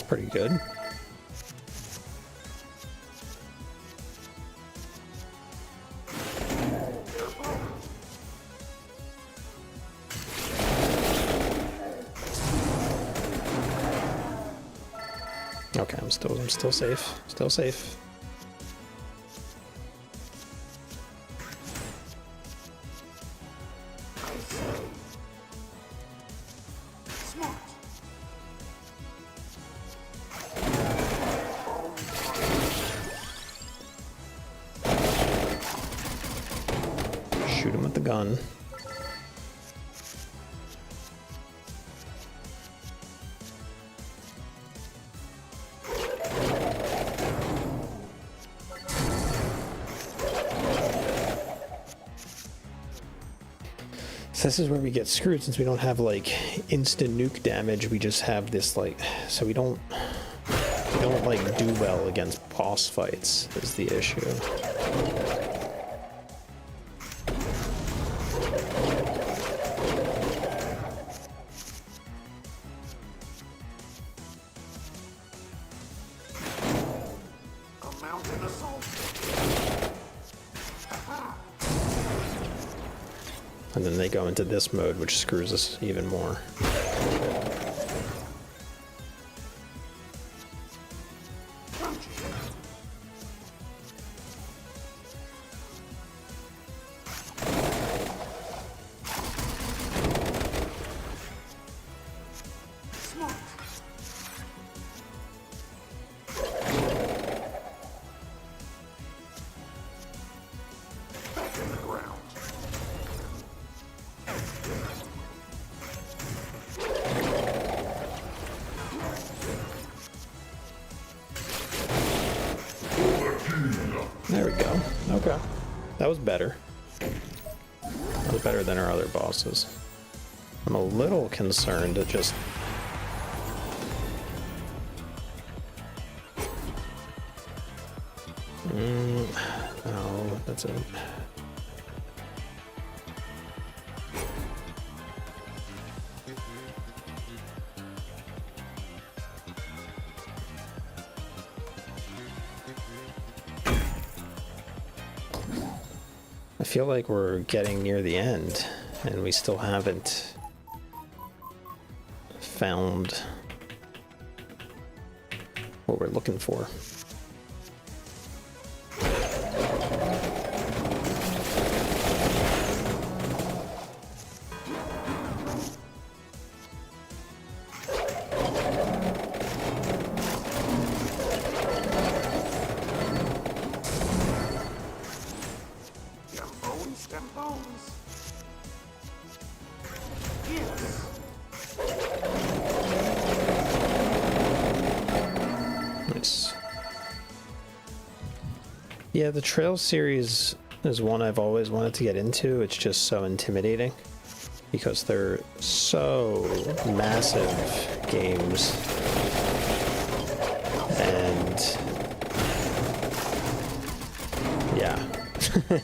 Pretty good. Okay, I'm still safe. Still safe. Shoot him with the gun. So this is where we get screwed, since we don't have like instant nuke damage. We just have this like, so we don't like do well against boss fights is the issue. And then they go into this mode, which screws us even more. There we go. Okay. That was better. That was better than our other bosses. I'm a little concerned at just... no, that's it. I feel like we're getting near the end, and we still haven't found what we're looking for. Yeah, the Trail series is one I've always wanted to get into. It's just so intimidating because they're so massive games, and yeah,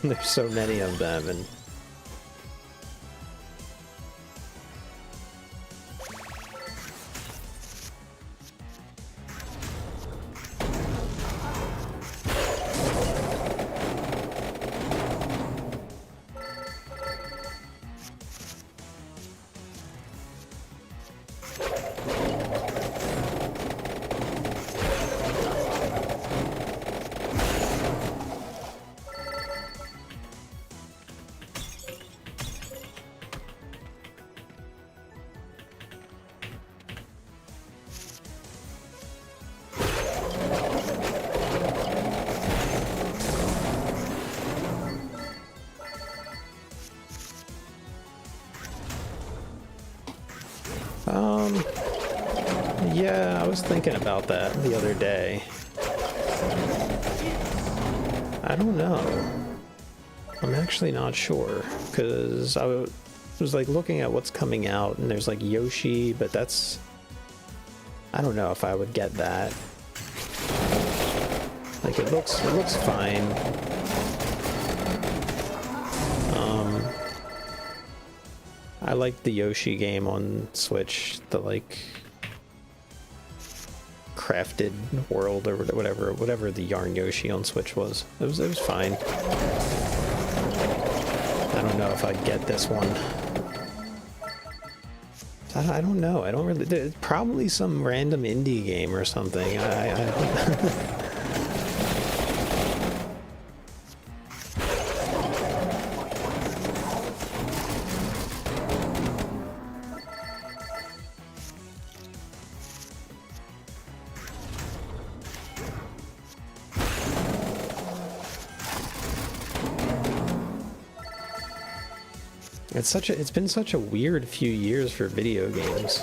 there's so many of them, and Yeah, I was thinking about that the other day. I don't know. I'm actually not sure, because I was like looking at what's coming out, and there's like Yoshi, but that's... I don't know if I would get that. Like it looks fine. I like the Yoshi game on Switch, the like crafted world or whatever the Yarn Yoshi on Switch was. It was fine. I don't know if I'd get this one. I don't know. I don't really. Probably some random indie game or something. I don't. It's been such a weird few years for video games.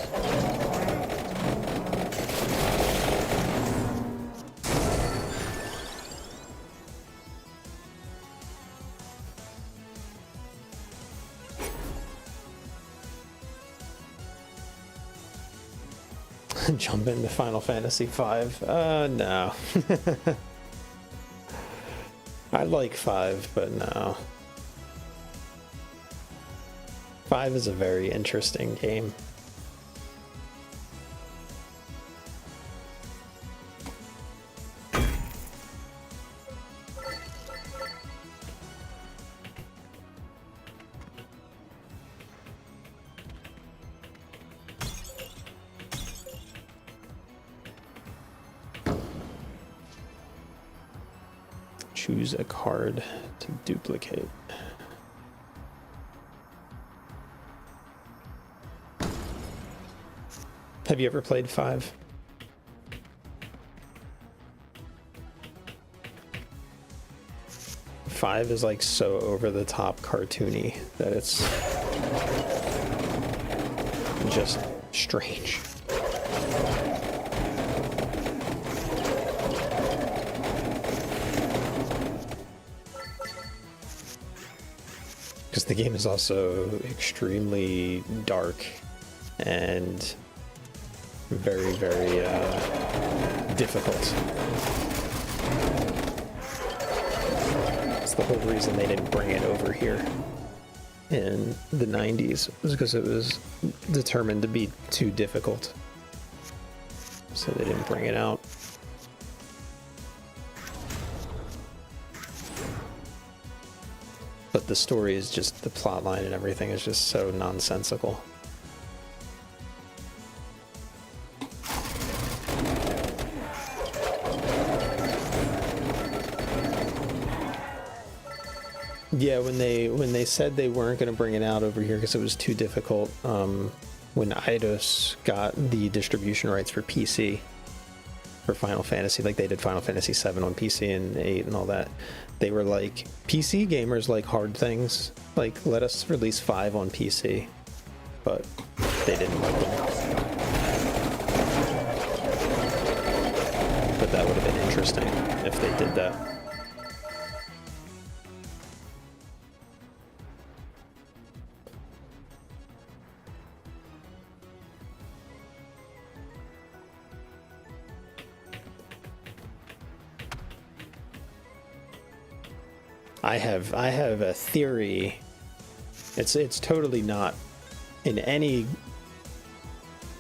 Jump into Final Fantasy V. No. I like 5, but no. 5 is a very interesting game. Choose a card to duplicate. Have you ever played 5? Five is like so over the top cartoony that it's just strange. Because the game is also extremely dark and very, very difficult. That's the whole reason they didn't bring it over here in the 90s, was because it was determined to be too difficult. So they didn't bring it out. But the story is just, the plot line and everything is just so nonsensical. Yeah, when they said they weren't going to bring it out over here because it was too difficult, when Eidos got the distribution rights for PC for Final Fantasy, like they did Final Fantasy 7 on PC and 8 and all that, they were like, PC gamers like hard things, like let us release 5 on PC, but they didn't like them. But that would have been interesting if they did that. I have a theory. It's totally not in any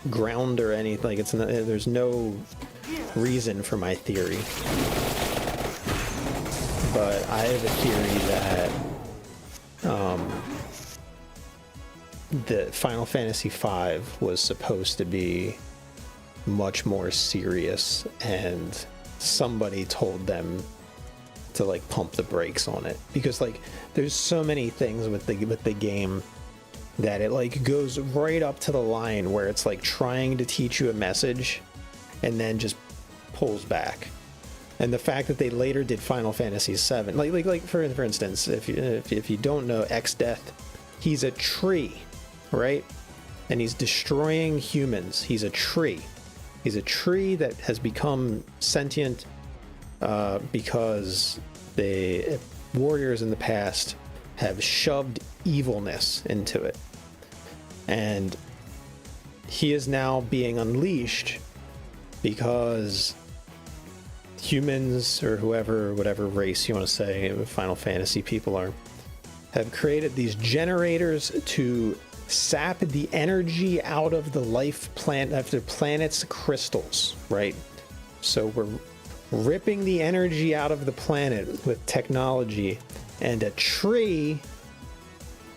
ground or anything. Like it's not, there's no reason for my theory. But I have a theory that the Final Fantasy V was supposed to be much more serious, and somebody told them to like pump the brakes on it, because like there's so many things with the game that it like goes right up to the line where it's like trying to teach you a message and then just pulls back. And the fact that they later did Final Fantasy VII, like for instance, if you don't know X Death, he's a tree, right? and he's destroying humans. He's a tree. He's a tree that has become sentient because the warriors in the past have shoved evilness into it. And he is now being unleashed because humans, or whoever, whatever race you want to say, Final Fantasy people are, have created these generators to sap the energy out of the life plant, of the planet's crystals, right? So we're ripping the energy out of the planet with technology, and a tree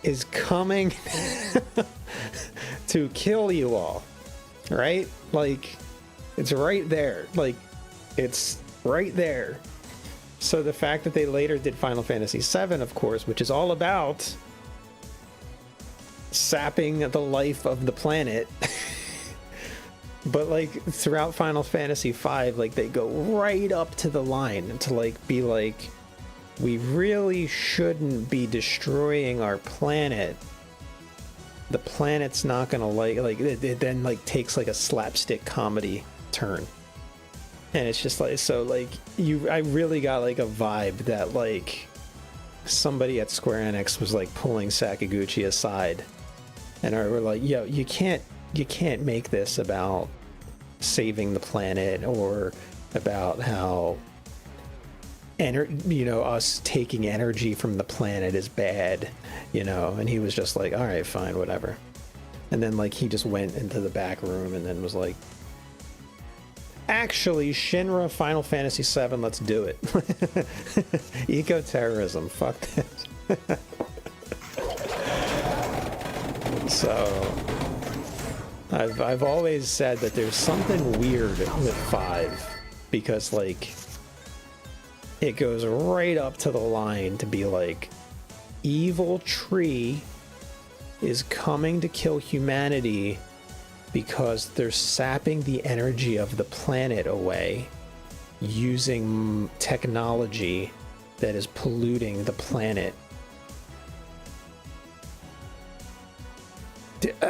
is coming to kill you all, right? Like, it's right there. Like, it's right there. So the fact that they later did Final Fantasy VII, of course, which is all about sapping the life of the planet, but like throughout Final Fantasy V, like they go right up to the line to like be like, we really shouldn't be destroying our planet. The planet's not gonna like it then like takes like a slapstick comedy turn. And it's just like, so like I really got like a vibe that like somebody at Square Enix was like pulling Sakaguchi aside and were like, yo, you can't make this about saving the planet or about how us taking energy from the planet is bad, and he was just like, all right, fine, whatever. And then like he just went into the back room and then was like, actually, Shinra, Final Fantasy VII, let's do it. Eco-terrorism, fuck this. So I've always said that there's something weird with 5 because like it goes right up to the line to be like, evil tree is coming to kill humanity because they're sapping the energy of the planet away using technology that is polluting the planet. Like,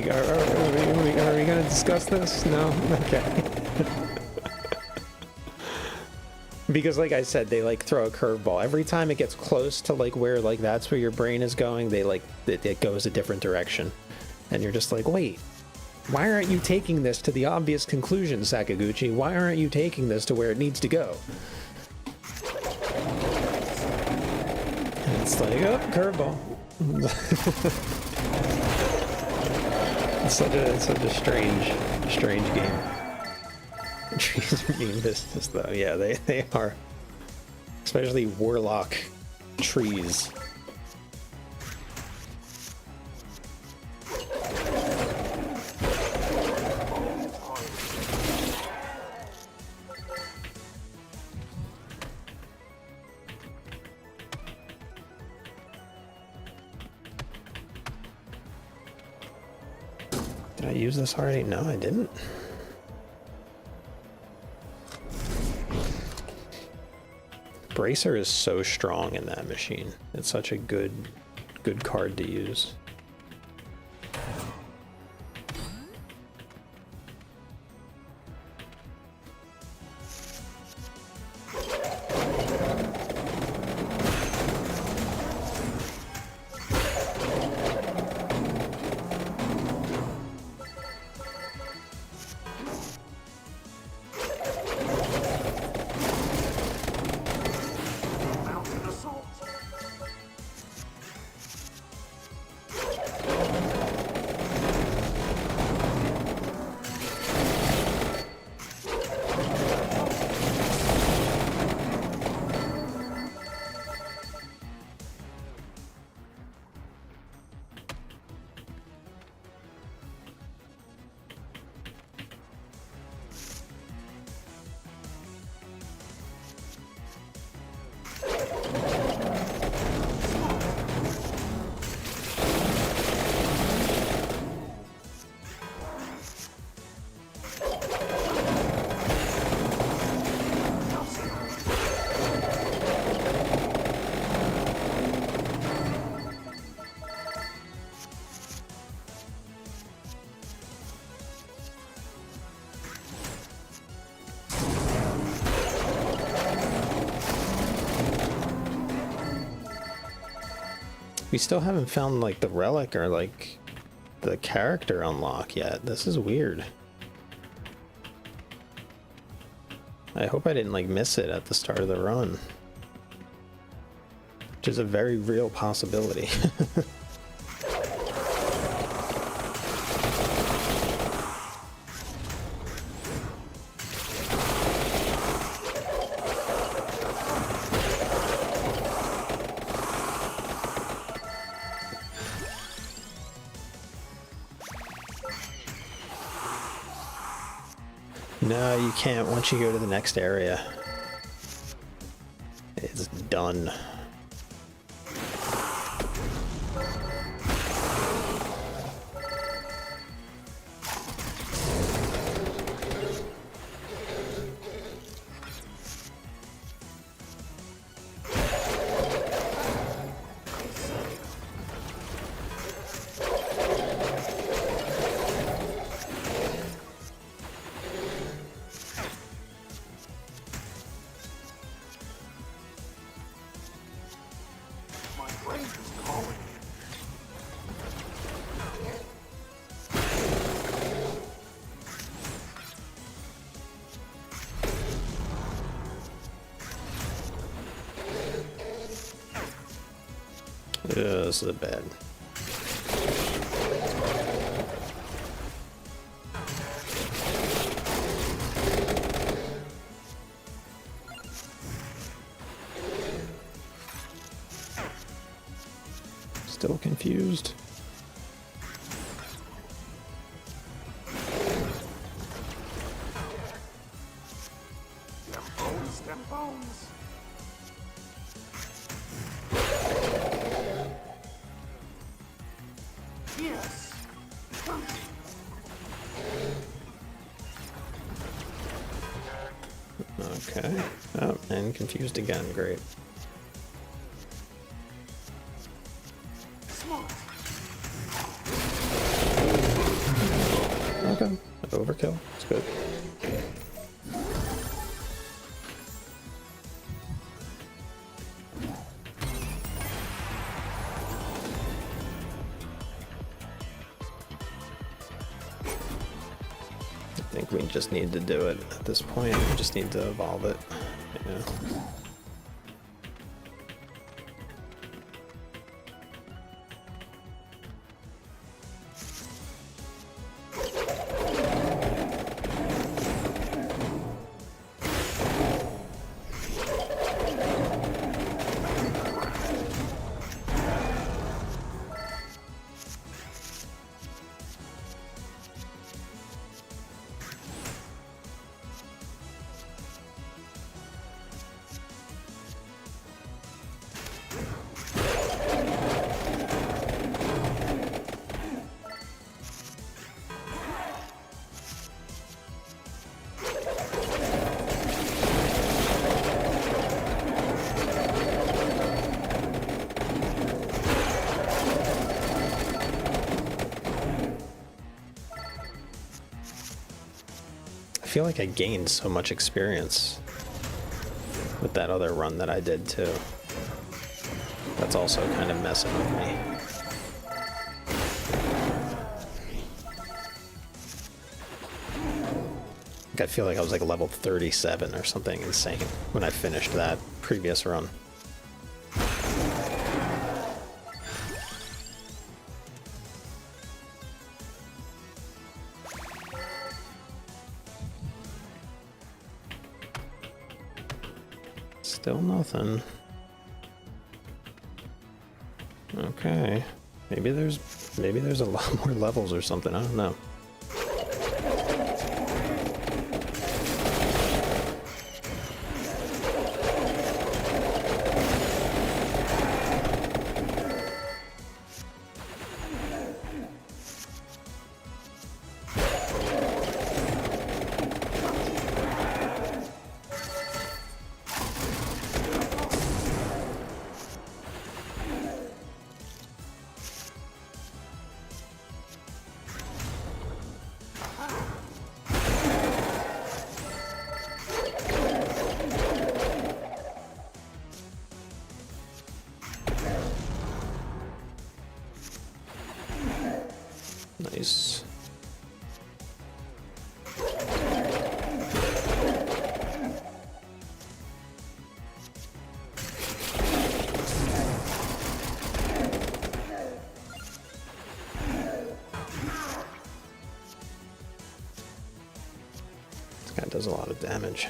are we going to discuss this? No? Okay. Because like I said, they like throw a curveball every time it gets close to like where like that's where your brain is going. They like it goes a different direction, and you're just like, wait, why aren't you taking this to the obvious conclusion, Sakaguchi? Why aren't you taking this to where it needs to go? And it's like, oh, curveball. It's such a strange game. Trees are being business though. Yeah, they are. Especially warlock trees. Did I use this already? No, I didn't. Bracer is so strong in that machine. It's such a good card to use. We still haven't found like the relic or like the character unlock yet. This is weird. I hope I didn't like miss it at the start of the run. Which is a very real possibility. No, you can't once you go to the next area. It's done. This is bad. Still confused. Them bones. Yes. Okay. Oh, and confused again. Great. Okay. Overkill. It's good. I think we just need to do it at this point. We just need to evolve it. Yeah. I feel like I gained so much experience with that other run that I did too. That's also kind of messing with me. I feel like I was like level 37 or something insane when I finished that previous run. Still nothing. Okay. Maybe there's a lot more levels or something. I don't know. Nice. This guy does a lot of damage.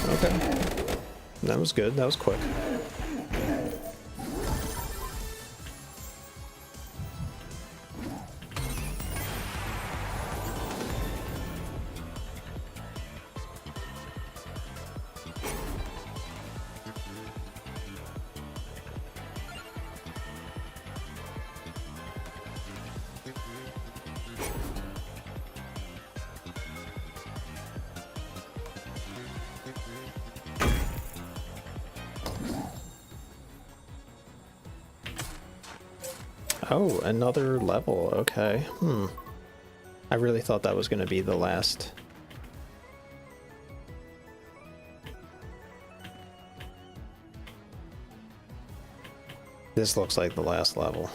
Okay. That was good. That was quick. Oh, another level. Okay. I really thought that was going to be the last. This looks like the last level.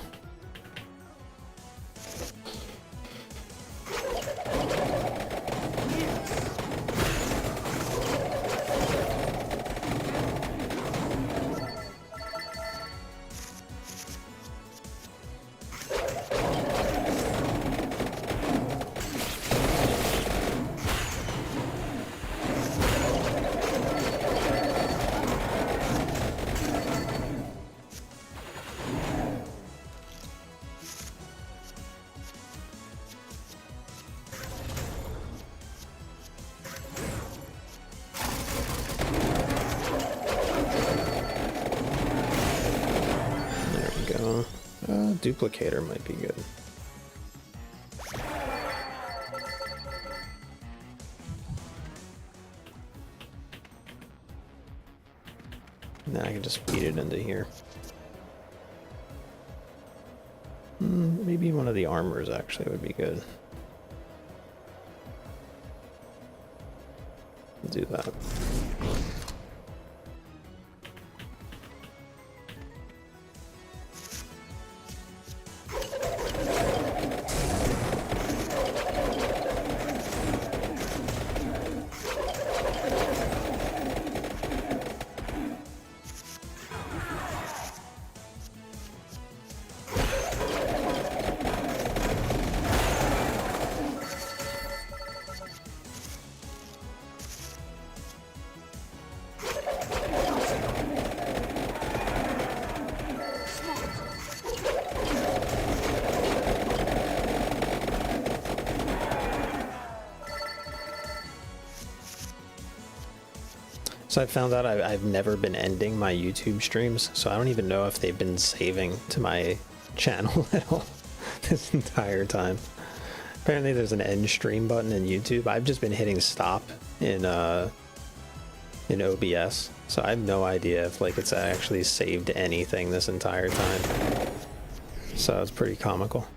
Duplicator might be good. Now I can just feed it into here. Maybe one of the armors actually would be good. Do that. So I found out I've never been ending my YouTube streams, so I don't even know if they've been saving to my channel at all this entire time. Apparently there's an end stream button in YouTube. I've just been hitting stop in OBS, so I have no idea if like it's actually saved anything this entire time. So it's pretty comical.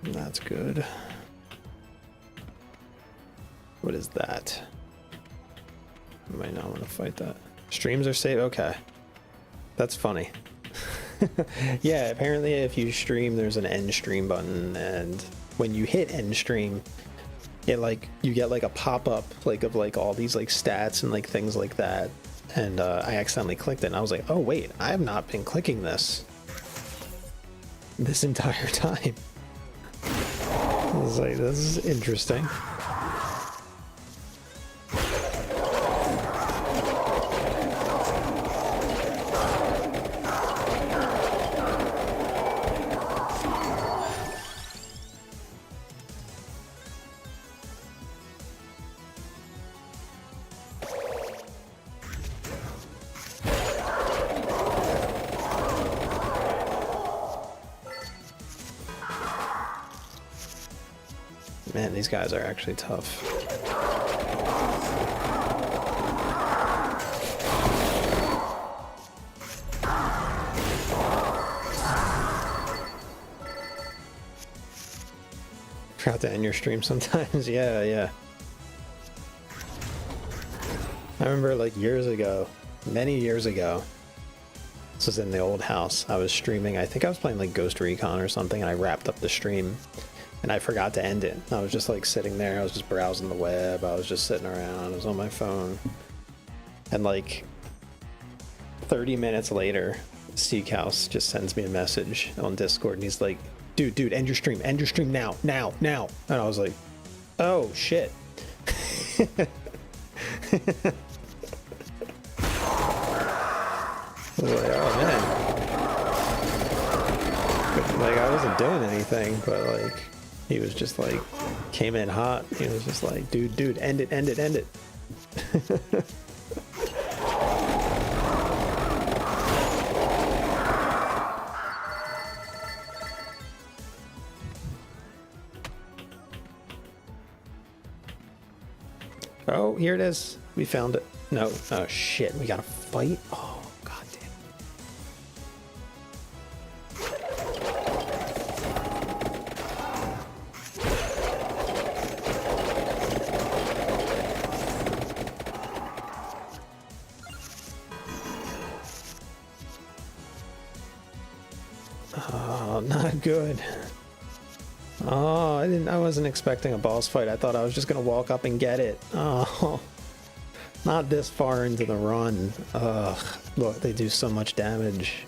That's good. What is that? I might not want to fight that. Streams are safe. Okay. That's funny. Yeah, apparently if you stream, there's an end stream button, and when you hit end stream, it like you get like a pop-up like of like all these like stats and like things like that. And I accidentally clicked it, and I was like, oh wait, I have not been clicking this entire time. I was like, this is interesting. Man, these guys are actually tough. Forgot to end your stream sometimes. Yeah. I remember like years ago, many years ago, this was in the old house, I was streaming, I think I was playing like Ghost Recon or something, and I wrapped up the stream. And I forgot to end it. I was just like sitting there. I was just browsing the web. I was just sitting around. I was on my phone. And like 30 minutes later, Seek House just sends me a message on Discord. And he's like, dude, end your stream. End your stream now. And I was like, oh, shit. I was like, oh, man. Like, I wasn't doing anything, but like... He was just like, came in hot. He was just like, dude, end it. Oh, here it is. We found it. No. Oh, shit. We gotta fight? Oh, god damn. Oh, not good. Oh, I wasn't expecting a boss fight. I thought I was just gonna walk up and get it. Oh, not this far into the run. Ugh, look, they do so much damage.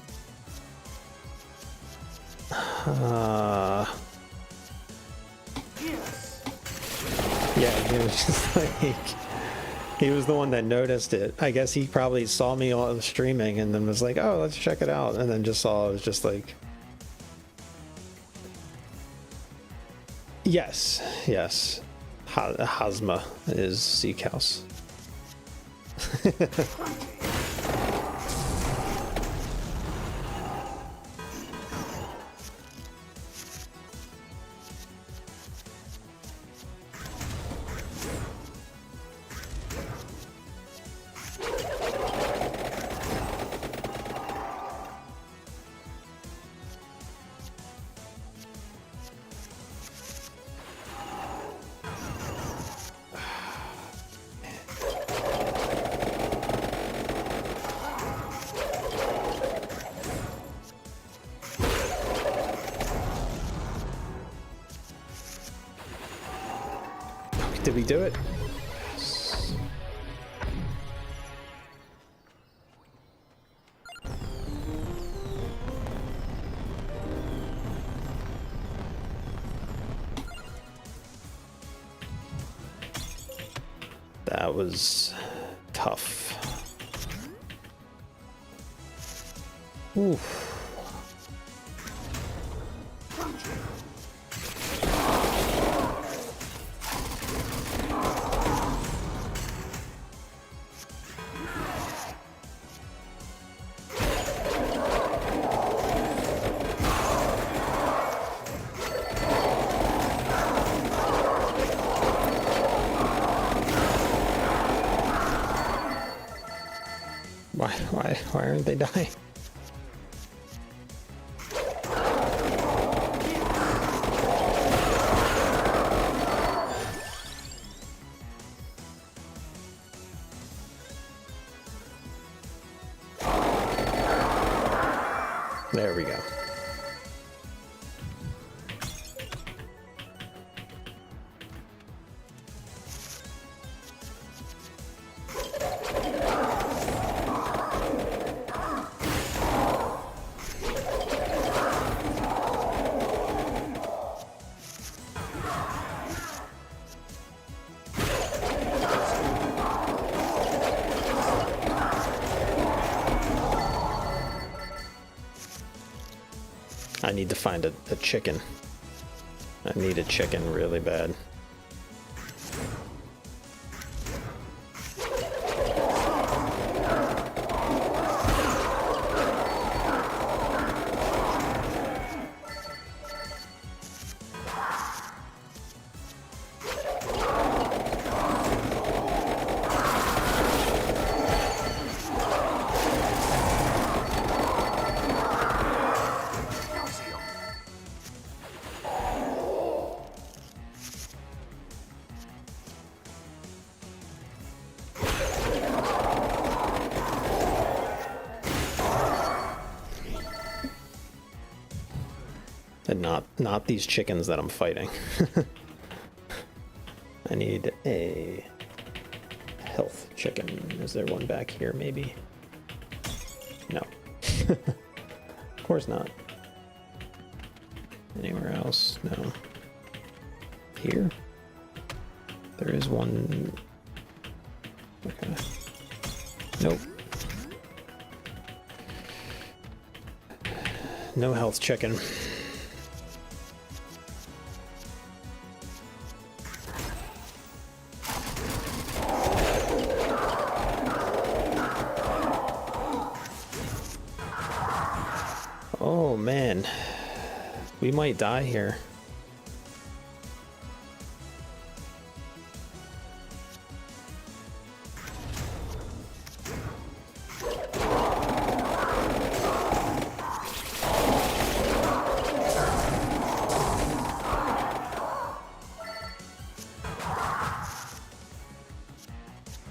Yeah, he was just like, he was the one that noticed it. I guess he probably saw me on streaming and then was like, oh, let's check it out. And then just saw it was just like, yes. Hazma is Seek House. Did we do it? Yes. That was tough. Oof. Why aren't they dying? I need to find a chicken. I need a chicken really bad. And not these chickens that I'm fighting. I need a health chicken. Is there one back here, maybe? No. Of course not. Anywhere else? No. Here? There is one. Okay. Nope. No health chicken. Oh man, we might die here.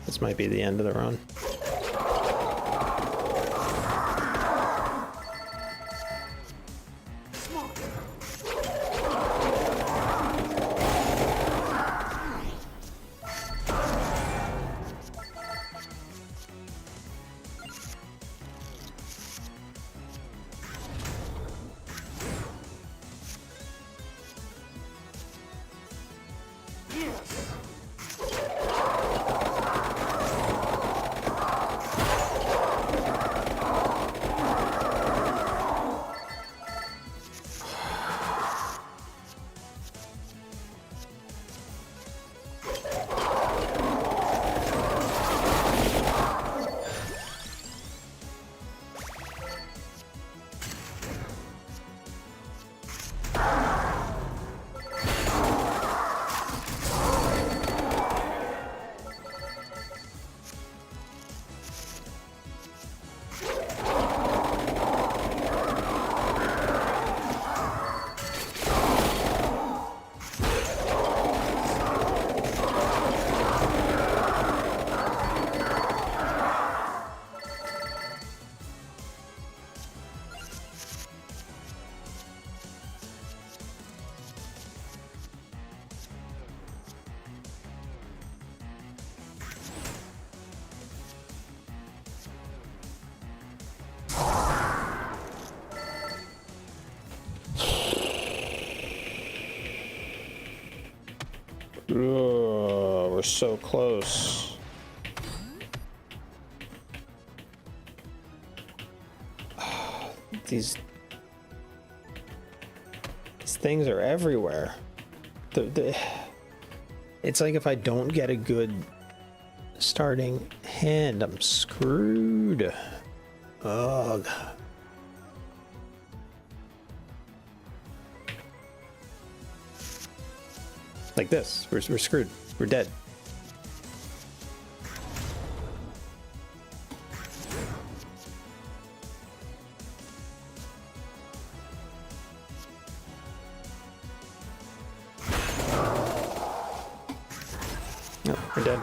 This might be the end of the run. Ugh, we're so close. These things are everywhere. It's like if I don't get a good starting hand, I'm screwed. Ugh. Like this, we're screwed. We're dead. No, we're dead.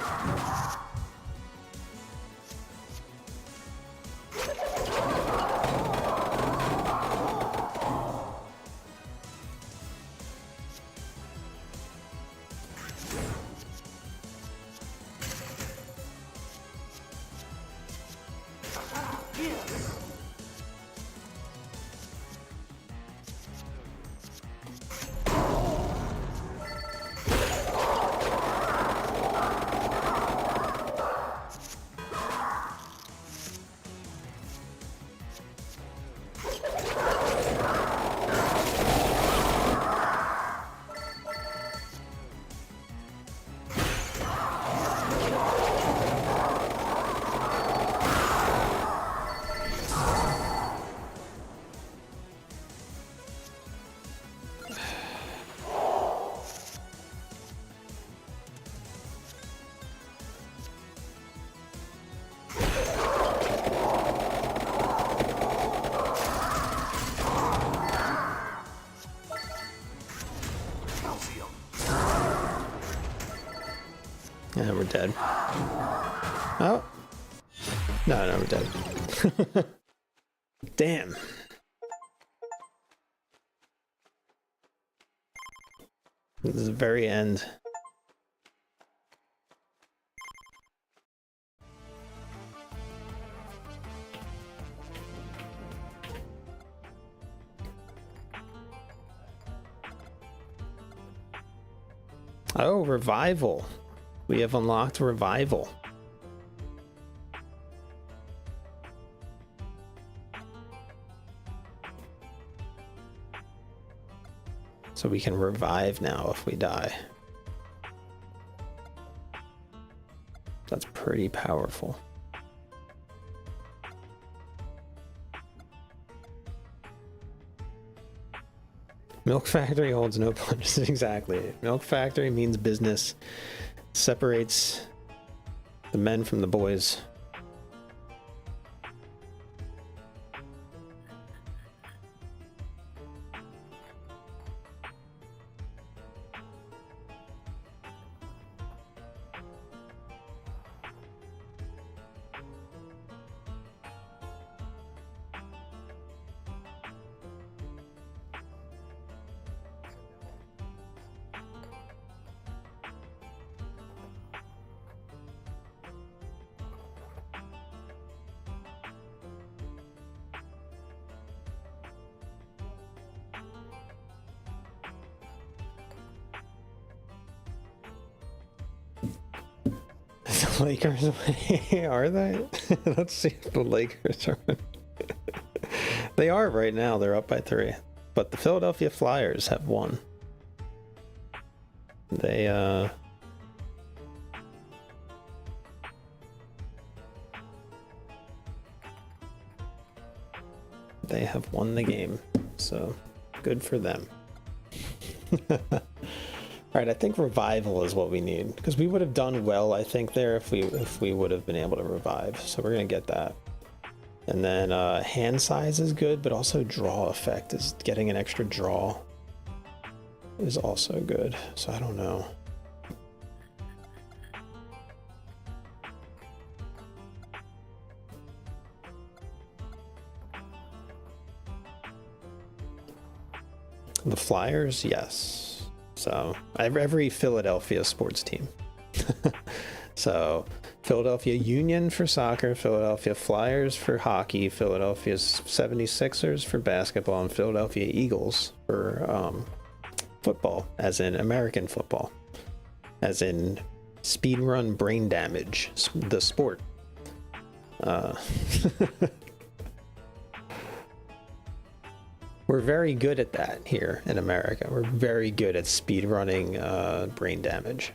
And we're dead. Oh. No, we're dead. Damn. This is the very end. Oh, revival. We have unlocked revival. So we can revive now if we die. That's pretty powerful. Milk factory holds no punches. Exactly. Milk factory means business. Separates the men from the boys. The Lakers, are they? Let's see if the Lakers are. They are right now. They're up by 3. But the Philadelphia Flyers have won. They have won the game. So good for them. Alright, I think revival is what we need, because we would have done well, I think, there if we would have been able to revive. So we're gonna get that. And then hand size is good, but also draw effect is getting an extra draw is also good. So I don't know. The Flyers, yes. So every Philadelphia sports team. So Philadelphia Union for soccer, Philadelphia Flyers for hockey, Philadelphia 76ers for basketball, and Philadelphia Eagles for football, as in American football, as in speedrun brain damage, the sport. We're very good at that here in America. We're very good at speedrunning brain damage.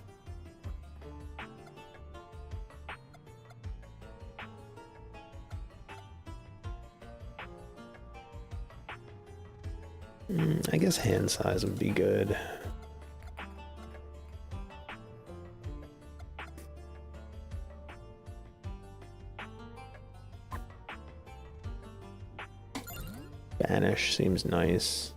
I guess hand size would be good. Banish seems nice.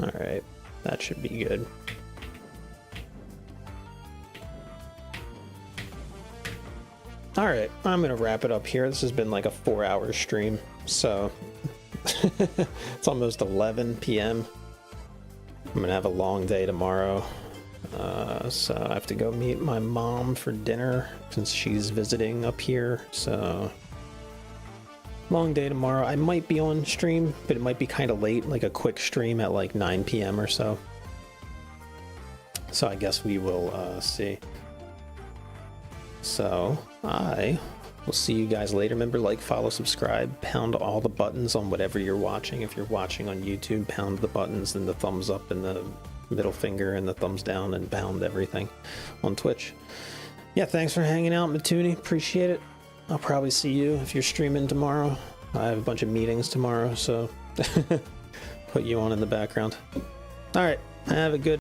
All right, that should be good. All right, I'm gonna wrap it up here. This has been like a 4-hour stream, so it's almost 11 p.m. I'm gonna have a long day tomorrow, so I have to go meet my mom for dinner since she's visiting up here. So long day tomorrow. I might be on stream, but it might be kind of late, like a quick stream at like 9 p.m. or so. So I guess we will see. So I will see you guys later. Remember, like, follow, subscribe, pound all the buttons on whatever you're watching. If you're watching on YouTube, pound the buttons and the thumbs up and the middle finger and the thumbs down, and pound everything on Twitch. Yeah, thanks for hanging out, Matuni. Appreciate it. I'll probably see you if you're streaming tomorrow. I have a bunch of meetings tomorrow, so put you on in the background. All right, have a good